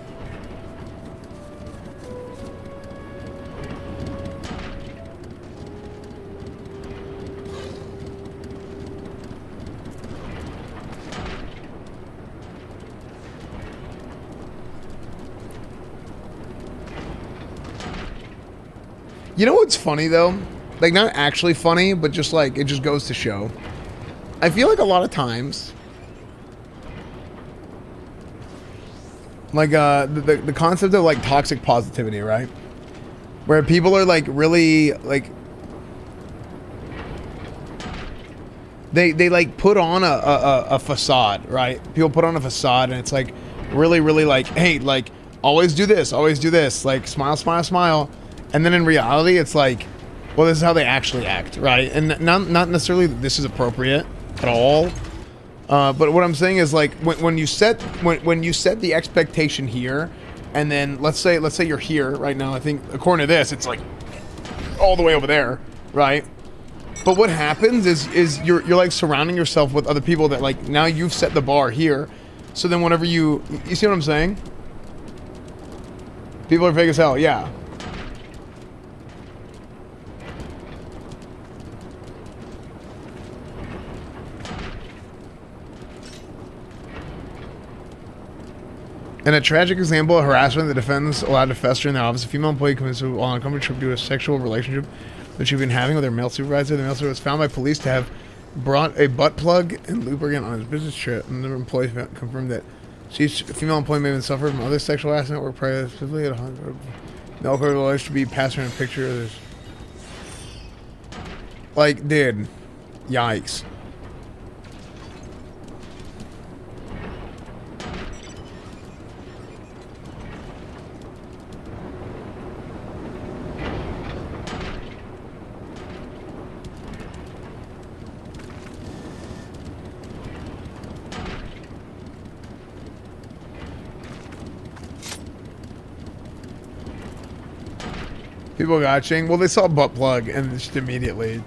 You know what's funny though? Like not actually funny, but just like it just goes to show. I feel like a lot of times like the concept of like toxic positivity, right? Where people are like really like they like put on a facade, right? People put on a facade and it's like really like hey, like always do this, like smile, smile, smile. And then in reality, it's like, well, this is how they actually act, right? And not necessarily that this is appropriate at all. But what I'm saying is like when you set the expectation here, and then let's say you're here right now. I think according to this, it's like all the way over there, right? But what happens is you're like surrounding yourself with other people that like now you've set the bar here. So then whenever you see what I'm saying? People are fake as hell, yeah. In a tragic example of harassment, the defendants allowed to fester in the office. A female employee commits on a company trip due to a sexual relationship that she'd been having with her male supervisor. The male supervisor was found by police to have brought a butt plug and lubricant on his business trip. And the employee confirmed that a female employee may have been suffered from other sexual harassment or specifically at a hundred. Male employee alleged to be passing a picture of this. Like, dude, yikes. People watching, well, they saw butt plug and just immediately,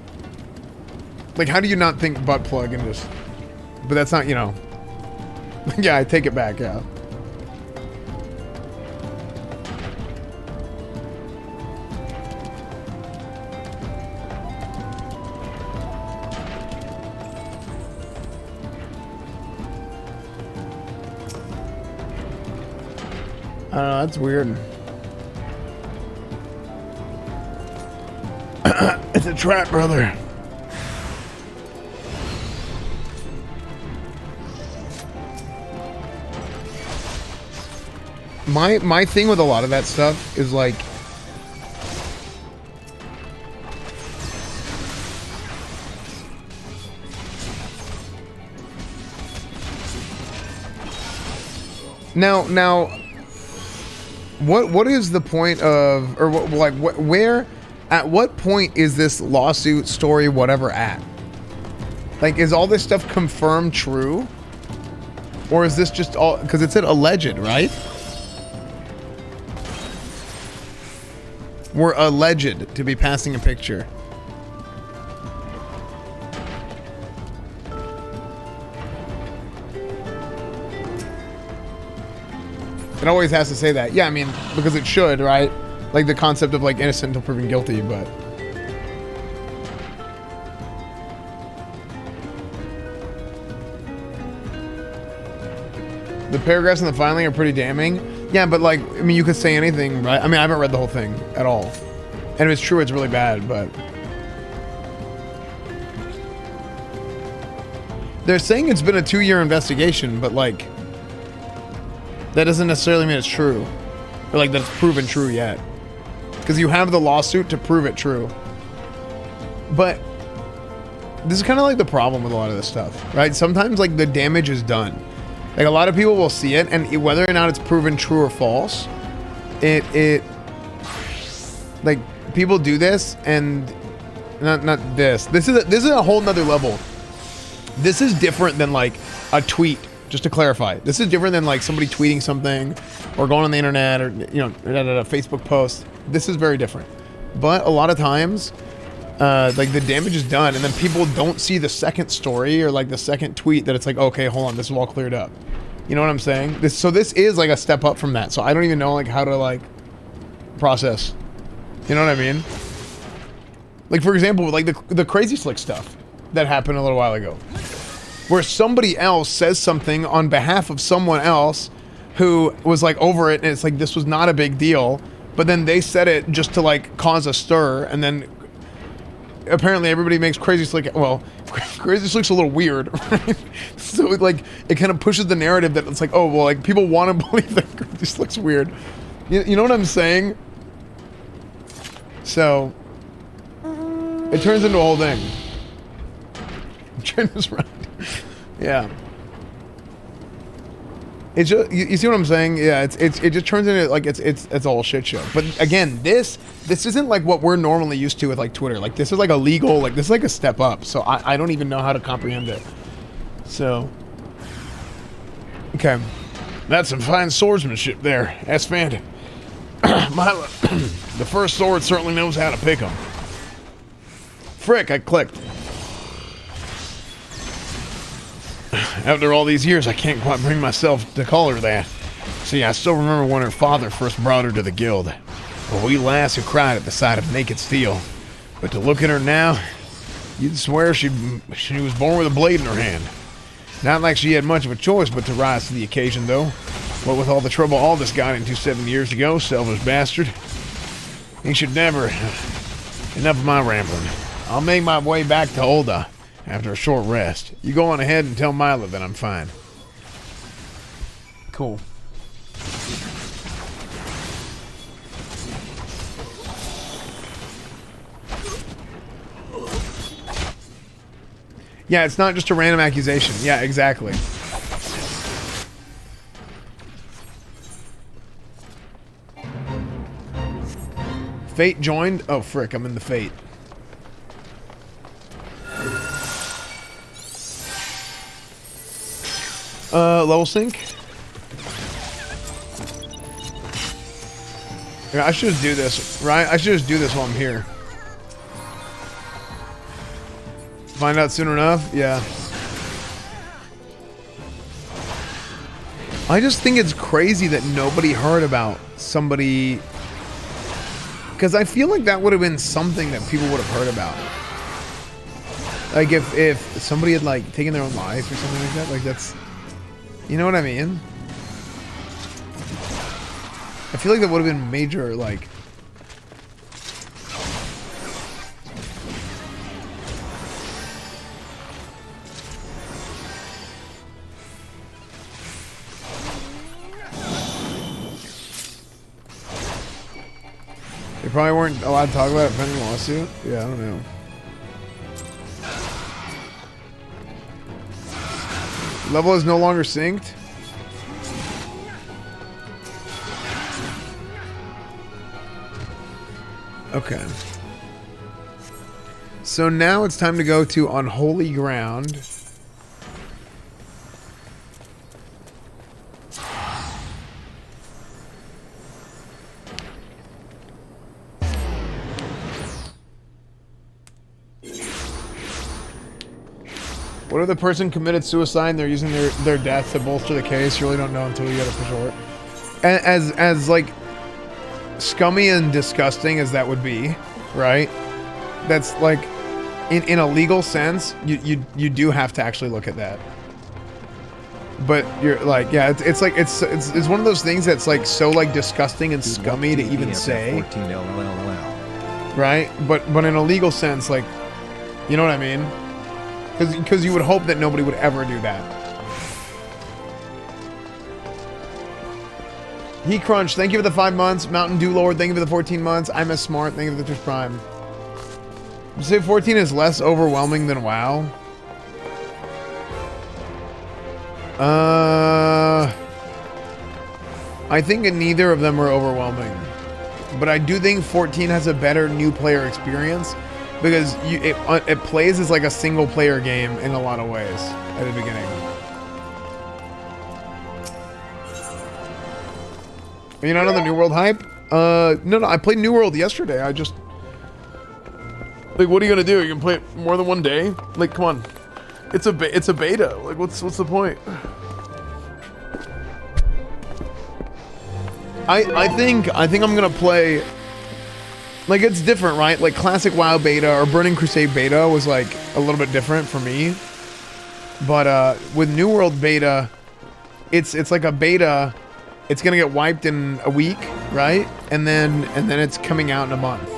like, how do you not think butt plug and just? But that's not, you know. Yeah, I take it back. Yeah. I don't know. That's weird. It's a trap, brother. My thing with a lot of that stuff is like now what is the point of, or like where at what point is this lawsuit story whatever at? Like, is all this stuff confirmed true? Or is this just all, because it said alleged, right? We're alleged to be passing a picture. It always has to say that. Yeah, I mean, because it should, right? Like the concept of like innocent until proven guilty, but the paragraphs in the filing are pretty damning. Yeah, but like, I mean, you could say anything, right? I mean, I haven't read the whole thing at all. And if it's true, it's really bad, but They're saying it's been a 2-year investigation, but like that doesn't necessarily mean it's true. Or like that it's proven true yet. Because you have the lawsuit to prove it true. But this is kind of like the problem with a lot of this stuff, right? Sometimes like the damage is done. Like a lot of people will see it, and whether or not it's proven true or false, it like people do this, and not this. This is a whole nother level. This is different than like a tweet. Just to clarify, this is different than like somebody tweeting something or going on the internet or a Facebook post. This is very different. But a lot of times, like the damage is done, and then people don't see the second story or like the second tweet that it's like, okay, hold on, this is all cleared up. You know what I'm saying? This is like a step up from that. So I don't even know like how to like process. You know what I mean? Like for example, like the crazy slick stuff that happened a little while ago, where somebody else says something on behalf of someone else who was like over it, and it's like this was not a big deal, but then they said it just to like cause a stir, and then apparently everybody makes Crazy Slick. Well, Crazy Slick's a little weird, right? So like it kind of pushes the narrative that it's like, oh well, like people want to believe that Crazy Slick's weird. You know what I'm saying? So it turns into a whole thing. Trent is right. Yeah. It's just, you see what I'm saying? Yeah, it just turns into like it's a whole shit show. But again, this isn't like what we're normally used to with like Twitter. Like this is like a legal, like this is like a step up. So I don't even know how to comprehend it. So okay. That's some fine swordsmanship there, Esfand. The first sword certainly knows how to pick them. Frick, I clicked. After all these years, I can't quite bring myself to call her that. See, I still remember when her father first brought her to the guild. A wee lass who cried at the sight of naked steel. But to look at her now, you'd swear she was born with a blade in her hand. Not like she had much of a choice but to rise to the occasion, though. What with all the trouble Aldous got into 7 years ago, selfish bastard. He should never... Enough of my rambling. I'll make my way back to Ulda after a short rest. You go on ahead and tell Mila that I'm fine. Cool. Yeah, it's not just a random accusation. Yeah, exactly. Fate joined? Oh, frick, I'm in the Fate. Level sync? Yeah, I should just do this, right? I should just do this while I'm here. Find out soon enough? Yeah. I just think it's crazy that nobody heard about somebody... Because I feel like that would have been something that people would have heard about. Like if somebody had like taken their own life or something like that. Like that's... You know what I mean? I feel like that would have been major, like... They probably weren't allowed to talk about it pending lawsuit? Yeah, I don't know. Level is no longer synced? Okay. So now it's time to go to Unholy Ground. What if the person committed suicide and they're using their death to bolster the case? You really don't know until you get it for short. And as like scummy and disgusting as that would be, right? That's like in a legal sense, you do have to actually look at that. But you're like, yeah, it's like it's one of those things that's like so like disgusting and scummy to even say. Right? But in a legal sense, like, you know what I mean? Because you would hope that nobody would ever do that. He Crunch, thank you for the 5 months. Mountain Dew Lord, thank you for the 14 months. I'm a Smart, thank you for the Twitch Prime. You say 14 is less overwhelming than WoW? I think neither of them are overwhelming. But I do think 14 has a better new player experience because it plays as like a single player game in a lot of ways at the beginning. Are you not on the New World hype? No, I played New World yesterday. I just... Like, what are you gonna do? You can play it more than one day? Like, come on. It's a beta. Like, what's the point? I think I'm gonna play... Like, it's different, right? Like, classic WoW beta or Burning Crusade beta was, like, a little bit different for me. But, with New World beta, it's like a beta... It's gonna get wiped in a week, right? And then it's coming out in a month.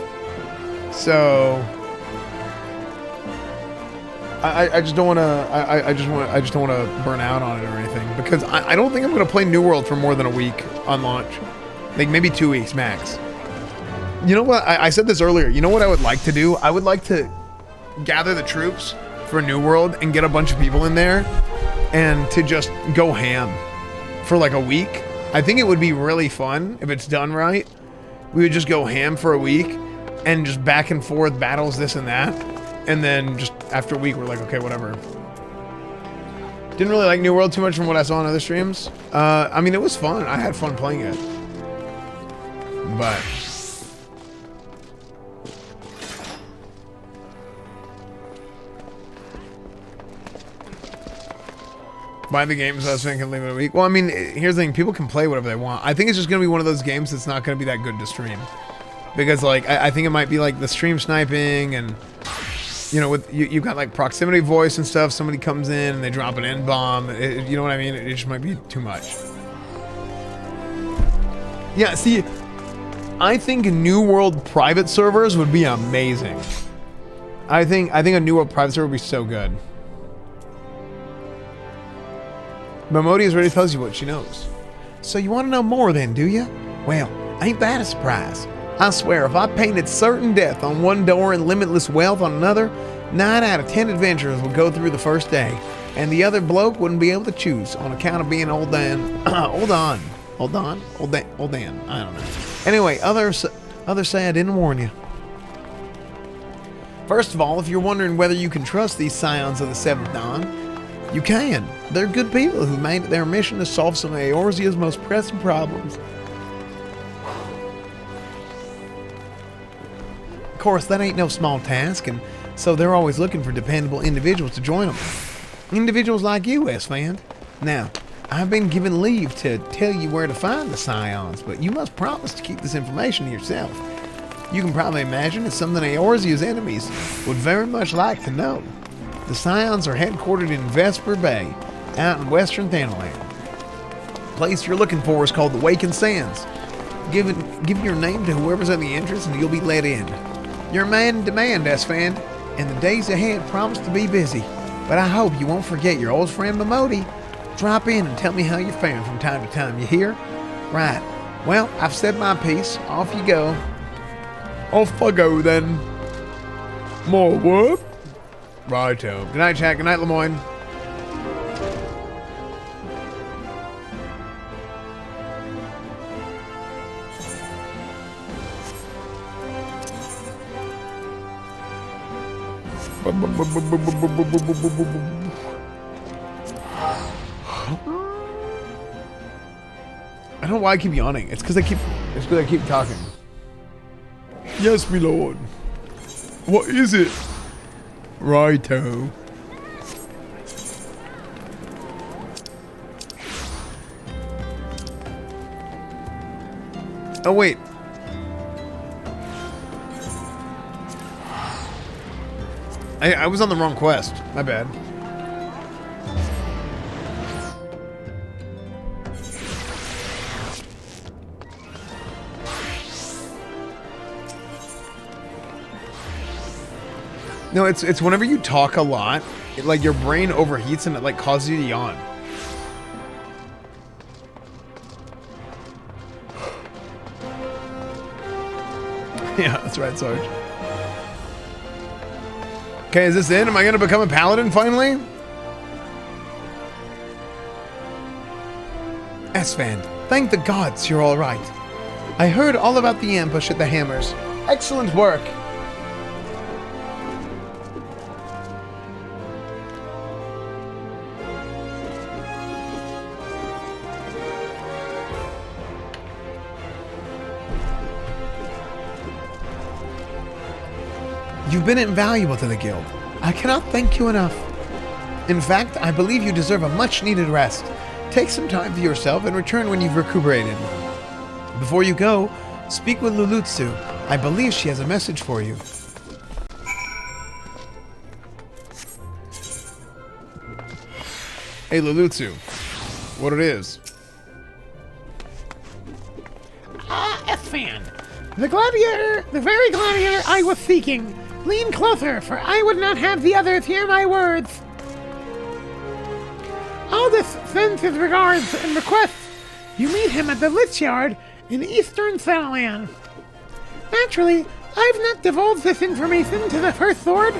So I just don't wanna I just don't wanna burn out on it or anything because I don't think I'm gonna play New World for more than a week on launch. Like maybe 2 weeks max. You know what? I said this earlier. You know what I would like to do? I would like to gather the troops for New World and get a bunch of people in there and to just go ham for like a week. I think it would be really fun if it's done right. We would just go ham for a week and just back and forth battles, this and that. And then just after a week, we're like, okay, whatever. Didn't really like New World too much from what I saw on other streams. I mean, it was fun. I had fun playing it. But... buy the games I was thinking leave it a week. Well, I mean, here's the thing. People can play whatever they want. I think it's just going to be one of those games that's not going to be that good to stream. Because, like, I think it might be, like, the stream sniping and, you know, with you've got, like, proximity voice and stuff. Somebody comes in and they drop an N-bomb. You know what I mean? It just might be too much. Yeah, see, I think New World private servers would be amazing. I think a New World private server would be so good. But Modi is ready to tell you what she knows. So you want to know more then, do you? Well, ain't that a surprise? I swear, if I painted certain death on one door and limitless wealth on another, 9 out of 10 adventurers would go through the first day, and the other bloke wouldn't be able to choose on account of being old Dan. Old Dan. I don't know. Anyway, others say I didn't warn you. First of all, if you're wondering whether you can trust these scions of the 7th Dawn, you can. They're good people who made it their mission to solve some of Eorzea's most pressing problems. Of course, that ain't no small task, and so they're always looking for dependable individuals to join them. Individuals like you, Esfand. Now, I've been given leave to tell you where to find the scions, but you must promise to keep this information to yourself. You can probably imagine it's something Eorzea's enemies would very much like to know. The Scions are headquartered in Vesper Bay, out in western Thanalan. The place you're looking for is called the Wakened Sands. Give your name to whoever's at the entrance and you'll be let in. You're a man in demand, Esfand, and the days ahead promise to be busy. But I hope you won't forget your old friend Mimodi. Drop in and tell me how you're faring from time to time, you hear? Right. Well, I've said my piece. Off you go. Off I go then. More work? Righto. Good night, chat. Good night, Lemoyne. I don't know why I keep yawning. It's because I keep talking. Yes, my lord. What is it? Righto. Oh, wait. I was on the wrong quest. My bad. No, it's whenever you talk a lot like your brain overheats and it like causes you to yawn. Yeah, that's right, Sarge. Okay, is this in? Am I gonna become a paladin finally? Esfand, thank the gods you're all right. I heard all about the ambush at the Hammers. Excellent work. You've been invaluable to the guild. I cannot thank you enough. In fact, I believe you deserve a much-needed rest. Take some time for yourself and return when you've recuperated. Before you go, speak with Lulutsu. I believe she has a message for you. Hey, Lulutsu. What it is? Esfand, the gladiator, the very gladiator I was seeking. Lean closer, for I would not have the others hear my words. Aldous sends his regards and requests you meet him at the Lich Yard in Eastern Saddleland. Naturally, I've not divulged this information to the First Lord.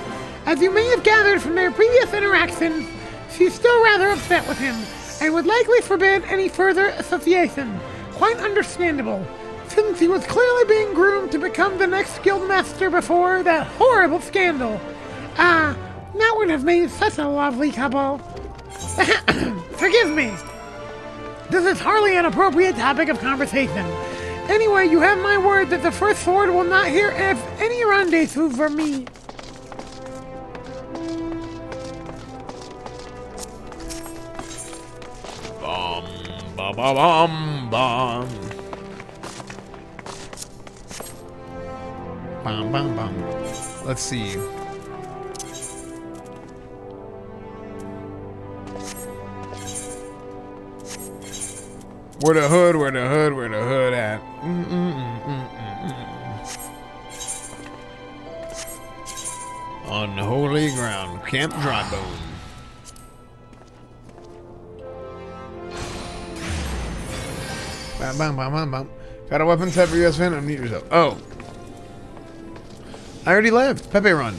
As you may have gathered from their previous interactions, she's still rather upset with him, and would likely forbid any further association. Quite understandable, since he was clearly being groomed to become the next guildmaster before that horrible scandal. That would have made such a lovely couple. Forgive me. This is hardly an appropriate topic of conversation. Anyway, you have my word that the First Lord will not hear of any rendezvous from me. Bum, ba, ba, bum, bum. Bum, bum, bum. Let's see. Where the hood at? Unholy ground. Camp Drybone. Bam, bam, bam, bam, bam. Got a weapon set for you, Esfand? Unmute yourself. Oh. I already left. Pepe run.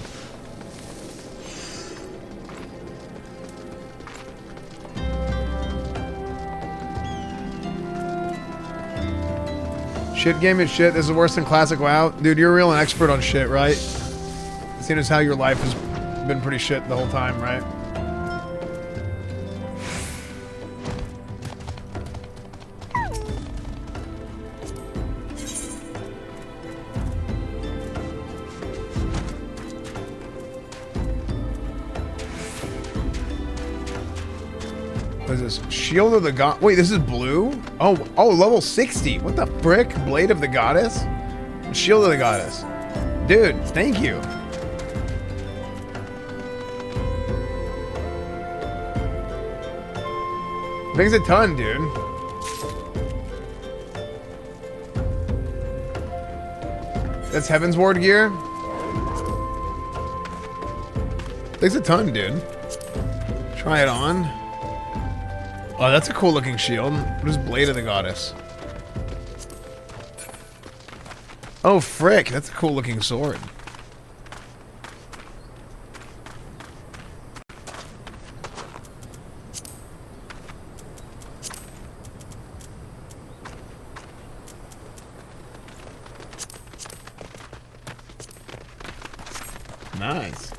Shit game is shit. This is worse than classic WoW. Dude, you're real an expert on shit, right? Seeing as how your life has been pretty shit the whole time, right? What is this? Shield of the God. Wait, this is blue? Oh, level 60. What the frick? Blade of the Goddess? Shield of the Goddess. Dude, thank you. Thanks a ton, dude. That's Heaven's Ward gear. Thanks a ton, dude. Try it on. Oh, that's a cool looking shield. What is Blade of the Goddess? Oh, frick. That's a cool looking sword. Nice.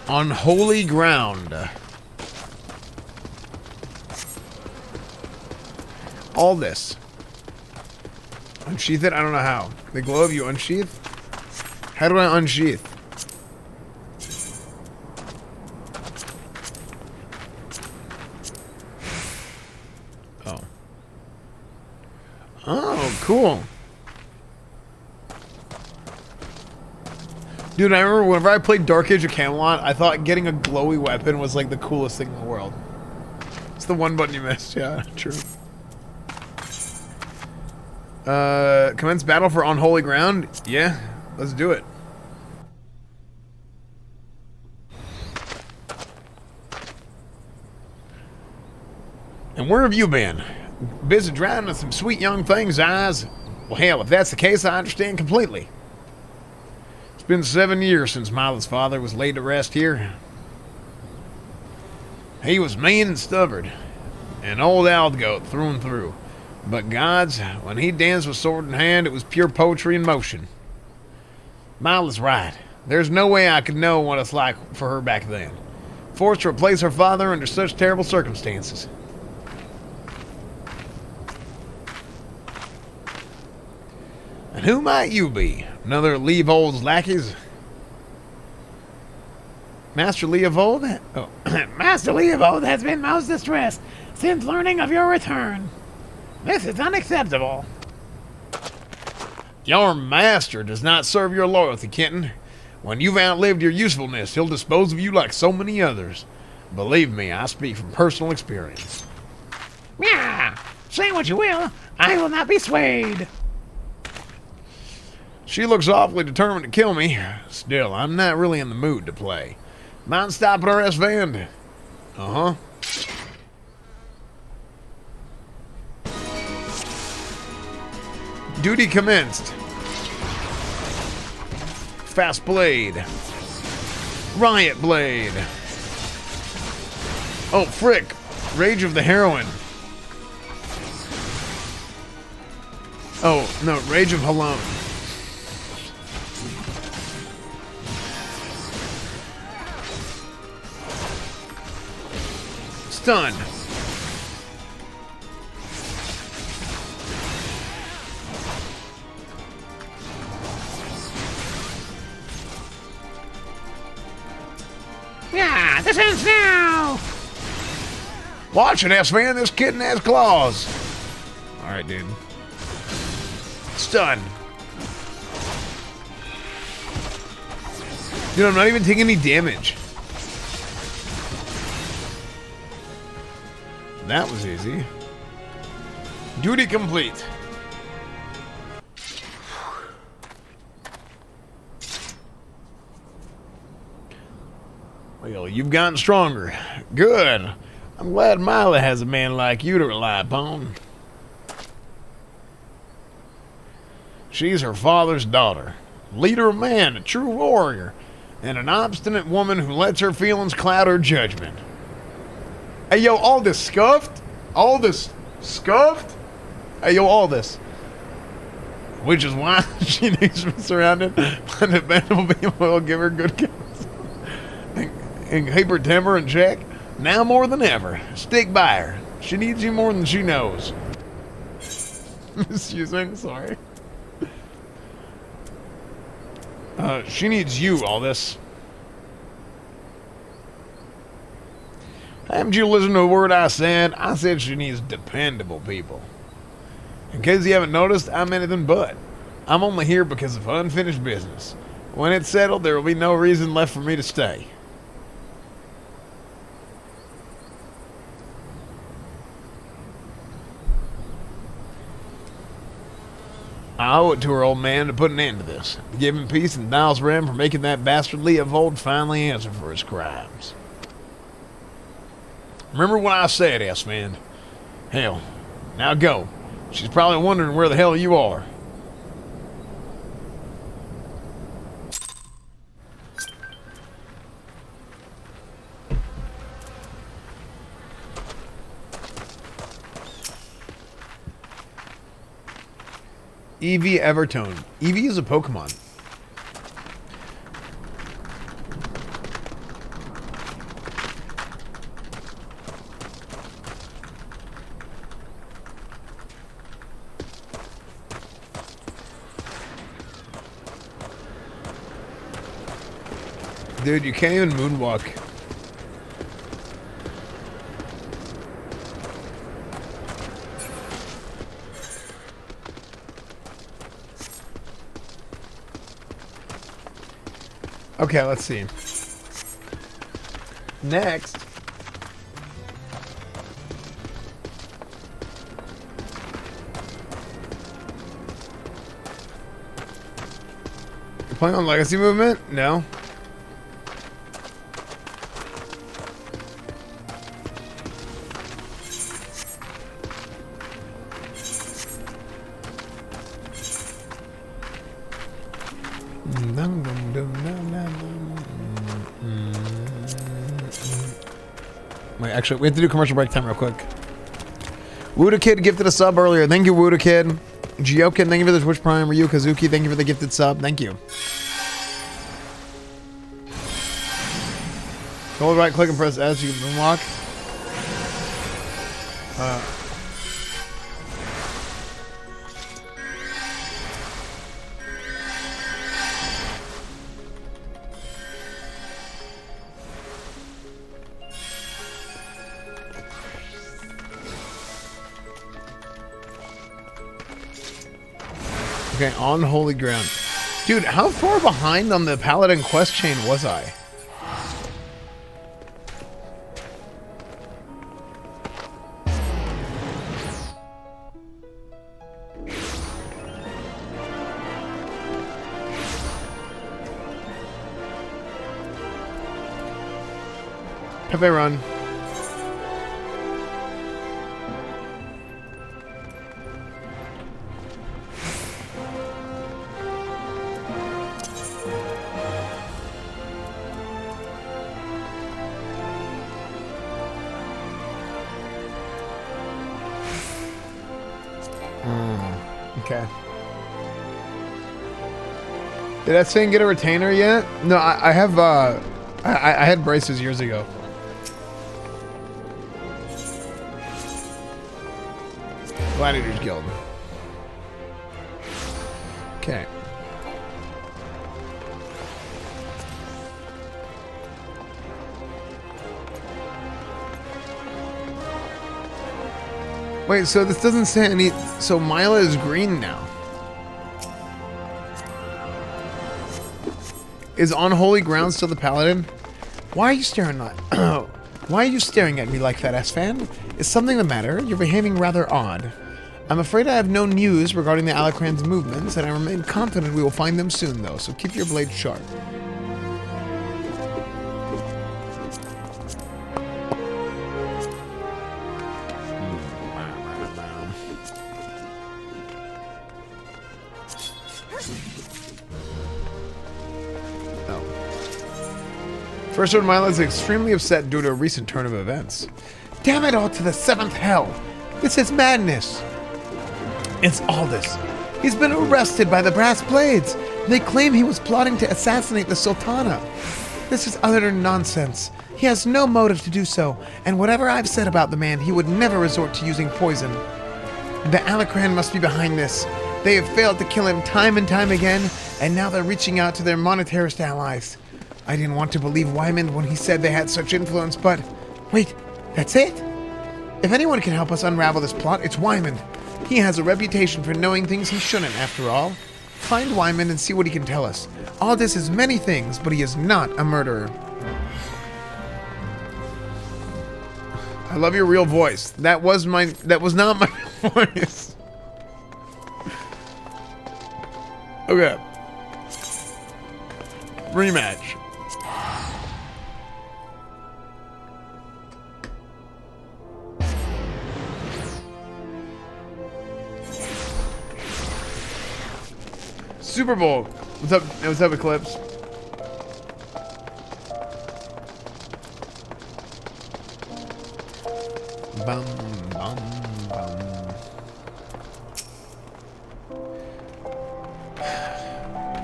On holy ground. All this. Unsheath it? I don't know how. The glove you unsheath? How do I unsheath? Oh. Oh, cool. Dude, I remember whenever I played Dark Age of Camelot, I thought getting a glowy weapon was like the coolest thing in the world. It's the one button you missed, yeah, true. Commence battle for Unholy Ground? Yeah, let's do it. And where have you been? Busy drowning some sweet young things' eyes? Well, hell, if that's the case, I understand completely. It's been 7 years since Mila's father was laid to rest here. He was mean and stubborn, an old algoat through and through. But gods, when he danced with sword in hand, it was pure poetry in motion. Mila's right. There's no way I could know what it's like for her back then. Forced to replace her father under such terrible circumstances. And who might you be? Another Leovold's lackeys? Master Leovold? Oh. Master Leovold has been most distressed since learning of your return. This is unacceptable. Your master does not serve your loyalty, Kenton. When you've outlived your usefulness, he'll dispose of you like so many others. Believe me, I speak from personal experience. Yeah, say what you will, I will not be swayed. She looks awfully determined to kill me. Still, I'm not really in the mood to play. Mind stopping her, Esfand? Uh-huh. Duty commenced. Fast Blade. Riot Blade. Oh, frick. Rage of the Heroine. Oh, no, Rage of Halone. Stun. Yeah, this ends now. Watch it, Esfand. This kitten has claws. Alright, dude. Stun. Dude, I'm not even taking any damage. That was easy. Duty complete. Well, you've gotten stronger. Good. I'm glad Mila has a man like you to rely upon. She's her father's daughter. Leader of man, a true warrior, and an obstinate woman who lets her feelings cloud her judgment. Hey, yo, all this scuffed? All this scuffed? Hey, yo, all this. Which is why she needs to be surrounded by dependable people who will give her good counsel and keep her temper in check. Now more than ever, stick by her. She needs you more than she knows. Excuse me, sorry. She needs you, all this. Haven't you listened to a word I said? I said she needs dependable people. In case you haven't noticed, I'm anything but. I'm only here because of unfinished business. When it's settled, there will be no reason left for me to stay. I owe it to her old man to put an end to this. To give him peace and Niles Rem for making that bastard Leovold finally answer for his crimes. Remember what I said, Esfand. Hell, now go. She's probably wondering where the hell you are. Eevee Evertone. Eevee is a Pokemon. Dude, you can't even moonwalk. Okay, let's see. Next. You playing on Legacy Movement? No. Wait, actually, we have to do commercial break time real quick. Wooda Kid gifted a sub earlier. Thank you, Wooda Kid. Geokin, thank you for the Twitch Prime. Ryu Kazuki, thank you for the gifted sub. Thank you. Hold right click and press S. You can moonwalk. Okay, on holy ground. Dude, how far behind on the Paladin quest chain was I? Pepe run. Okay. Did that thing get a retainer yet? No, I have, I had braces years ago. Gladiators Guild. Okay. Wait, so this doesn't say any... So Mila is green now. Is On Holy Ground still the Paladin? Why are you staring at... Why are you staring at me like that, Esfand? Is something the matter? You're behaving rather odd. I'm afraid I have no news regarding the Alacran's movements, and I remain confident we will find them soon, though, so keep your blade sharp. First Lord Mila is extremely upset due to a recent turn of events. Damn it all to the 7th hell! This is madness! It's Aldous. He's been arrested by the Brass Blades. They claim he was plotting to assassinate the Sultana. This is utter nonsense. He has no motive to do so, and whatever I've said about the man, he would never resort to using poison. The Alacran must be behind this. They have failed to kill him time and time again, and now they're reaching out to their monetarist allies. I didn't want to believe Wyman when he said they had such influence, but... Wait, that's it? If anyone can help us unravel this plot, it's Wyman. He has a reputation for knowing things he shouldn't, after all. Find Wyman and see what he can tell us. Aldous is many things, but he is not a murderer. I love your real voice. That was not my voice. Okay. Rematch. Super Bowl. What's up? What's up, Eclipse? Bum, bum, bum.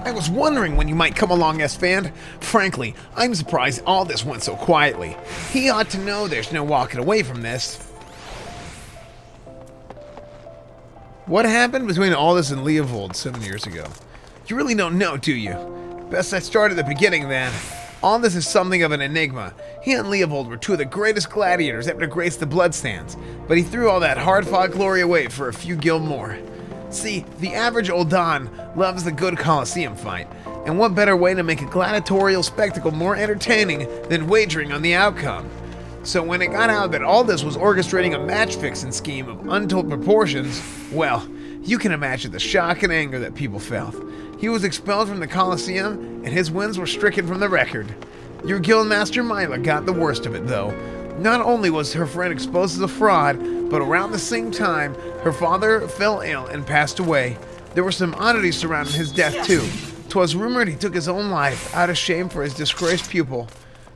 I was wondering when you might come along, Esfand. Frankly, I'm surprised all this went so quietly. He ought to know there's no walking away from this. What happened between Aldous and Leopold 7 years ago? You really don't know, do you? Best I start at the beginning, then. Aldous is something of an enigma. He and Leopold were two of the greatest gladiators ever to grace the bloodstands, but he threw all that hard-fought glory away for a few gil more. See, the average old Don loves the good Colosseum fight, and what better way to make a gladiatorial spectacle more entertaining than wagering on the outcome? So when it got out that Aldous was orchestrating a match-fixing scheme of untold proportions, well, you can imagine the shock and anger that people felt. He was expelled from the Colosseum, and his wins were stricken from the record. Your guildmaster Mila got the worst of it, though. Not only was her friend exposed as a fraud, but around the same time, her father fell ill and passed away. There were some oddities surrounding his death, too. 'Twas rumored he took his own life out of shame for his disgraced pupil,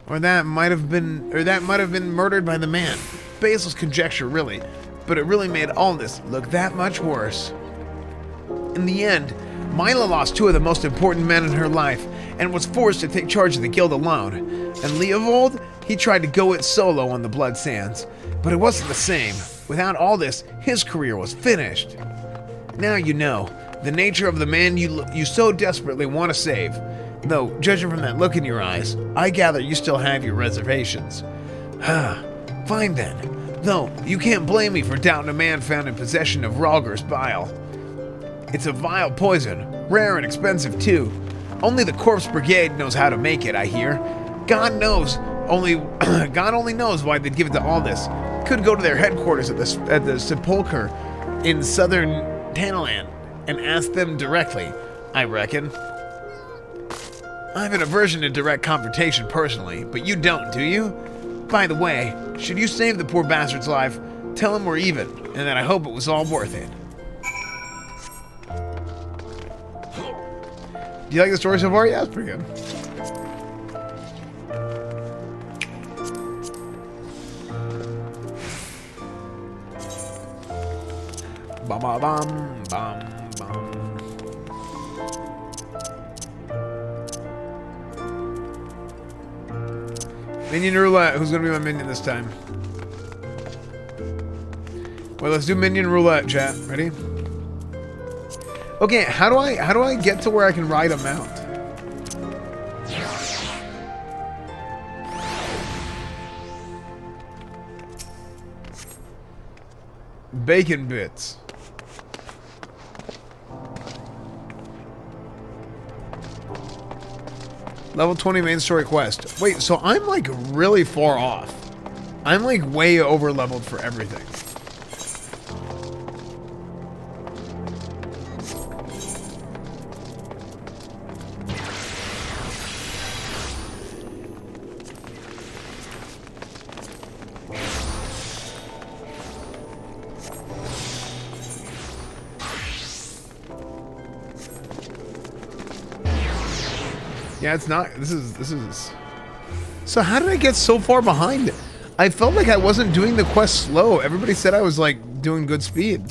or that might have been murdered by the man. Basil's conjecture, really, but it really made all this look that much worse. In the end, Mila lost two of the most important men in her life and was forced to take charge of the guild alone. And Leovold, he tried to go it solo on the Blood Sands, but it wasn't the same. Without all this, his career was finished. Now you know the nature of the man you so desperately want to save. Though, judging from that look in your eyes, I gather you still have your reservations. Fine then. Though, you can't blame me for doubting a man found in possession of Ralger's bile. It's a vile poison, rare and expensive too. Only the Corpse Brigade knows how to make it, I hear. God only knows why they'd give it to Aldous. Could go to their headquarters at the Sepulchre in southern Tanaland and ask them directly, I reckon. I have an aversion to direct confrontation personally, but you don't, do you? By the way, should you save the poor bastard's life, tell him we're even, and that I hope it was all worth it. Do you like the story so far? Yeah, it's pretty good. Bum bum bum bum bum. Minion roulette. Who's gonna be my minion this time? Well, let's do minion roulette, chat. Ready? Okay, how do I get to where I can ride a mount? Bacon bits. Level 20 main story quest. Wait, so I'm like really far off. I'm like way over leveled for everything. Yeah, it's not. This is. So how did I get so far behind it? I felt like I wasn't doing the quest slow. Everybody said I was like doing good speed.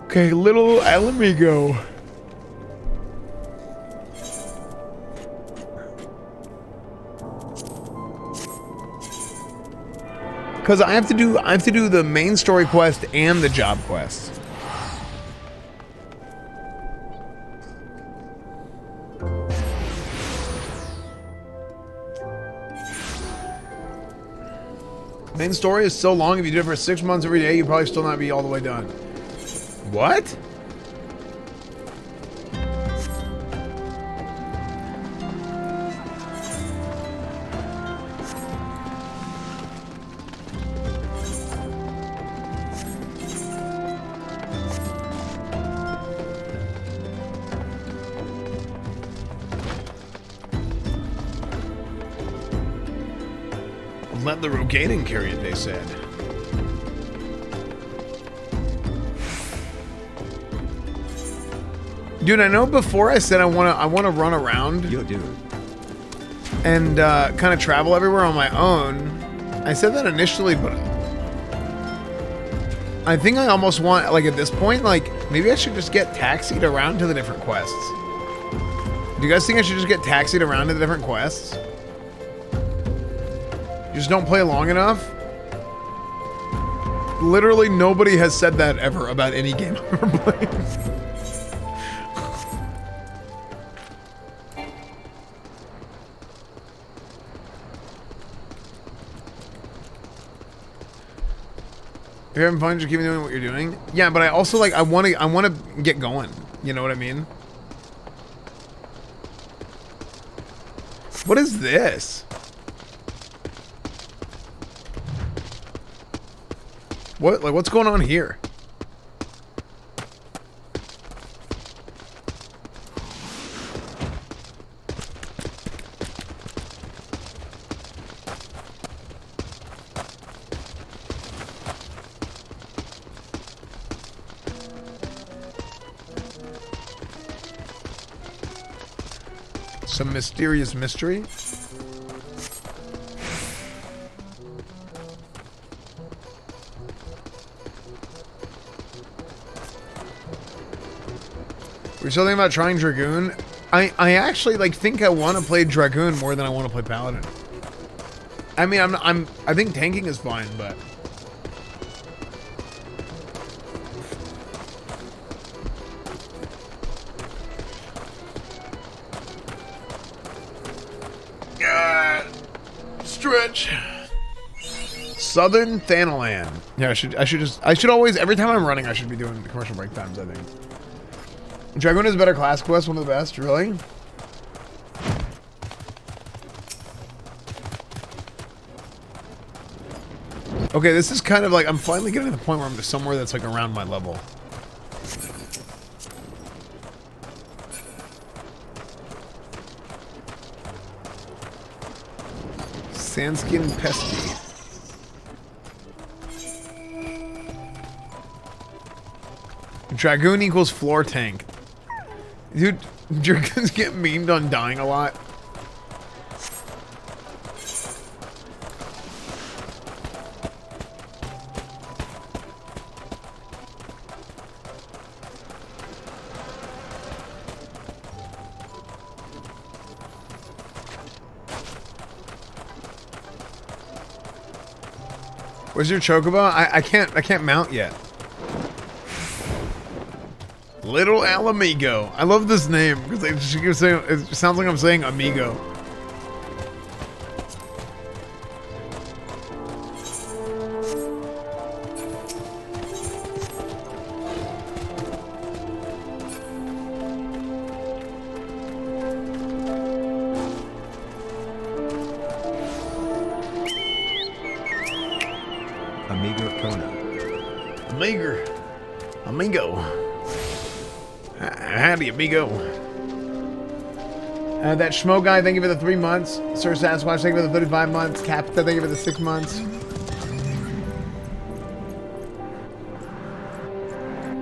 Okay, little Alamigo. Because I have to do the main story quest and the job quest. Main story is so long, if you did it for 6 months every day, you'd probably still not be all the way done. What? Let the Rogadan carry it, they said. Dude, I know before I said I wanna run around. Yo, dude. And kind of travel everywhere on my own. I said that initially, but I think I almost want, like at this point, like maybe I should just get taxied around to the different quests. Do you guys think I should just get taxied around to the different quests? You just don't play long enough? Literally nobody has said that ever about any game I've ever played. If you're having fun, just keep doing what you're doing. Yeah, but I also like I wanna get going. You know what I mean? What is this? What's going on here? Some mysterious mystery. We're still thinking about trying Dragoon. I actually like think I want to play Dragoon more than I want to play Paladin. I mean, I think tanking is fine, but stretch. Southern Thanalan. Yeah, I should always, every time I'm running, I should be doing the commercial break times, I think. Dragoon is a better class quest, one of the best, really? Okay, this is kind of like, I'm finally getting to the point where I'm somewhere that's like around my level. Sandskin Pesky. Dragoon equals floor tank. Dude, Dragoons get memed on dying a lot. Where's your chocobo? I can't mount yet. Little Alamigo. I love this name because it sounds like I'm saying amigo. Amigo Kona. Amigo. Howdy, amigo. That Schmo guy, thank you for the 3 months. Sir Sasquatch, thank you for the 35 months. Capta, thank you for the 6 months.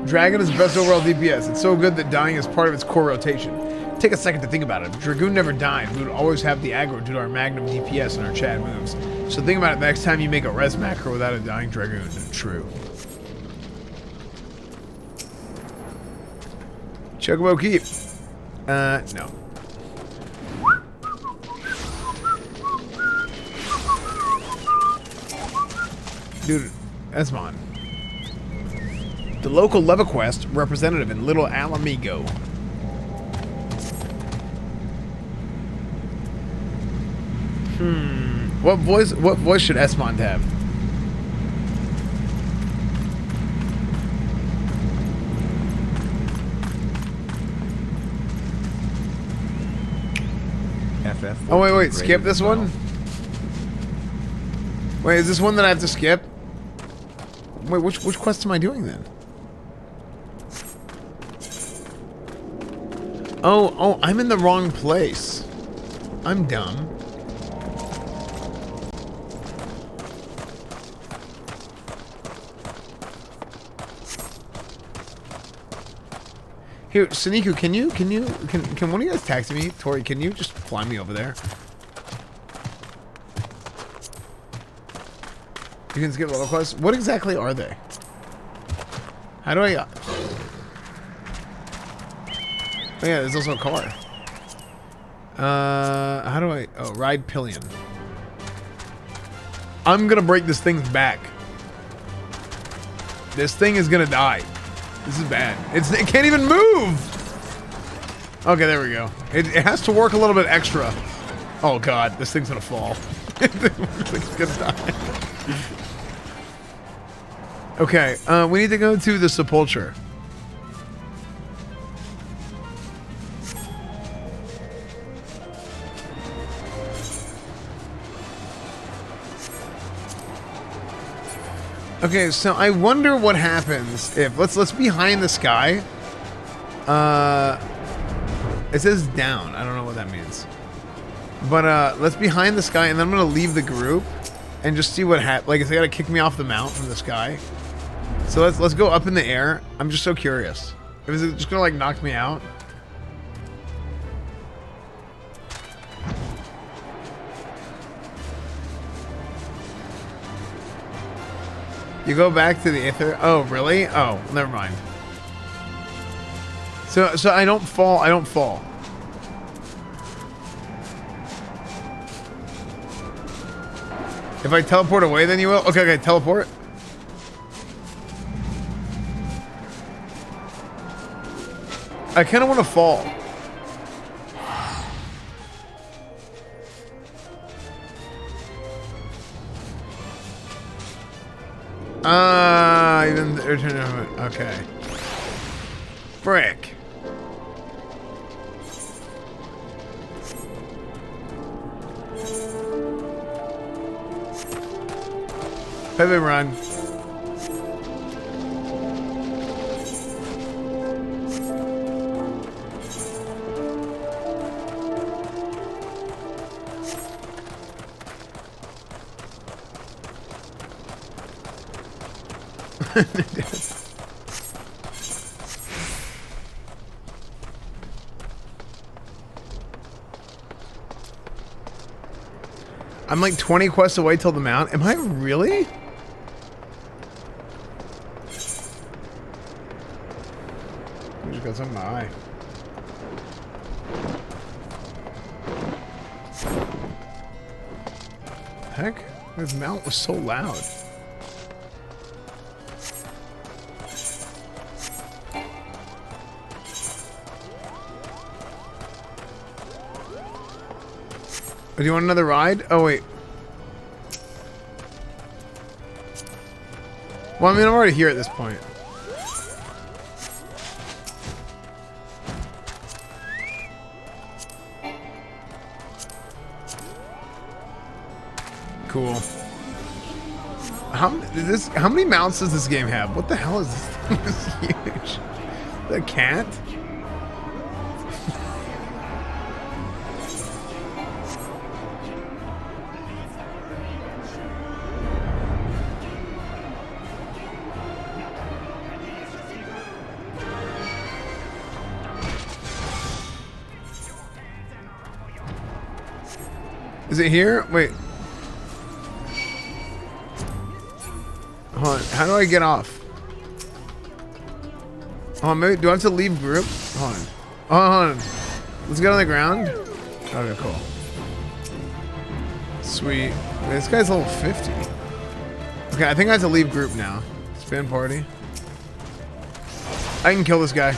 Dragon is the best overall DPS. It's so good that dying is part of its core rotation. Take a second to think about it. If Dragoon never died, we would always have the aggro due to our Magnum DPS and our Chad moves. So think about it next time you make a res macro without a dying Dragoon. True. Chocobo keep. No. Dude, Esfand. The local LevaQuest representative in Little Alamigo. What voice should Esfand have? Oh wait, skip this one? Wait, is this one that I have to skip? Wait, which quest am I doing then? Oh, I'm in the wrong place. I'm dumb. Here, Saniku, can one of you guys taxi me? Tori, can you just fly me over there? You can skip level quests? What exactly are they? How do I... Oh yeah, there's also a car. How do I... Oh, ride pillion. I'm gonna break this thing's back. This thing is gonna die. This is bad. It can't even move! Okay, there we go. It has to work a little bit extra. Oh god, this thing's gonna fall. This thing's gonna die. Okay, we need to go to the sepulcher. Okay, so I wonder what happens if let's behind the sky. It says down. I don't know what that means. But let's behind the sky, and then I'm gonna leave the group and just see what happens. Like, is they gotta kick me off the mount from the sky? So let's go up in the air. I'm just so curious. Is it just gonna like knock me out? You go back to the Aether. Oh, really? Oh, never mind. So I don't fall. I don't fall. If I teleport away, then you will? Okay, teleport. I kind of want to fall. Even okay. Frick. Pivot run. I'm like 20 quests away till the mount. Am I really? I just got something in my eye. Heck? This mount was so loud. Do you want another ride? Oh, wait. Well, I mean, I'm already here at this point. Cool. How many mounts does this game have? What the hell is this thing? It's huge. The cat? Is it here? Wait. Hold on. How do I get off? Oh, maybe do I have to leave group? Hold on. Oh, hold on. Let's get on the ground. Okay, cool. Sweet. Wait, this guy's level 50. Okay, I think I have to leave group now. Spin party. I can kill this guy.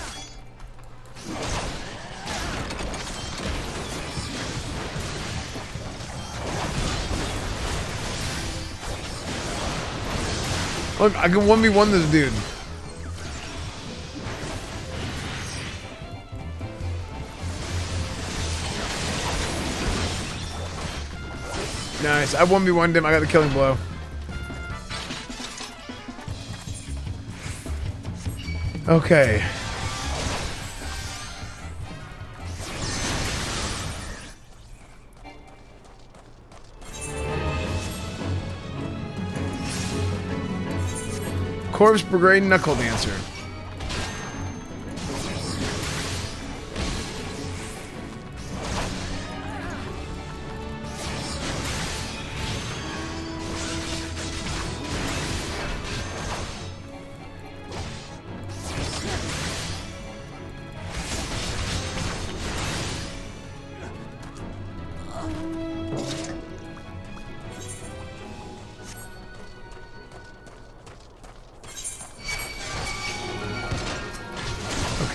Look, I can 1v1 this dude. Nice. I 1v1'd him. I got the killing blow. Okay. Corpse Brigade Knuckle Dancer.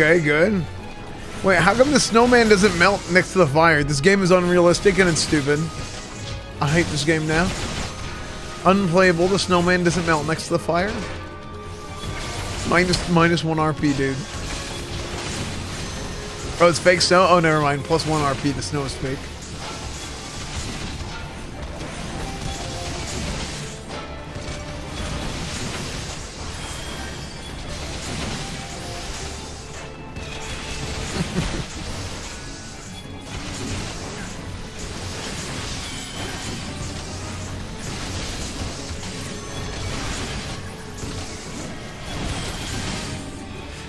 Okay, good. Wait, how come the snowman doesn't melt next to the fire? This game is unrealistic and it's stupid. I hate this game now. Unplayable, the snowman doesn't melt next to the fire. Minus 1 RP, dude. Oh, it's fake snow? Oh, never mind. Plus 1 RP, the snow is fake.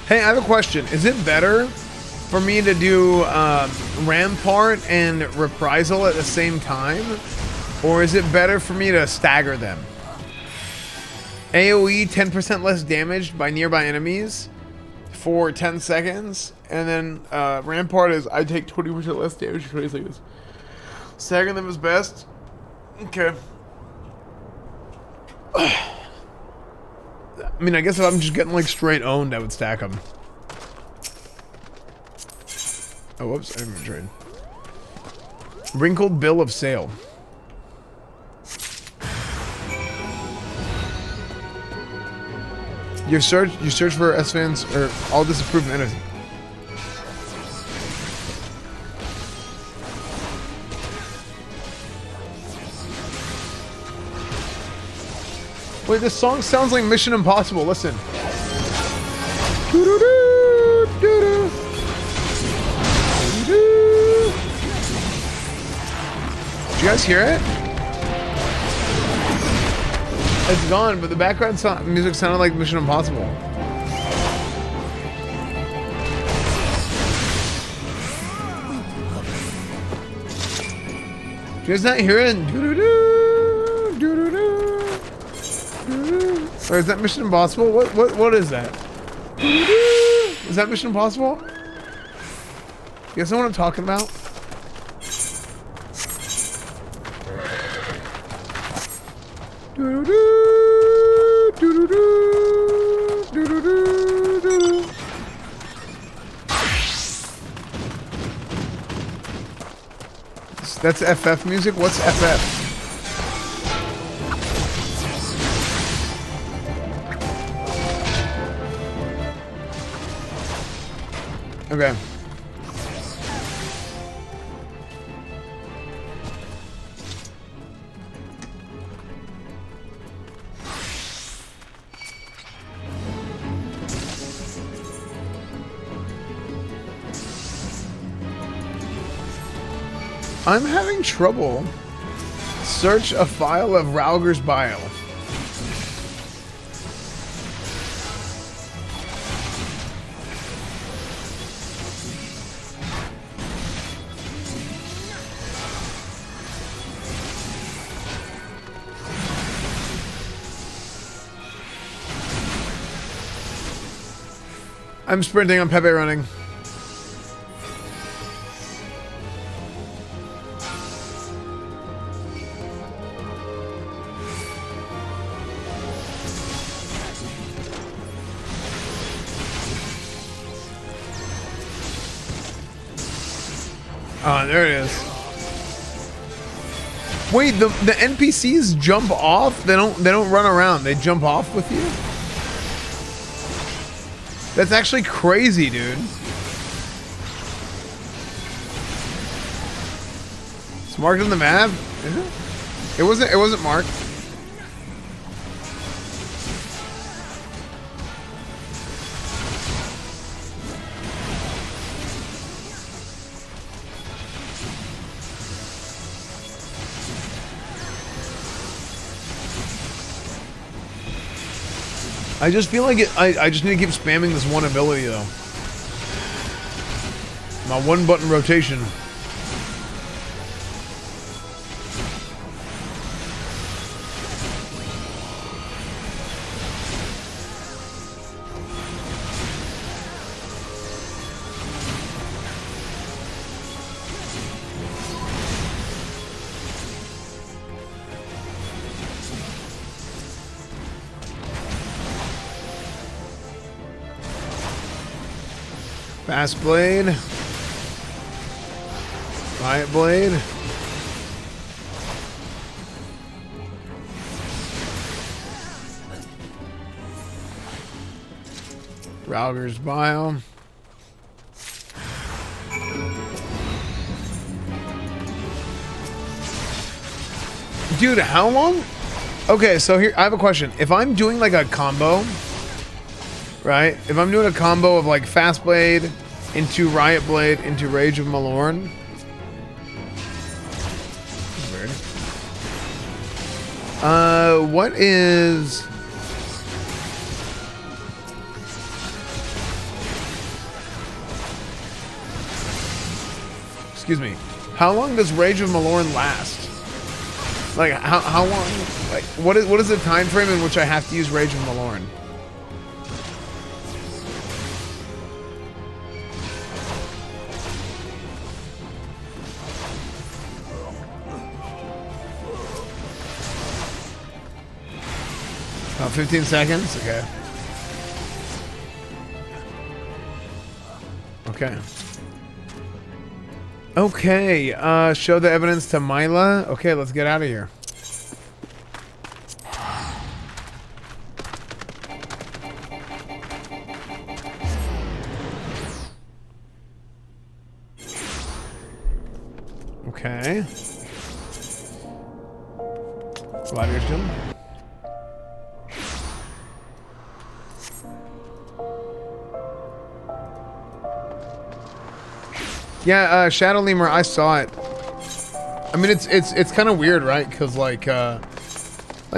Hey, I have a question. Is it better for me to do Rampart and Reprisal at the same time? Or is it better for me to stagger them? AoE 10% less damaged by nearby enemies for 10 seconds. And then Rampart is I take 20% less damage for 20 seconds. Stacking them is best. Okay. I mean, I guess if I'm just getting like straight owned, I would stack them. Oh, whoops, I didn't trade. Wrinkled bill of sale. You search for Esfand's or all disapproved entities. Wait, this song sounds like Mission Impossible. Listen. Doo-doo-doo, doo-doo. Doo-doo. Did you guys hear it? It's gone, but the background music sounded like Mission Impossible. Did you guys not hear it? Doo-doo-doo, doo-doo-doo, doo-doo. Or is that Mission Impossible? What is that? Doo-doo-doo. Is that Mission Impossible? You guys know what I'm talking about? Doo-doo-doo, doo-doo-doo, doo-doo-doo, doo-doo. That's FF music? What's FF? Okay. I'm having trouble. Search a file of Rauger's bile. I'm sprinting, I'm Pepe running. Oh, there it is. Wait, the NPCs jump off? They don't run around. They jump off with you? That's actually crazy, dude. It's marked on the map? Is it? It wasn't marked. I just feel like I just need to keep spamming this one ability though. My one button rotation. Fast Blade. Riot Blade. Rauger's Bile. Dude, how long? Okay, so here, I have a question. If I'm doing like a combo, right? If I'm doing a combo of like Fast Blade into Riot Blade into Rage of Malorn. Weird. What is... Excuse me. How long does Rage of Malorn last? Like how long? Like what is the time frame in which I have to use Rage of Malorn? About 15 seconds. Okay. Okay. Okay, show the evidence to Mila. Okay, let's get out of here. Okay. Gladiator still. Yeah, Shadow Lemur, I saw it. I mean, it's kind of weird, right? Because like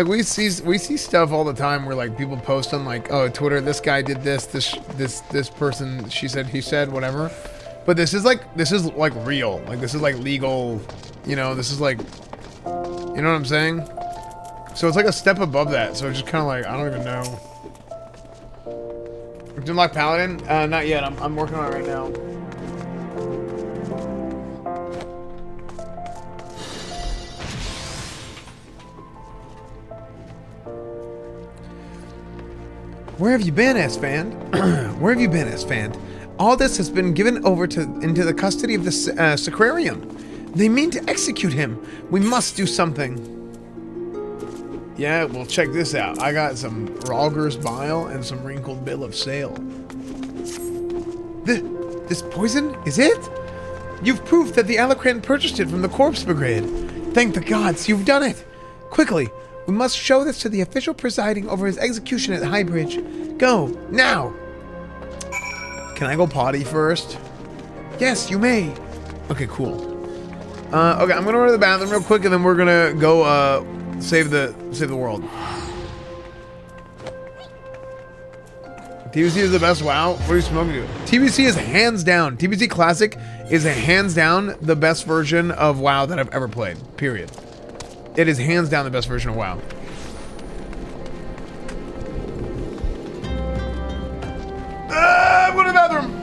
we see stuff all the time where like people post on like, oh, Twitter, this guy did this person, she said, he said, whatever. But this is like real. Like this is like legal. You know, this is like, you know what I'm saying? So it's like a step above that. So it's just kind of like I don't even know. Did you unlock Paladin? Not yet. I'm working on it right now. Where have you been, Esfand? Where have you been, Esfand? All this has been given over into the custody of the Sacrarium. They mean to execute him. We must do something. Yeah, well, check this out. I got some Ralger's Bile and some Wrinkled Bill of Sale. This poison? Is it? You've proved that the Alacran purchased it from the Corpse Brigade. Thank the gods, you've done it. Quickly, we must show this to the official presiding over his execution at Highbridge. Go, now! Can I go potty first? Yes, you may. Okay, cool. Okay, I'm gonna run to the bathroom real quick, and then we're gonna go save the world. TBC is the best WoW. What are you smoking to? TBC is hands down. TBC Classic is hands down the best version of WoW that I've ever played. Period. It is hands down the best version of WoW. I'm going to the bathroom.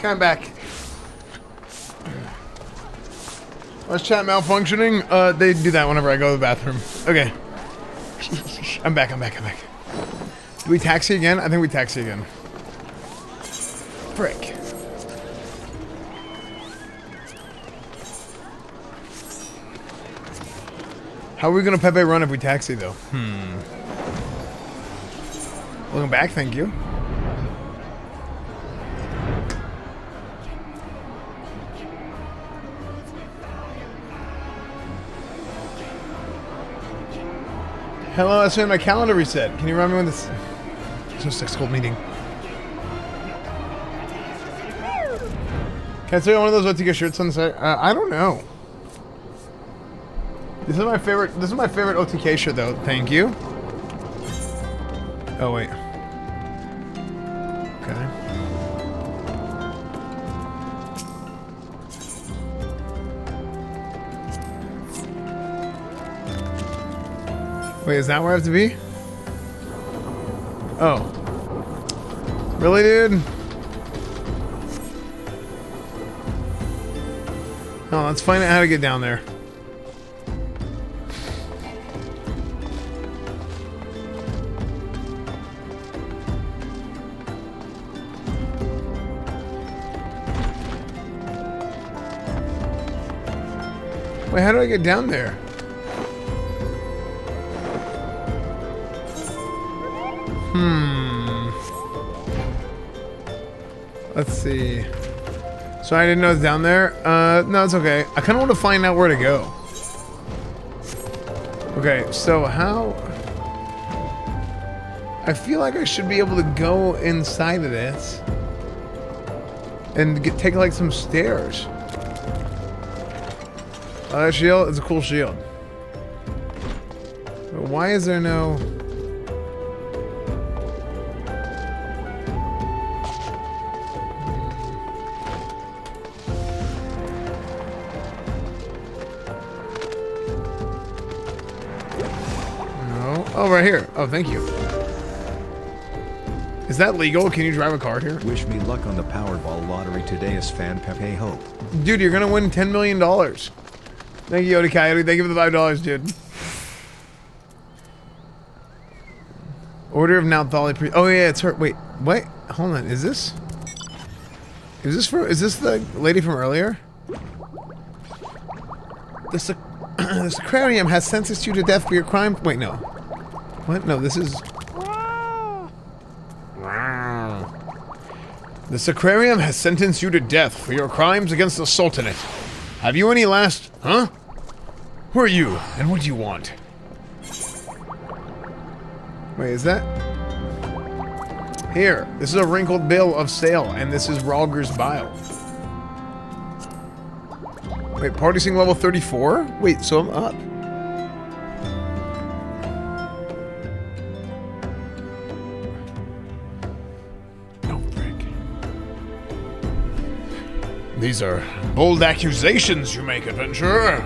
I'm back. Was chat malfunctioning? They do that whenever I go to the bathroom. Okay. I'm back. Do we taxi again? I think we taxi again. Frick. How are we gonna Pepe run if we taxi though? Welcome back, thank you. Hello, I said my calendar reset. Can you remind me when this... There's no sex cult meeting. Can I throw one of those Otika shirts on the side? I don't know. This is my favorite OTK shirt though. Thank you. Oh wait. Okay. Wait, is that where I have to be? Oh. Really, dude? Oh, let's find out how to get down there. Wait, how do I get down there? Let's see. So I didn't know it's down there? No, it's okay. I kind of want to find out where to go. Okay, so how... I feel like I should be able to go inside of this. And take like some stairs. Oh, that shield is a cool shield. But why is there no... Oh, right here. Oh, thank you. Is that legal? Can you drive a car here? Wish me luck on the Powerball lottery today, Esfand Pepe Hope. Dude, you're gonna win $10 million. Thank you, Yoda Coyote. Thank you for the $5, dude. Order of Nalthali. Oh yeah, it's her. Wait, wait. Hold on. Is this the lady from earlier? The Sacrarium has sentenced you to death for your crime. Wait, no. What? No, this is... The Sacrarium has sentenced you to death for your crimes against the Sultanate. Have you any last... Huh? Who are you, and what do you want? Wait, is that... Here, this is a wrinkled bill of sale, and this is Ralger's bile. Wait, party sing level 34? Wait, so I'm up. These are bold accusations you make, adventurer.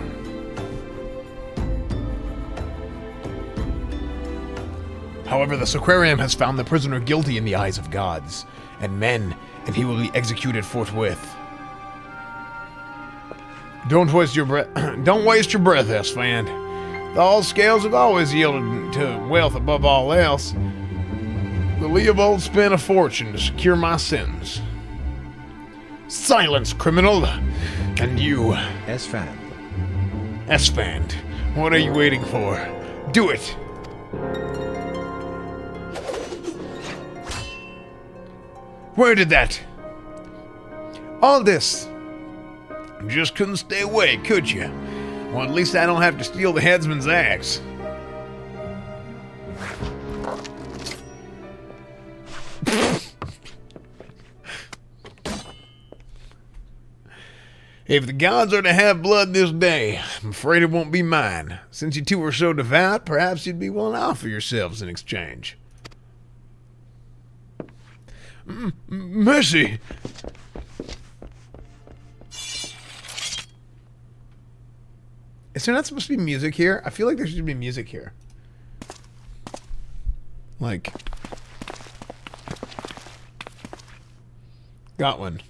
However, the Sequarium has found the prisoner guilty in the eyes of gods and men, and he will be executed forthwith. Don't waste your breath. Don't waste your breath, Esfand. The all scales have always yielded to wealth above all else. The Leovold spent a fortune to secure my sentence. Silence, criminal! And you, Esfand. Esfand, what are you waiting for? Do it! Where did that? All this. Just couldn't stay away, could you? Well, at least I don't have to steal the headsman's axe. If the gods are to have blood this day, I'm afraid it won't be mine. Since you two are so devout, perhaps you'd be willing to offer yourselves in exchange. Mercy! Is there not supposed to be music here? I feel like there should be music here. Like... Got one.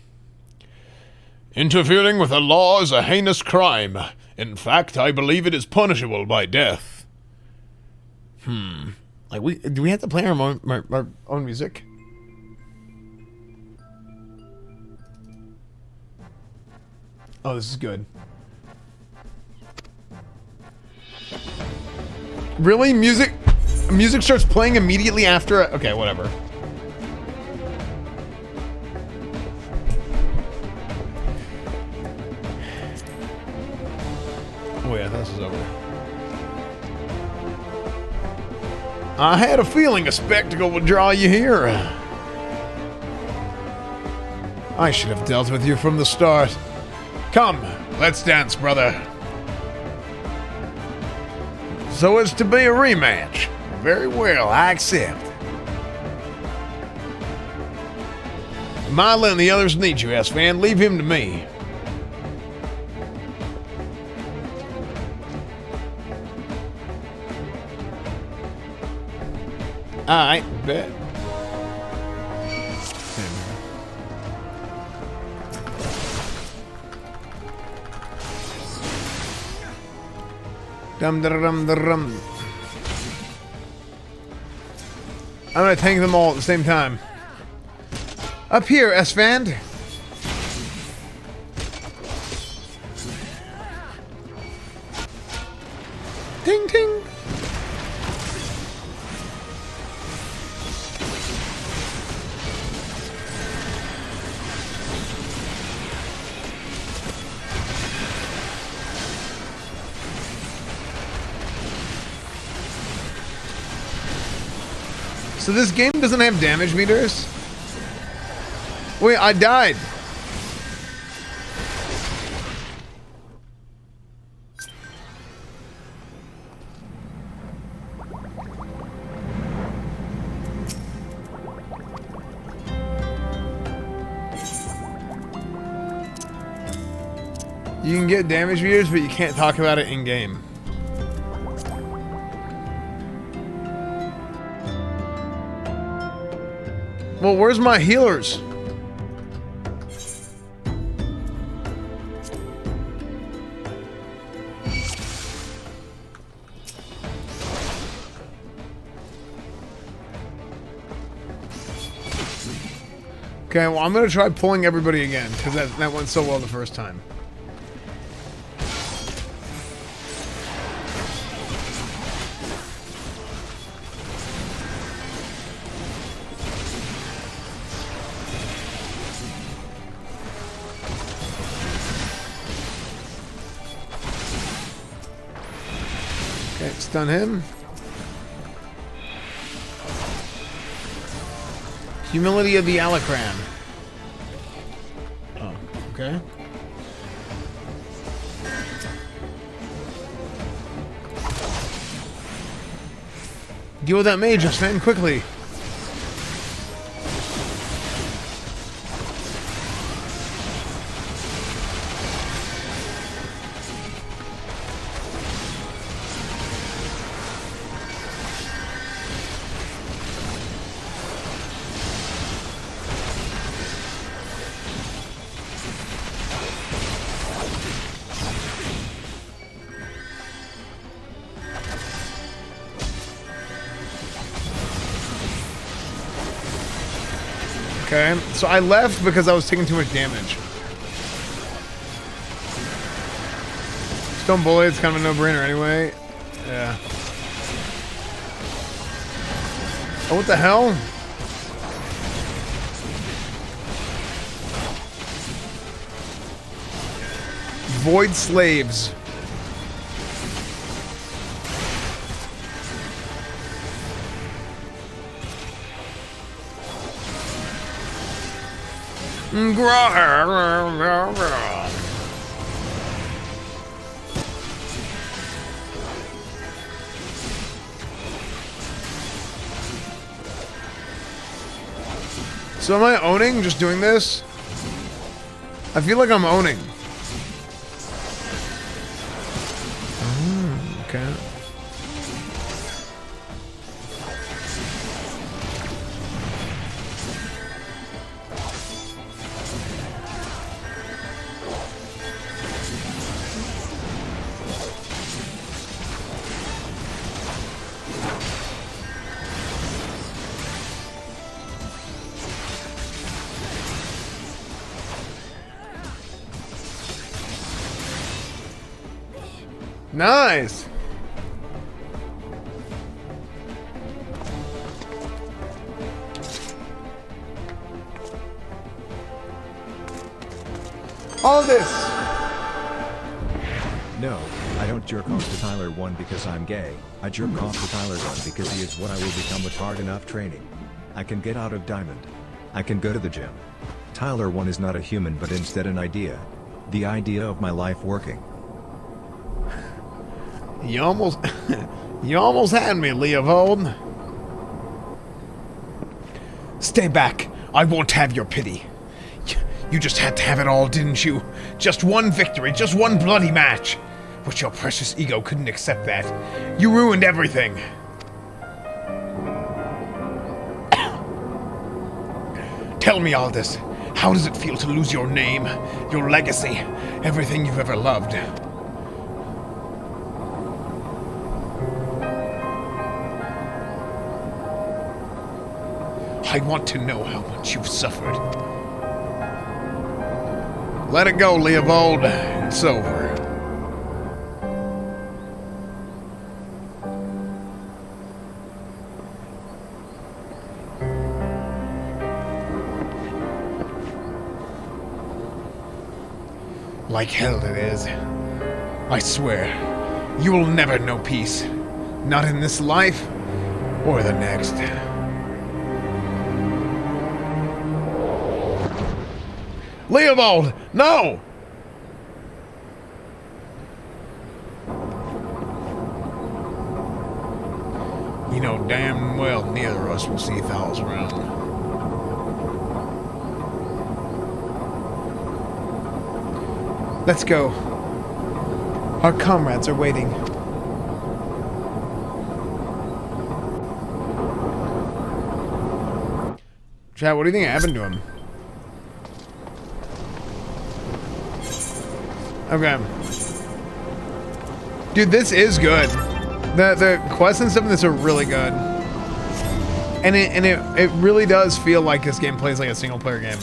Interfering with the law is a heinous crime. In fact, I believe it is punishable by death. Like, do we have to play our own music? Oh, this is good. Really? Music starts playing immediately after... Okay, whatever. Oh yeah, this is over. I had a feeling a spectacle would draw you here. I should have dealt with you from the start. Come, let's dance, brother. So it's to be a rematch. Very well, I accept. Mila and the others need you, Esfand. Leave him to me. I bet. Dum da dum da dum. I'm gonna tank them all at the same time. Up here, Esfand. Ting ting. So this game doesn't have damage meters? Wait, I died. You can get damage meters, but you can't talk about it in game. Well, where's my healers? Okay, well, I'm gonna try pulling everybody again, because that went so well the first time. Okay, stun him. Humility of the Alacran. Oh, okay. Deal with that mage, Esfand, quickly. Okay, so I left because I was taking too much damage. Stone Bully, it's kind of a no-brainer anyway. Yeah. Oh, what the hell? Void Slaves. So am I owning just doing this? I feel like I'm owning. Okay. Nice. All this. No, I don't jerk off to Tyler 1 because I'm gay. I jerk off to Tyler 1 because he is what I will become with hard enough training. I can get out of Diamond. I can go to the gym. Tyler 1 is not a human but instead an idea. The idea of my life working. You almost had me, Leovold. Stay back. I won't have your pity. You just had to have it all, didn't you? Just one victory, just one bloody match. But your precious ego couldn't accept that. You ruined everything. Tell me, Aldous, how does it feel to lose your name, your legacy, everything you've ever loved? I want to know how much you've suffered. Let it go, Leovold. It's over. Like hell it is. I swear, you will never know peace. Not in this life, or the next. Leovold, no! You know damn well neither of us will see Thals around. Let's go. Our comrades are waiting. Chad, what do you think happened to him? Okay. Dude, this is good. The quests and stuff in this are really good. And it really does feel like this game plays like a single player game.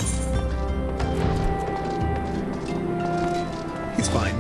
He's fine.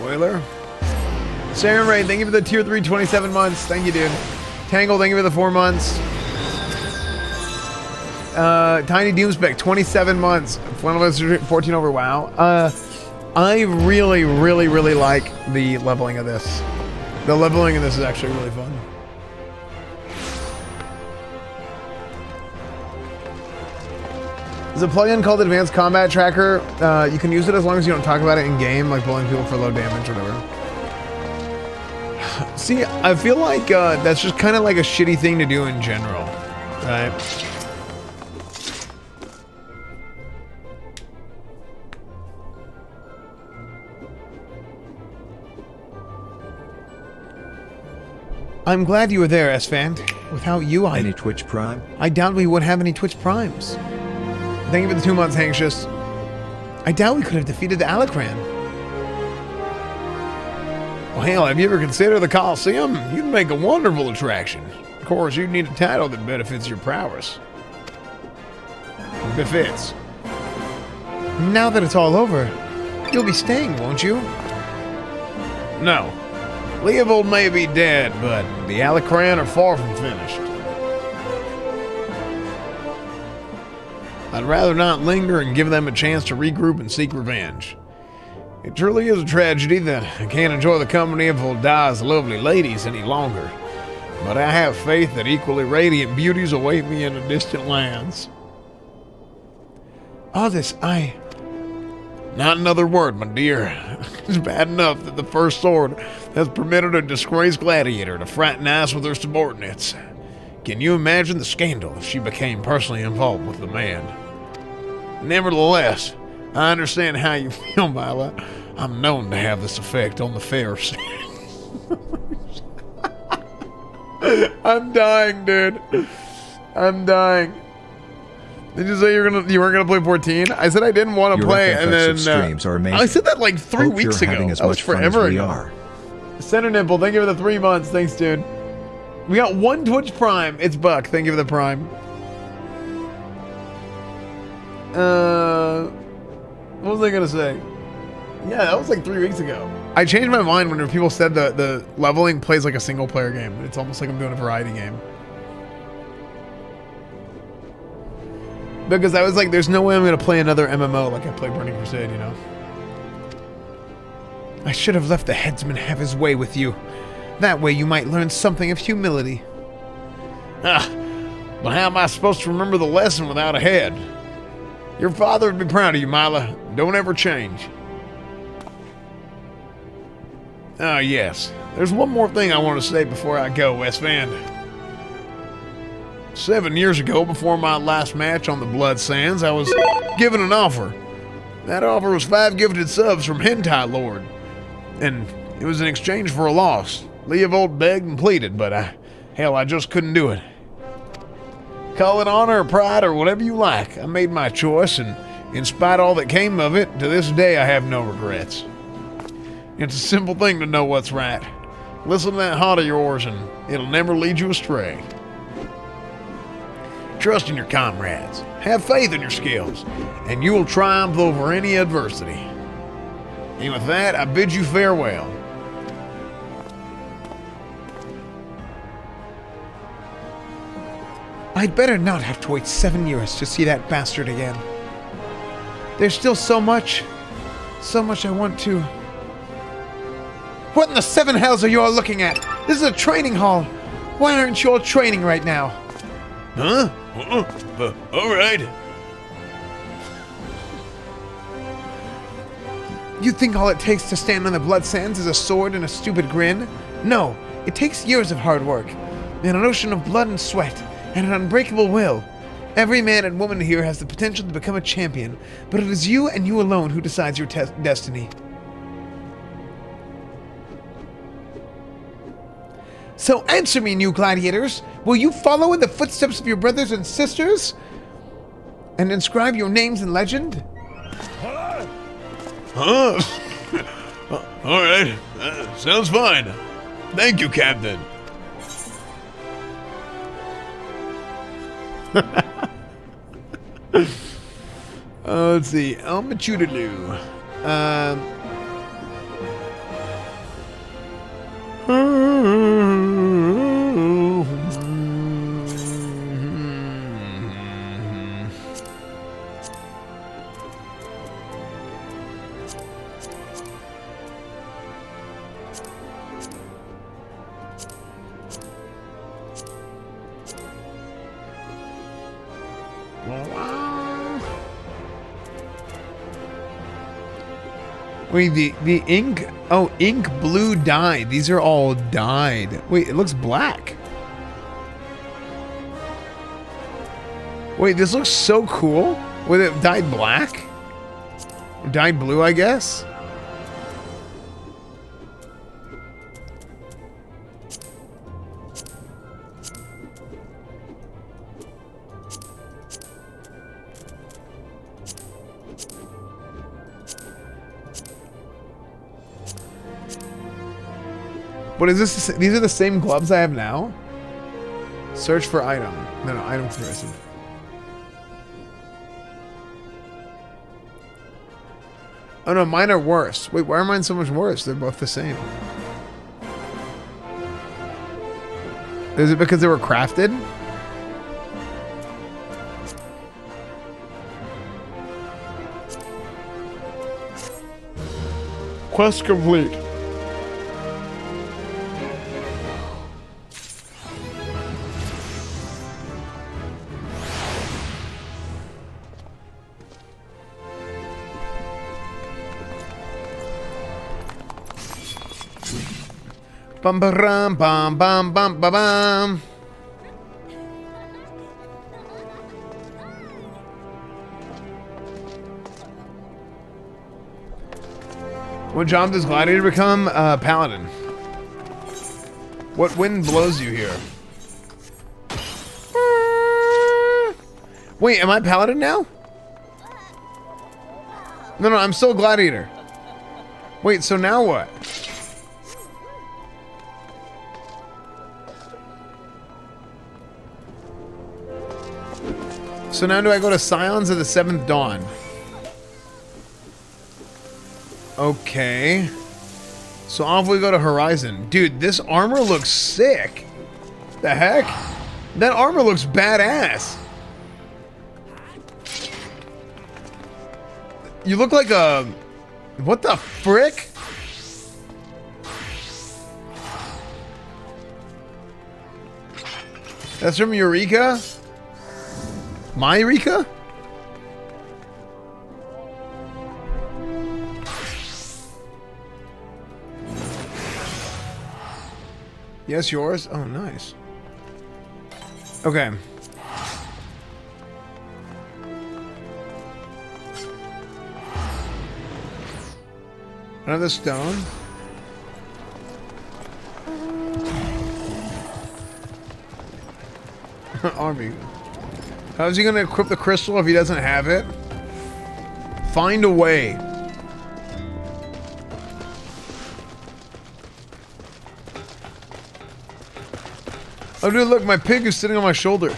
Spoiler. Sharon Ray, thank you for the tier 3 27 months. Thank you, dude. Tangle, thank you for the 4 months. Tiny Doomspec, 27 months. Final Fantasy 14 over WoW. I really, really, really like the leveling of this. The leveling of this is actually really fun. There's a plugin called Advanced Combat Tracker. You can use it as long as you don't talk about it in game, like bullying people for low damage or whatever. See, I feel like that's just kind of like a shitty thing to do in general, right? I'm glad you were there, Esfand. Without you, Any Twitch Prime? I doubt we would have any Twitch Primes. Thank you for the 2 months, Anxious. I doubt we could have defeated the Alacran. Well, hell, have you ever considered the Coliseum? You'd make a wonderful attraction. Of course, you'd need a title that benefits your prowess. Befits. Now that it's all over, you'll be staying, won't you? No. Leovold may be dead, but the Alacran are far from finished. I'd rather not linger and give them a chance to regroup and seek revenge. It truly is a tragedy that I can't enjoy the company of Volda's lovely ladies any longer, but I have faith that equally radiant beauties await me in the distant lands. All this, Not another word, my dear. It's bad enough that the First Sword has permitted a disgraced gladiator to fraternize with her subordinates. Can you imagine the scandal if she became personally involved with the man? Nevertheless, I understand how you feel, Mila. I'm known to have this effect on the fair sex. I'm dying, dude. I'm dying. Did you say you weren't gonna play 14? I said I didn't want to play, and then streams are amazing. I said that like 3 Hope weeks you're ago. having as That was much fun forever as we ago. are. Center Nipple, thank you for the 3 months. Thanks, dude. We got 1 Twitch Prime. It's Buck. Thank you for the Prime. What was I gonna say? Yeah, that was like 3 weeks ago. I changed my mind when people said the leveling plays like a single player game. It's almost like I'm doing a variety game. Because I was like, there's no way I'm gonna play another MMO like I played Burning Crusade, you know? I should have left the headsman have his way with you. That way you might learn something of humility. Ah, but how am I supposed to remember the lesson without a head? Your father would be proud of you, Mila. Don't ever change. Ah, yes. There's one more thing I want to say before I go, Esfand. 7 years ago, before my last match on the Blood Sands, I was given an offer. That offer was 5 gifted subs from Hentai Lord, and it was in exchange for a loss. Leovold begged and pleaded, but I just couldn't do it. Call it honor or pride or whatever you like. I made my choice, and in spite of all that came of it, to this day I have no regrets. It's a simple thing to know what's right. Listen to that heart of yours, and it'll never lead you astray. Trust in your comrades. Have faith in your skills, and you will triumph over any adversity. And with that, I bid you farewell. I'd better not have to wait 7 years to see that bastard again. There's still so much I want to... What in the 7 hells are you all looking at? This is a training hall. Why aren't you all training right now? Huh? All right. You think all it takes to stand on the blood sands is a sword and a stupid grin? No, it takes years of hard work, and an ocean of blood and sweat, and an unbreakable will. Every man and woman here has the potential to become a champion, but it is you and you alone who decides your destiny. So answer me, new gladiators. Will you follow in the footsteps of your brothers and sisters? And inscribe your names in legend? Huh? All right. Sounds fine. Thank you, Captain. Let's see. Almachudaloo. Wait, the ink. Oh, ink blue dye. These are all dyed. Wait, it looks black. Wait, this looks so cool. With it dyed black? Dyed blue, I guess? What is this? These are the same gloves I have now? Search for item. No, item comparison. Oh no, mine are worse. Wait, why are mine so much worse? They're both the same. Is it because they were crafted? Quest complete. Bum ba rum bum bum bum ba bum. What job does Gladiator become? Paladin. What wind blows you here? Wait, am I Paladin now? No, I'm still Gladiator. Wait, so now what? So now do I go to Scions of the Seventh Dawn? Okay. So off we go to Horizon. Dude, this armor looks sick. The heck? That armor looks badass. You look like a... What the frick? That's from Eureka? My Eureka? Yes, yours? Oh, nice. Okay. Another stone. Army. How's he gonna equip the crystal if he doesn't have it? Find a way. Oh dude, look, my pig is sitting on my shoulder.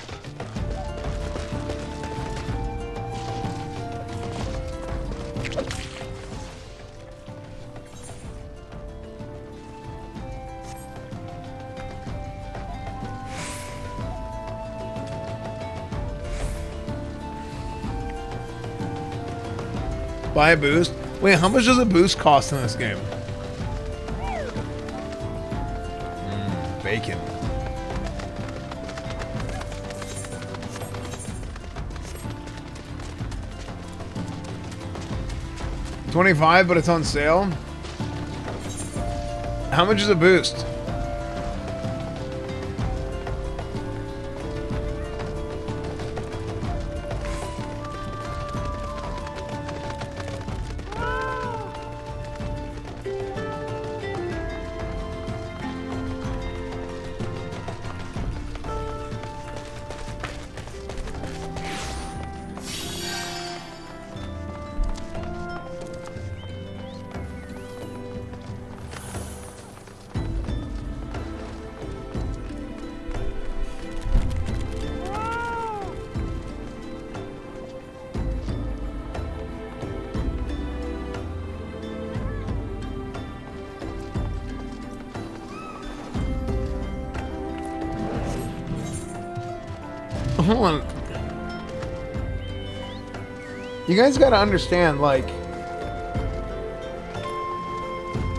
Buy a boost? Wait, how much does a boost cost in this game? Bacon. $25, but it's on sale. How much is a boost? Hold on. You guys gotta understand, like...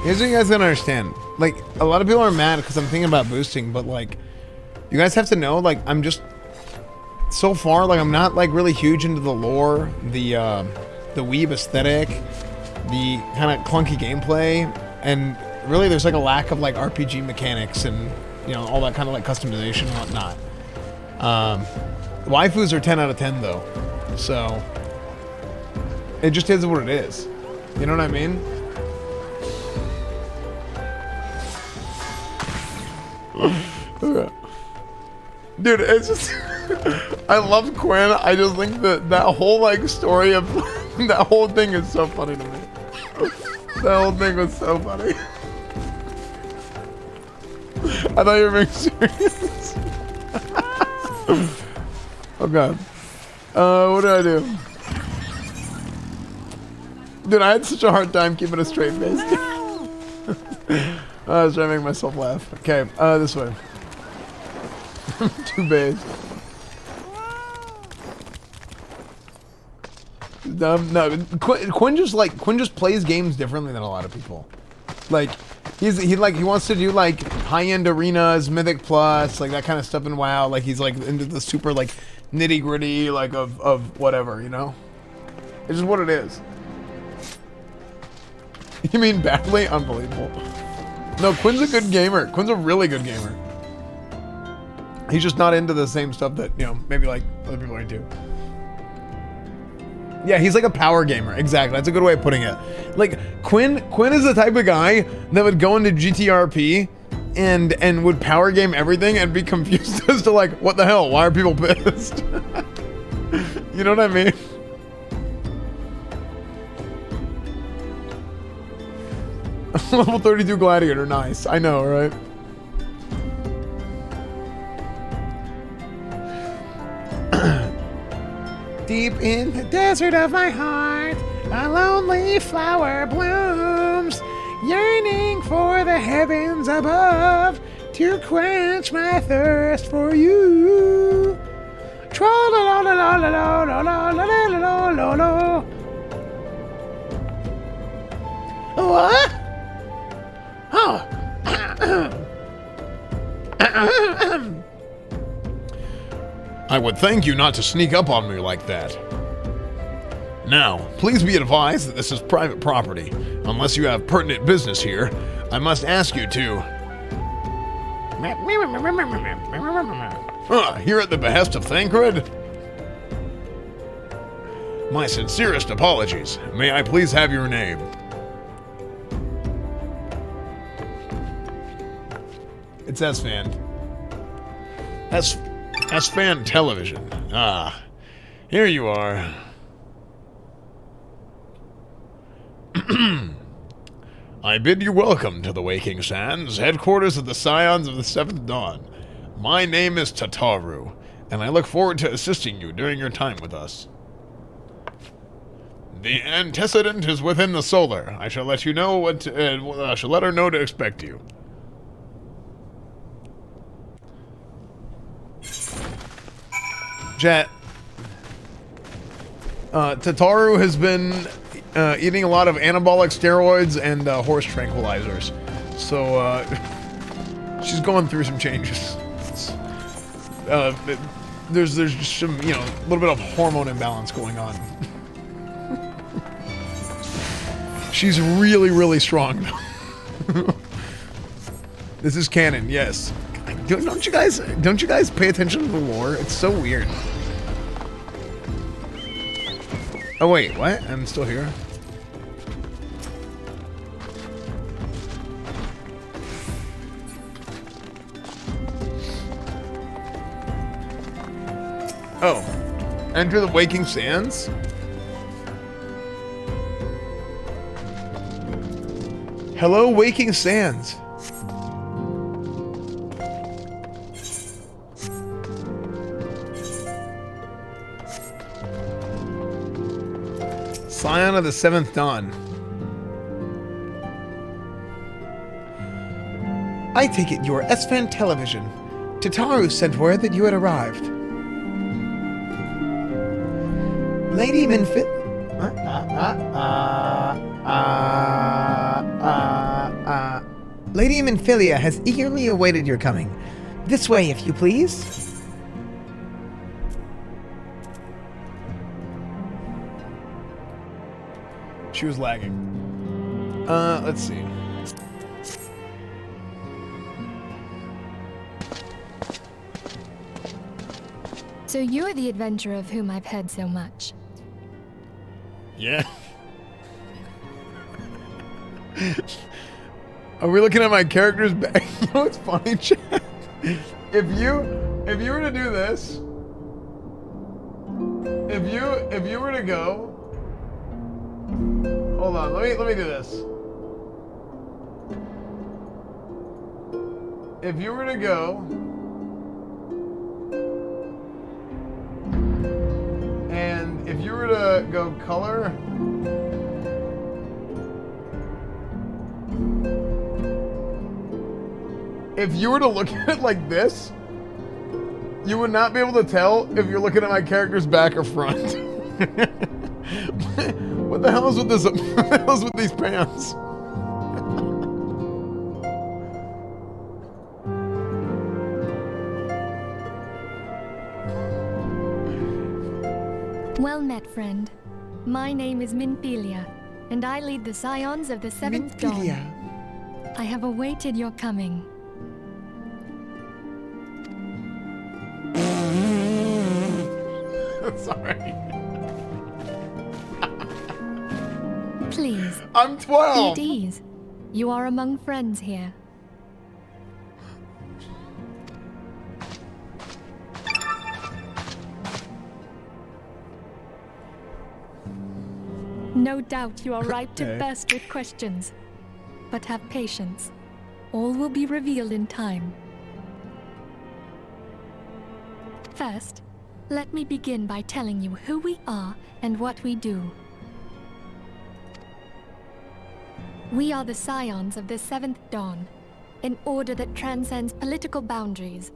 Here's what you guys gotta understand. Like, a lot of people are mad because I'm thinking about boosting, but like... You guys have to know, like, I'm just... So far, like, I'm not, like, really huge into the lore, the weeb aesthetic, the kind of clunky gameplay, and really there's like a lack of like RPG mechanics and all that kind of like customization and whatnot. Waifus are 10 out of 10 though, so it just is what it is. You know what I mean? Dude, it's just I love Quinn. I just think that whole like story of that whole thing is so funny to me. That whole thing was so funny. I thought you were being serious. Oh god. What did I do? Dude, I had such a hard time keeping a straight face. I was trying to make myself laugh. Okay, this way. Two bays. No, Quinn just plays games differently than a lot of people. Like, he wants to do like high-end arenas, Mythic Plus, like that kind of stuff in WoW. Like he's like into the super like nitty-gritty like of whatever, you know? It's just what it is. You mean badly? Unbelievable. No, Quinn's a good gamer. Quinn's a really good gamer. He's just not into the same stuff that, maybe like other people are into. Yeah, he's like a power gamer. Exactly. That's a good way of putting it. Like Quinn is the type of guy that would go into GTRP and would power game everything and be confused as to like, what the hell? Why are people pissed? You know what I mean? Level 32 Gladiator, nice. I know, right? Deep in the desert of my heart, a lonely flower blooms, yearning for the heavens above to quench my thirst for you. Tra-la-la-la-la-la-la-la-la-la-la-la-la. What? Oh. I would thank you not to sneak up on me like that. Now, please be advised that this is private property. Unless you have pertinent business here, I must ask you to... Here at the behest of Thancred? My sincerest apologies. May I please have your name? It's Esfand. Esfand Television. Ah, here you are. I bid you welcome to the Waking Sands, headquarters of the Scions of the Seventh Dawn. My name is Tataru, and I look forward to assisting you during your time with us. The antecedent is within the solar. I shall let you know what. I shall let her know to expect you. Jet. Tataru has been eating a lot of anabolic steroids and horse tranquilizers. So, she's going through some changes. There's just some, a little bit of hormone imbalance going on. She's really, really strong. This is canon, yes. Don't you guys pay attention to the lore? It's so weird. Oh wait, what? I'm still here. Oh. Enter the Waking Sands? Hello, Waking Sands. Scion of the Seventh Dawn. I take it you are Esfand Television. Tataru sent word that you had arrived. Lady Minfit... Lady Minfilia has eagerly awaited your coming. This way, if you please. She was lagging. Let's see. So you're the adventurer of whom I've heard so much. Yeah. Are we looking at my character's back? You know what's funny, chat? If you were to do this, if you were to go, hold on, let me do this. If you were to go and if you were to go color, if you were to look at it like this, you would not be able to tell if you're looking at my character's back or front. What the hell is with this? What the hell is with these pants? Well met, friend. My name is Minfilia, and I lead the Scions of the Seventh Dawn. I have awaited your coming. Sorry. Please, I'm 12. be at ease. You are among friends here. No doubt you are ripe to burst with questions. But have patience. All will be revealed in time. First, let me begin by telling you who we are and what we do. We are the Scions of the Seventh Dawn, an order that transcends political boundaries.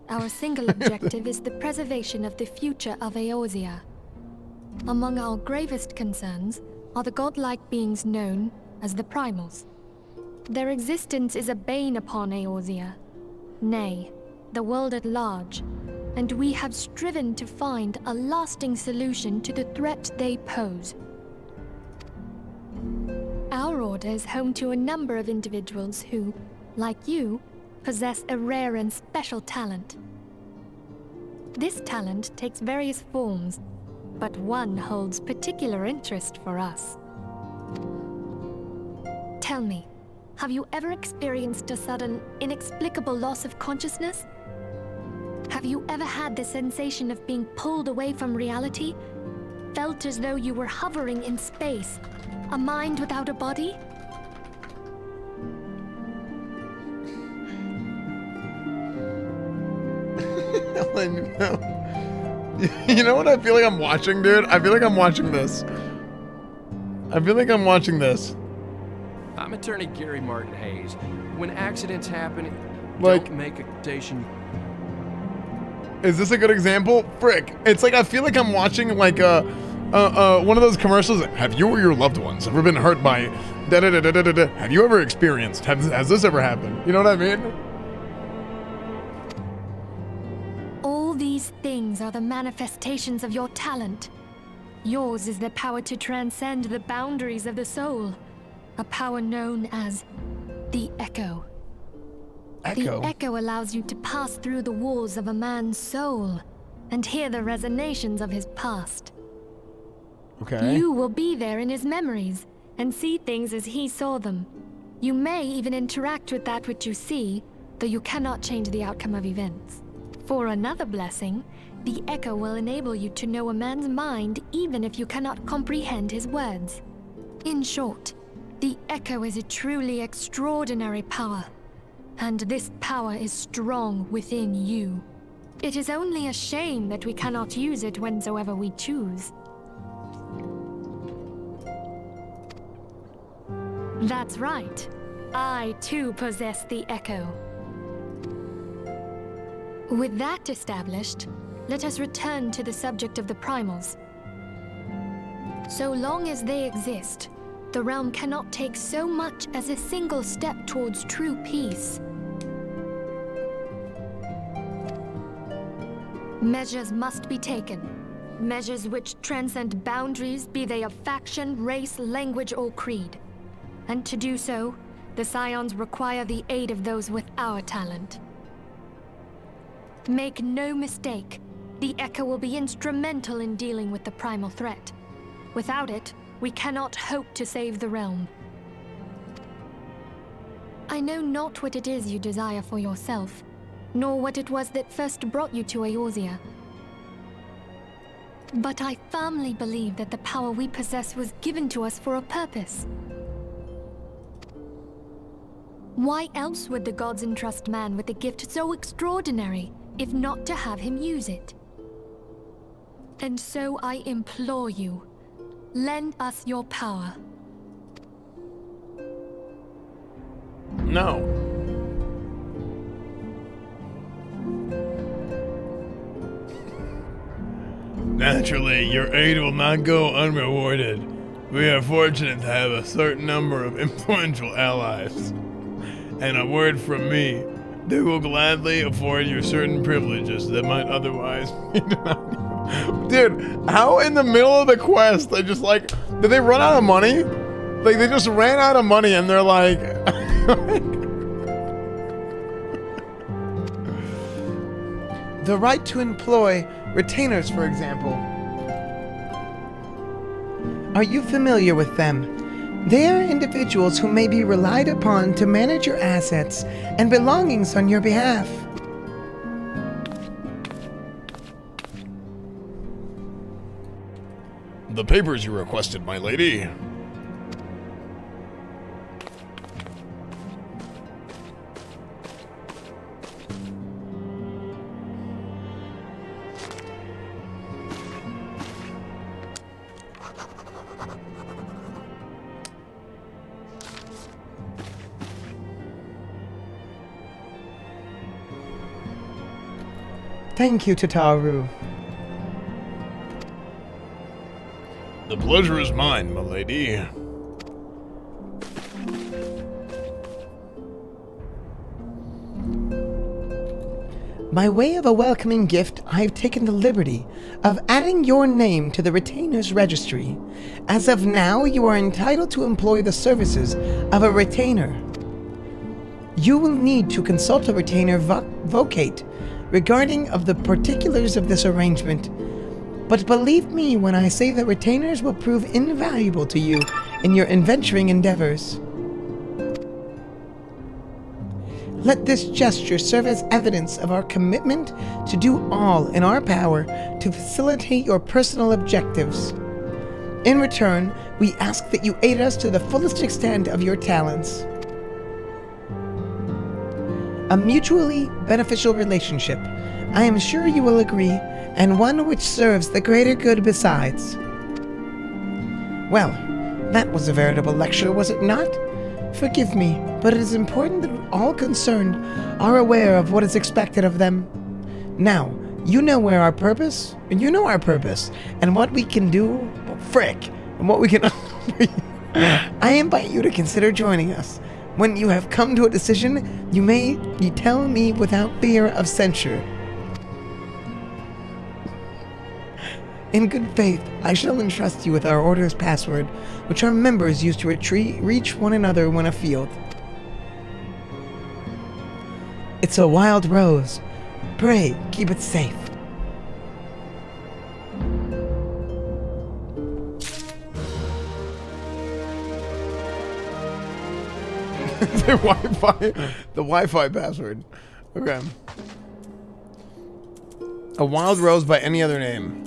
Our single objective is the preservation of the future of Eorzea. Among our gravest concerns are the godlike beings known as the Primals. Their existence is a bane upon Eorzea, nay, the world at large, and we have striven to find a lasting solution to the threat they pose. Our order is home to a number of individuals who, like you, possess a rare and special talent. This talent takes various forms, but one holds particular interest for us. Tell me, have you ever experienced a sudden, inexplicable loss of consciousness? Have you ever had the sensation of being pulled away from reality? Felt as though you were hovering in space, a mind without a body? Helen, no. You know what I feel like I'm watching, dude? I feel like I'm watching this. I feel like I'm watching this. I'm attorney Gary Martin Hayes. When accidents happen, Like- don't make a station. Is this a good example? Frick. It's like I feel like I'm watching like one of those commercials. Have you or your loved ones ever been hurt by da da da da da da? Have you ever experienced? Has this ever happened? You know what I mean? All these things are the manifestations of your talent. Yours is the power to transcend the boundaries of the soul. A power known as the Echo. Echo. The Echo allows you to pass through the walls of a man's soul and hear the resonations of his past. Okay. You will be there in his memories and see things as he saw them. You may even interact with that which you see, though you cannot change the outcome of events. For another blessing, the Echo will enable you to know a man's mind even if you cannot comprehend his words. In short, the Echo is a truly extraordinary power, and this power is strong within you. It is only a shame that we cannot use it whensoever we choose. That's right. I too possess the Echo. With that established, let us return to the subject of the Primals. So long as they exist, the realm cannot take so much as a single step towards true peace. Measures must be taken. Measures which transcend boundaries, be they of faction, race, language, or creed. And to do so, the Scions require the aid of those with our talent. Make no mistake, the Echo will be instrumental in dealing with the primal threat. Without it, we cannot hope to save the realm. I know not what it is you desire for yourself, nor what it was that first brought you to Eorzea. But I firmly believe that the power we possess was given to us for a purpose. Why else would the gods entrust man with a gift so extraordinary, if not to have him use it? And so I implore you, lend us your power. No. Naturally, your aid will not go unrewarded. We are fortunate to have a certain number of influential allies. And a word from me, they will gladly afford you certain privileges that might otherwise be denied. Dude, how in the middle of the quest, they just like, did they run out of money? Like, they just ran out of money and they're like... The right to employ retainers, for example. Are you familiar with them? They are individuals who may be relied upon to manage your assets and belongings on your behalf. The papers you requested, my lady. Thank you, Tataru. The pleasure is mine, my lady. By way of a welcoming gift, I have taken the liberty of adding your name to the Retainer's Registry. As of now, you are entitled to employ the services of a retainer. You will need to consult a retainer vocate regarding of the particulars of this arrangement. But believe me when I say that retainers will prove invaluable to you in your adventuring endeavors. Let this gesture serve as evidence of our commitment to do all in our power to facilitate your personal objectives. In return, we ask that you aid us to the fullest extent of your talents. A mutually beneficial relationship, I am sure you will agree, and one which serves the greater good besides. Well, that was a veritable lecture, was it not? Forgive me, but it is important that all concerned are aware of what is expected of them. Now, you know our purpose, and what we can do, and what we can... I invite you to consider joining us. When you have come to a decision, you may tell me without fear of censure. In good faith, I shall entrust you with our order's password, which our members use to reach one another when afield. It's a wild rose. Pray, keep it safe. The Wi-Fi password. Okay. A wild rose by any other name.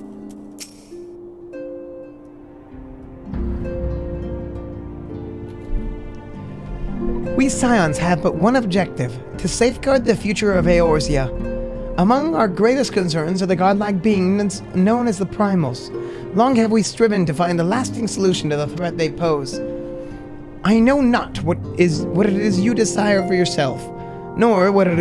We Scions have but one objective, to safeguard the future of Eorzea. Among our greatest concerns are the godlike beings known as the Primals. Long have we striven to find a lasting solution to the threat they pose. I know not what it is you desire for yourself, nor what it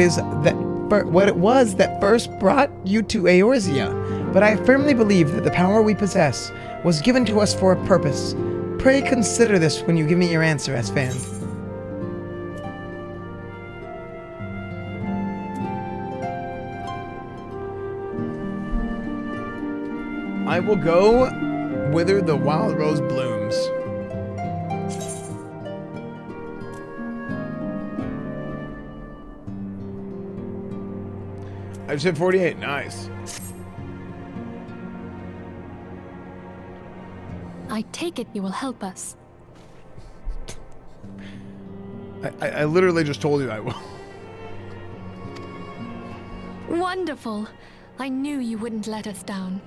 was that first brought you to Eorzea, but I firmly believe that the power we possess was given to us for a purpose. Pray consider this when you give me your answer, Esfand. I will go whither the wild rose blooms. I just hit 48. Nice. I take it you will help us. I literally just told you I will. Wonderful. I knew you wouldn't let us down.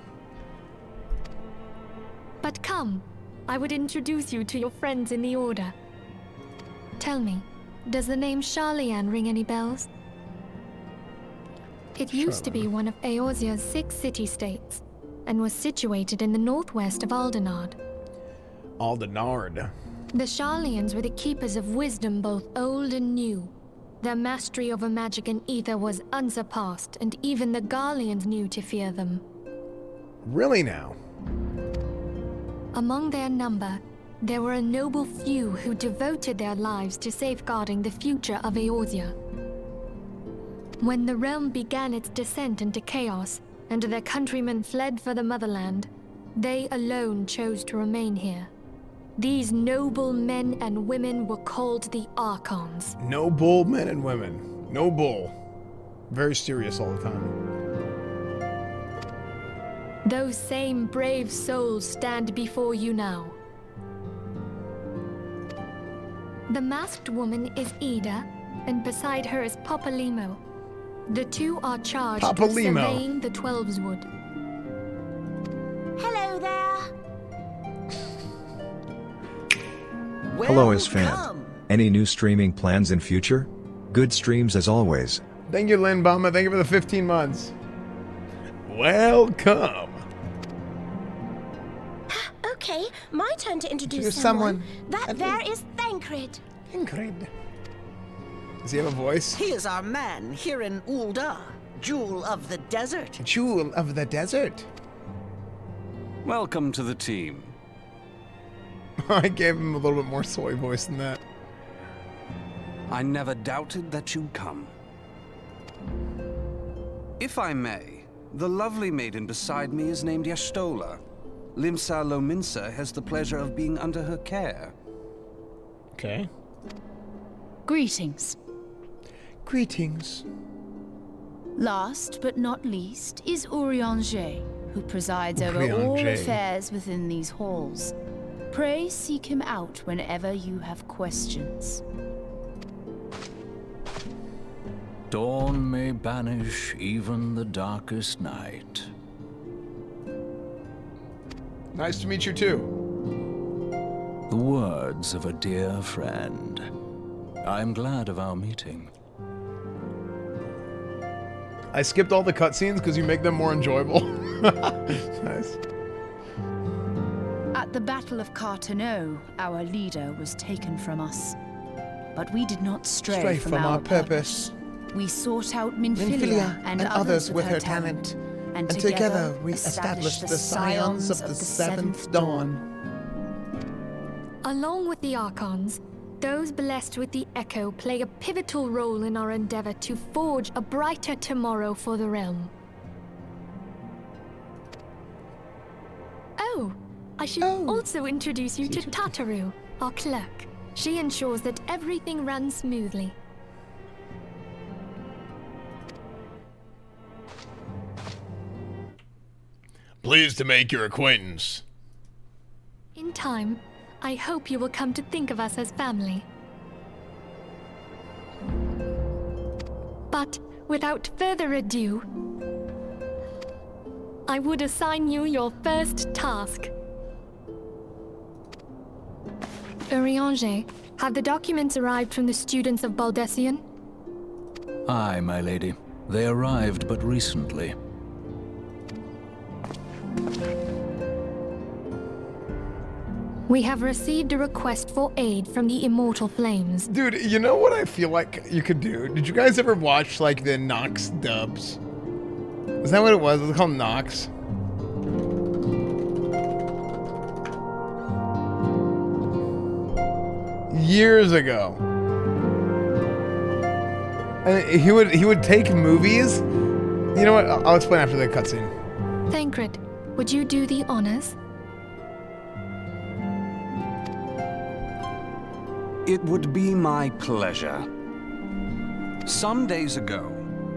But come, I would introduce you to your friends in the Order. Tell me, does the name Charlian ring any bells? It used to be one of Eorzea's 6 city-states, and was situated in the northwest of Aldenard. Aldenard. The Charlians were the keepers of wisdom both old and new. Their mastery over magic and ether was unsurpassed, and even the Garleans knew to fear them. Really now? Among their number, there were a noble few who devoted their lives to safeguarding the future of Eorzea. When the realm began its descent into chaos, and their countrymen fled for the motherland, they alone chose to remain here. These noble men and women were called the Archons. Noble men and women. Noble. Very serious all the time. Those same brave souls stand before you now. The masked woman is Ida, and beside her is Papa Limo. The two are charged Papa with Limo. surveying the Twelveswood. Hello there. Hello Esfand. Any new streaming plans in future? Good streams as always. Thank you, Lynn Bama. Thank you for the 15 months. Welcome. Okay, my turn to introduce Introduce someone. someone. That there is Thancred. Ingrid. Does he have a voice? He is our man here in Ul'dah, Jewel of the Desert. Jewel of the Desert. Welcome to the team. I gave him a little bit more soy voice than that. I never doubted that you'd come. If I may, the lovely maiden beside me is named Y'shtola. Limsa Lominsa has the pleasure of being under her care. Okay. Greetings. Greetings. Last but not least is Urianger, who presides over all Urianger. affairs within these halls. Pray seek him out whenever you have questions. Dawn may banish even the darkest night. Nice to meet you too. The words of a dear friend. I'm glad of our meeting. I skipped all the cutscenes because you make them more enjoyable. Nice. At the Battle of Carteneau, our leader was taken from us. But we did not stray from our purpose. We sought out Minfilia and others with her talent, and together we established the Scions of the Seventh Dawn. Along with the Archons, those blessed with the Echo play a pivotal role in our endeavor to forge a brighter tomorrow for the realm. Oh, I should also introduce you to Tataru, our clerk. She ensures that everything runs smoothly. Pleased to make your acquaintance. In time, I hope you will come to think of us as family. But without further ado, I would assign you your first task. Urianger, have the documents arrived from the students of Baldessian? Aye, my lady. They arrived but recently. We have received a request for aid from the Immortal Flames. Dude, you know what I feel like you could do? Did you guys ever watch, like, the Nox dubs? Is that what it was? Was it called Nox? Years ago. And he would take movies. You know what? I'll explain after the cutscene. Thancred, would you do the honors? It would be my pleasure. Some days ago,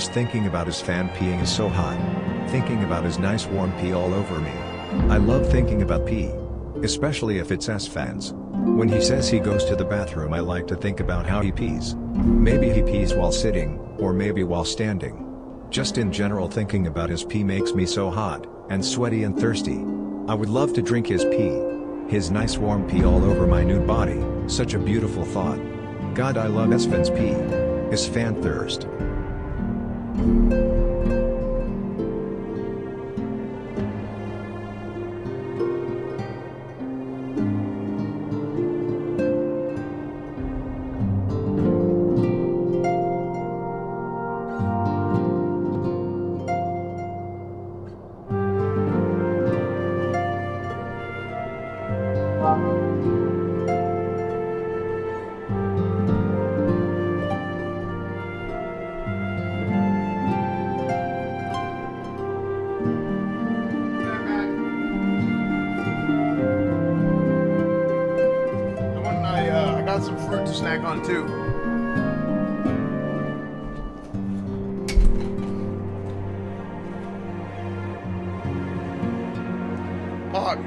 Just thinking about Esfand peeing is so hot. Thinking about his nice warm pee all over me. I love thinking about pee. Especially if it's Esfand's. When he says he goes to the bathroom, I like to think about how he pees. Maybe he pees while sitting, or maybe while standing. Just in general, thinking about his pee makes me so hot, and sweaty and thirsty. I would love to drink his pee. His nice warm pee all over my nude body, such a beautiful thought. God, I love Esfand's pee. Esfand thirst. Some fruit to snack on too. Hog.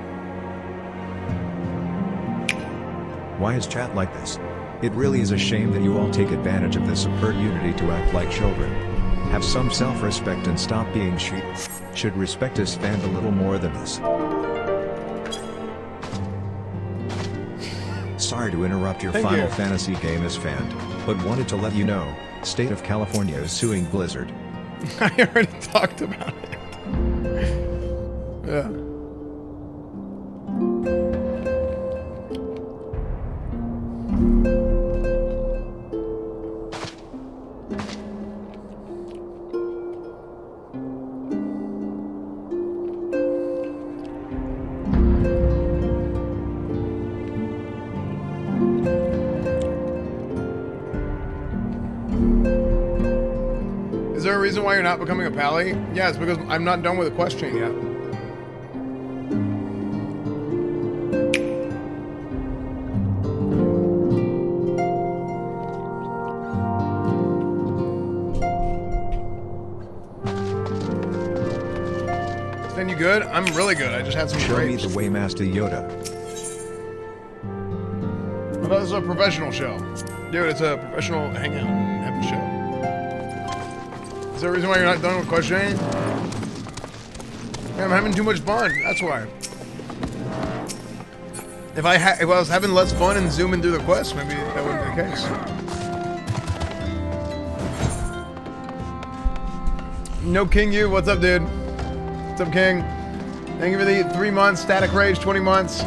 Why is chat like this? It really is a shame that you all take advantage of this superb unity to act like children. Have some self-respect and stop being sheep. Should respect Esfand a little more than this. Sorry to interrupt your Final Fantasy game, Esfand, but wanted to let you know, State of California is suing Blizzard. I already talked about it. Yeah. Is there a reason why you're not becoming a pally? Yeah, it's because I'm not done with the quest chain yet. Sven, you good? I'm really good. I just had some Show me grapes. the way, Master Yoda. I thought this was a professional show. Dude, it's a professional hangout and have a show. Is there a reason why you're not done with quest chain? Man, I'm having too much fun. That's why. If I was having less fun and zooming through the quest, maybe that wouldn't be the case. No King you, what's up, dude? What's up, King? Thank you for the 3 months. Static Rage, 20 months.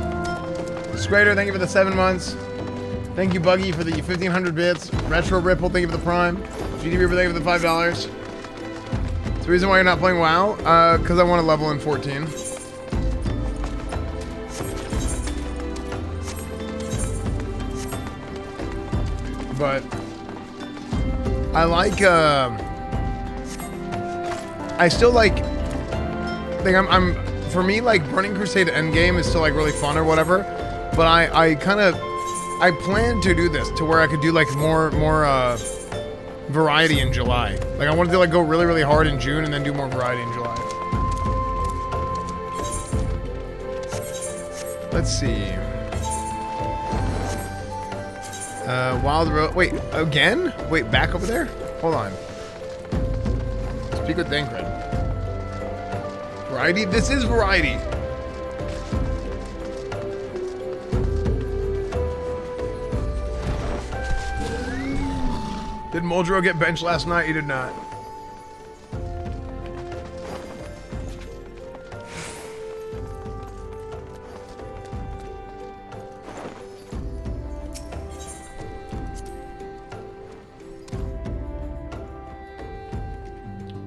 Scrader, thank you for the 7 months. Thank you, Buggy, for the 1,500 bits. Retro Ripple, thank you for the Prime. GD Reaper, thank you for the $5. The reason why you're not playing WoW? Because I want to level in 14. But I like, I still like, for me, like, Burning Crusade Endgame is still, like, really fun or whatever. But I plan to do this to where I could do, like, more variety in July. Like, I wanted to, like, go really, really hard in June and then do more variety in July. Let's see. Wild Road. Wait, again? Wait, back over there? Hold on. Speak with Dankred. Variety? This is variety. Did Muldrow get benched last night? He did not.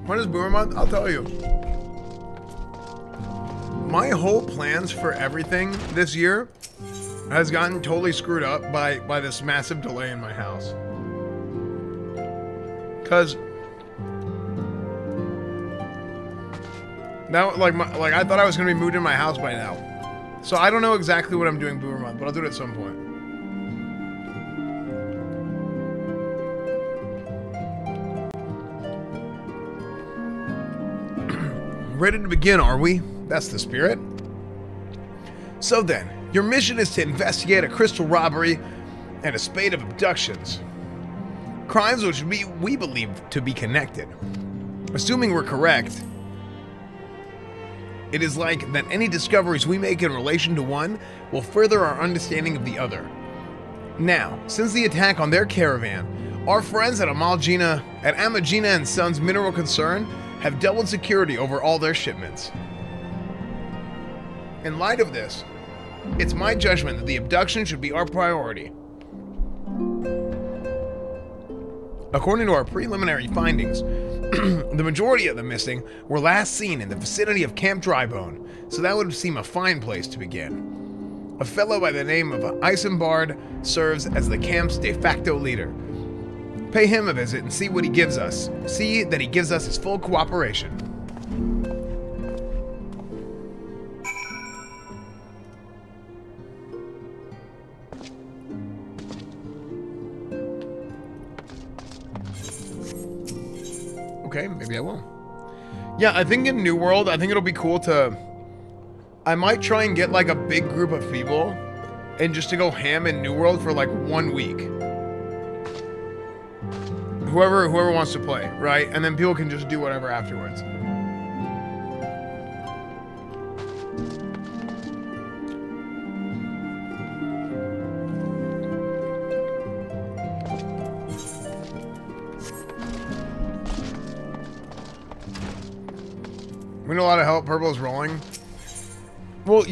When is Boomer Month? I'll tell you. My whole plans for everything this year has gotten totally screwed up by this massive delay in my house. Cause now, like I thought I was gonna be moved in my house by now, so I don't know exactly what I'm doing Boomer Month, but I'll do it at some point. Ready to begin, are we? That's the spirit. So then, your mission is to investigate a crystal robbery and a spate of abductions. Crimes which we believe to be connected. Assuming we're correct, it is like that any discoveries we make in relation to one will further our understanding of the other. Now, since the attack on their caravan, our friends at Amagina and Sons Mineral Concern have doubled security over all their shipments. In light of this, it's my judgment that the abduction should be our priority. According to our preliminary findings, the majority of the missing were last seen in the vicinity of Camp Drybone, so that would seem a fine place to begin. A fellow by the name of Esfand serves as the camp's de facto leader. Pay him a visit and see what he gives us. See that he gives us his full cooperation. Okay, maybe I will. Yeah, I think in New World, I think it'll be cool to... I might try and get like a big group of people and just to go ham in New World for like 1 week. Whoever wants to play, right? And then people can just do whatever afterwards. We need a lot of help. Purple is rolling. Well,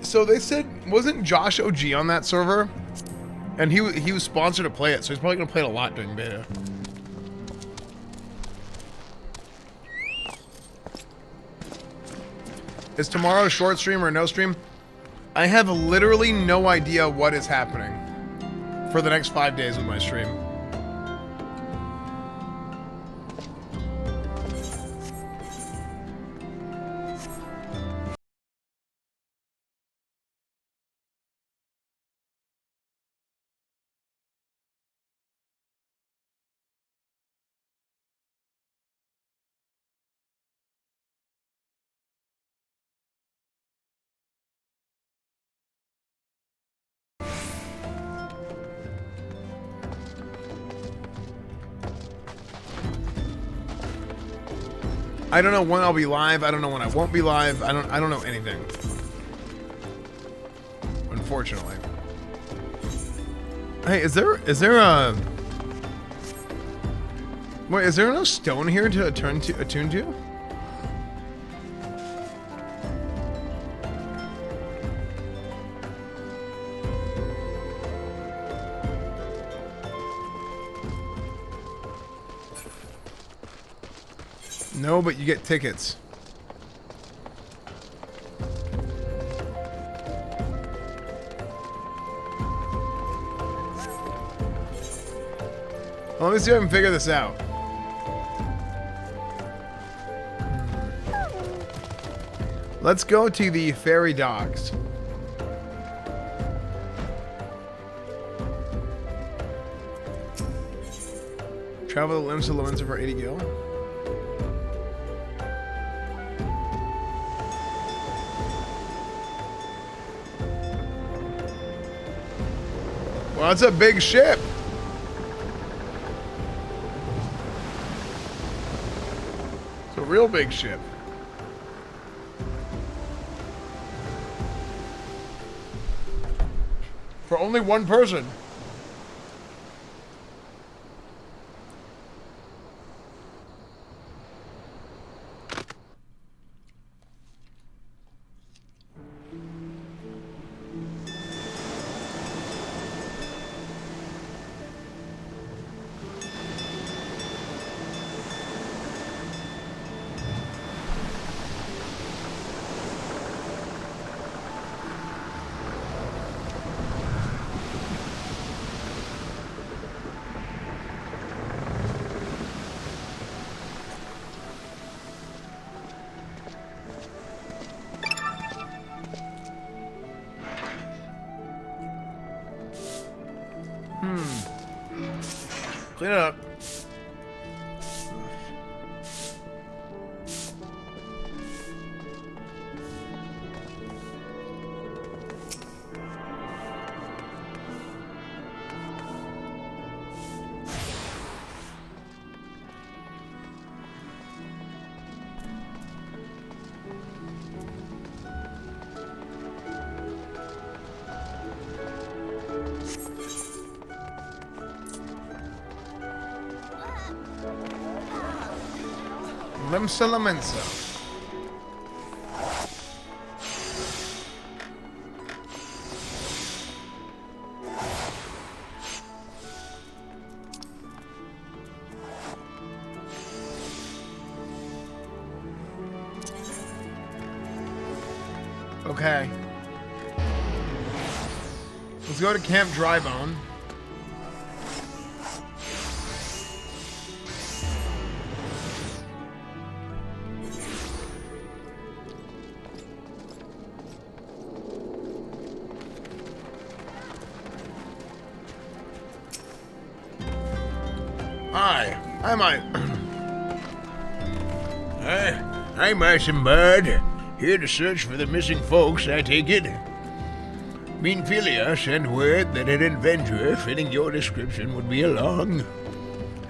so they said, wasn't Josh OG on that server? And he was sponsored to play it, so he's probably going to play it a lot during beta. Is tomorrow a short stream or no stream? I have literally no idea what is happening for the next 5 days with my stream. I don't know when I'll be live. I don't know when I won't be live. I don't know anything. Unfortunately. Hey, is there a... Wait, is there no stone here to attune to? No, but you get tickets. Well, let me see if I can figure this out. Let's go to the ferry docks. Travel the limbs to Lorenzo for 80 gil. Well, it's a big ship. It's a real big ship. For only one person. Clean it up. Limsa Lamensa. Okay. Let's go to Camp Drybone. Hi, I'm Eisenbud. Here to search for the missing folks, I take it. Meanphilia sent word that an adventurer fitting your description would be along.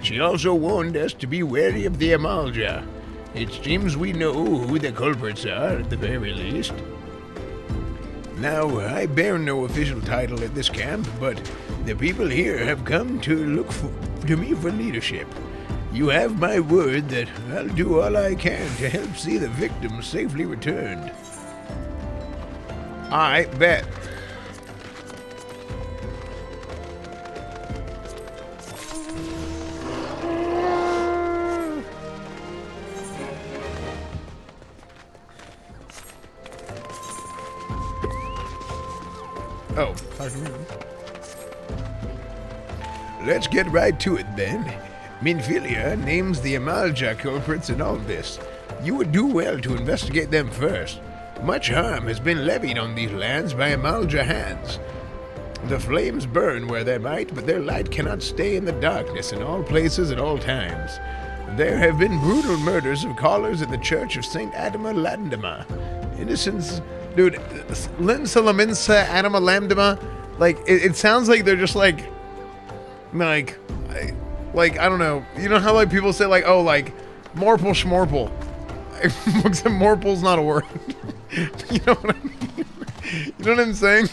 She also warned us to be wary of the Amalja. It seems we know who the culprits are, at the very least. Now, I bear no official title at this camp, but the people here have come to look to me for leadership. You have my word that I'll do all I can to help see the victims safely returned. I bet. Oh, let's get right to it then. Meanphilia names the Amalja culprits in all this. You would do well to investigate them first. Much harm has been levied on these lands by Amalja hands. The flames burn where they might, but their light cannot stay in the darkness in all places at all times. There have been brutal murders of callers at the Church of St. Adama Landama. Innocents... Dude, Linsa Laminsa Adama Landama, like, it sounds like they're just like, I don't know. You know how like people say like, oh, like Morple Schmorple. Except Morple's not a word. You know what I mean? You know what I'm saying?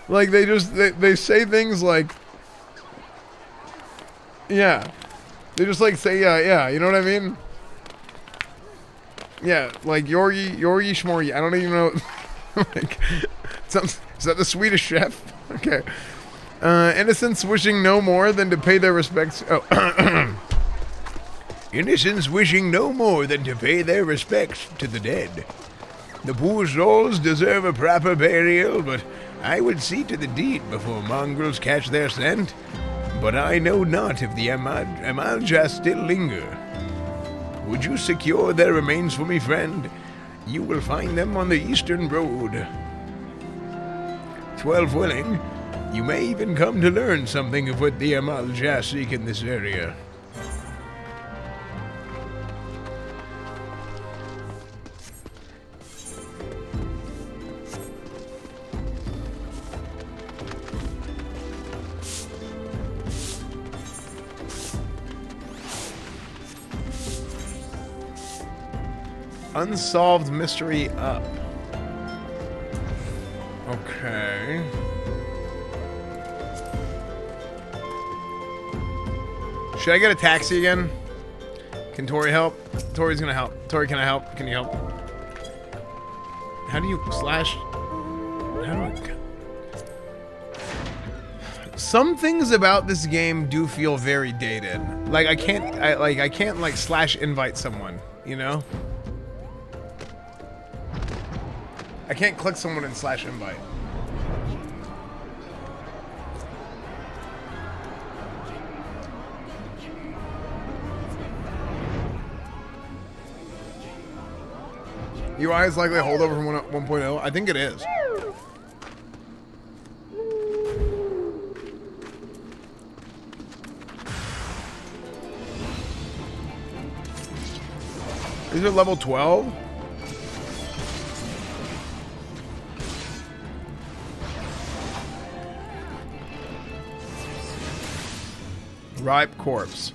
Like they say things like, yeah. They just like say yeah. You know what I mean? Yeah, like Yorgi Schmorgi. I don't even know. Like, is that the Swedish chef? Okay. Innocents wishing no more than to pay their respects. Oh. Innocents wishing no more than to pay their respects to the dead. The poor souls deserve a proper burial, but I would see to the deed before mongrels catch their scent. But I know not if the Amalja still linger. Would you secure their remains for me, friend? You will find them on the eastern road. 12 willing. You may even come to learn something of what the Amalja seek in this area. Unsolved mystery up. Okay. Should I get a taxi again? Can Tori help? Tori's gonna help. Tori, can I help? Can you help? How do you slash? How do I? Some things about this game do feel very dated. Like I can't like slash invite someone, you know? I can't click someone and slash invite. UI is likely a holdover from 1.0. I think it is. These are level 12? Ripe corpse.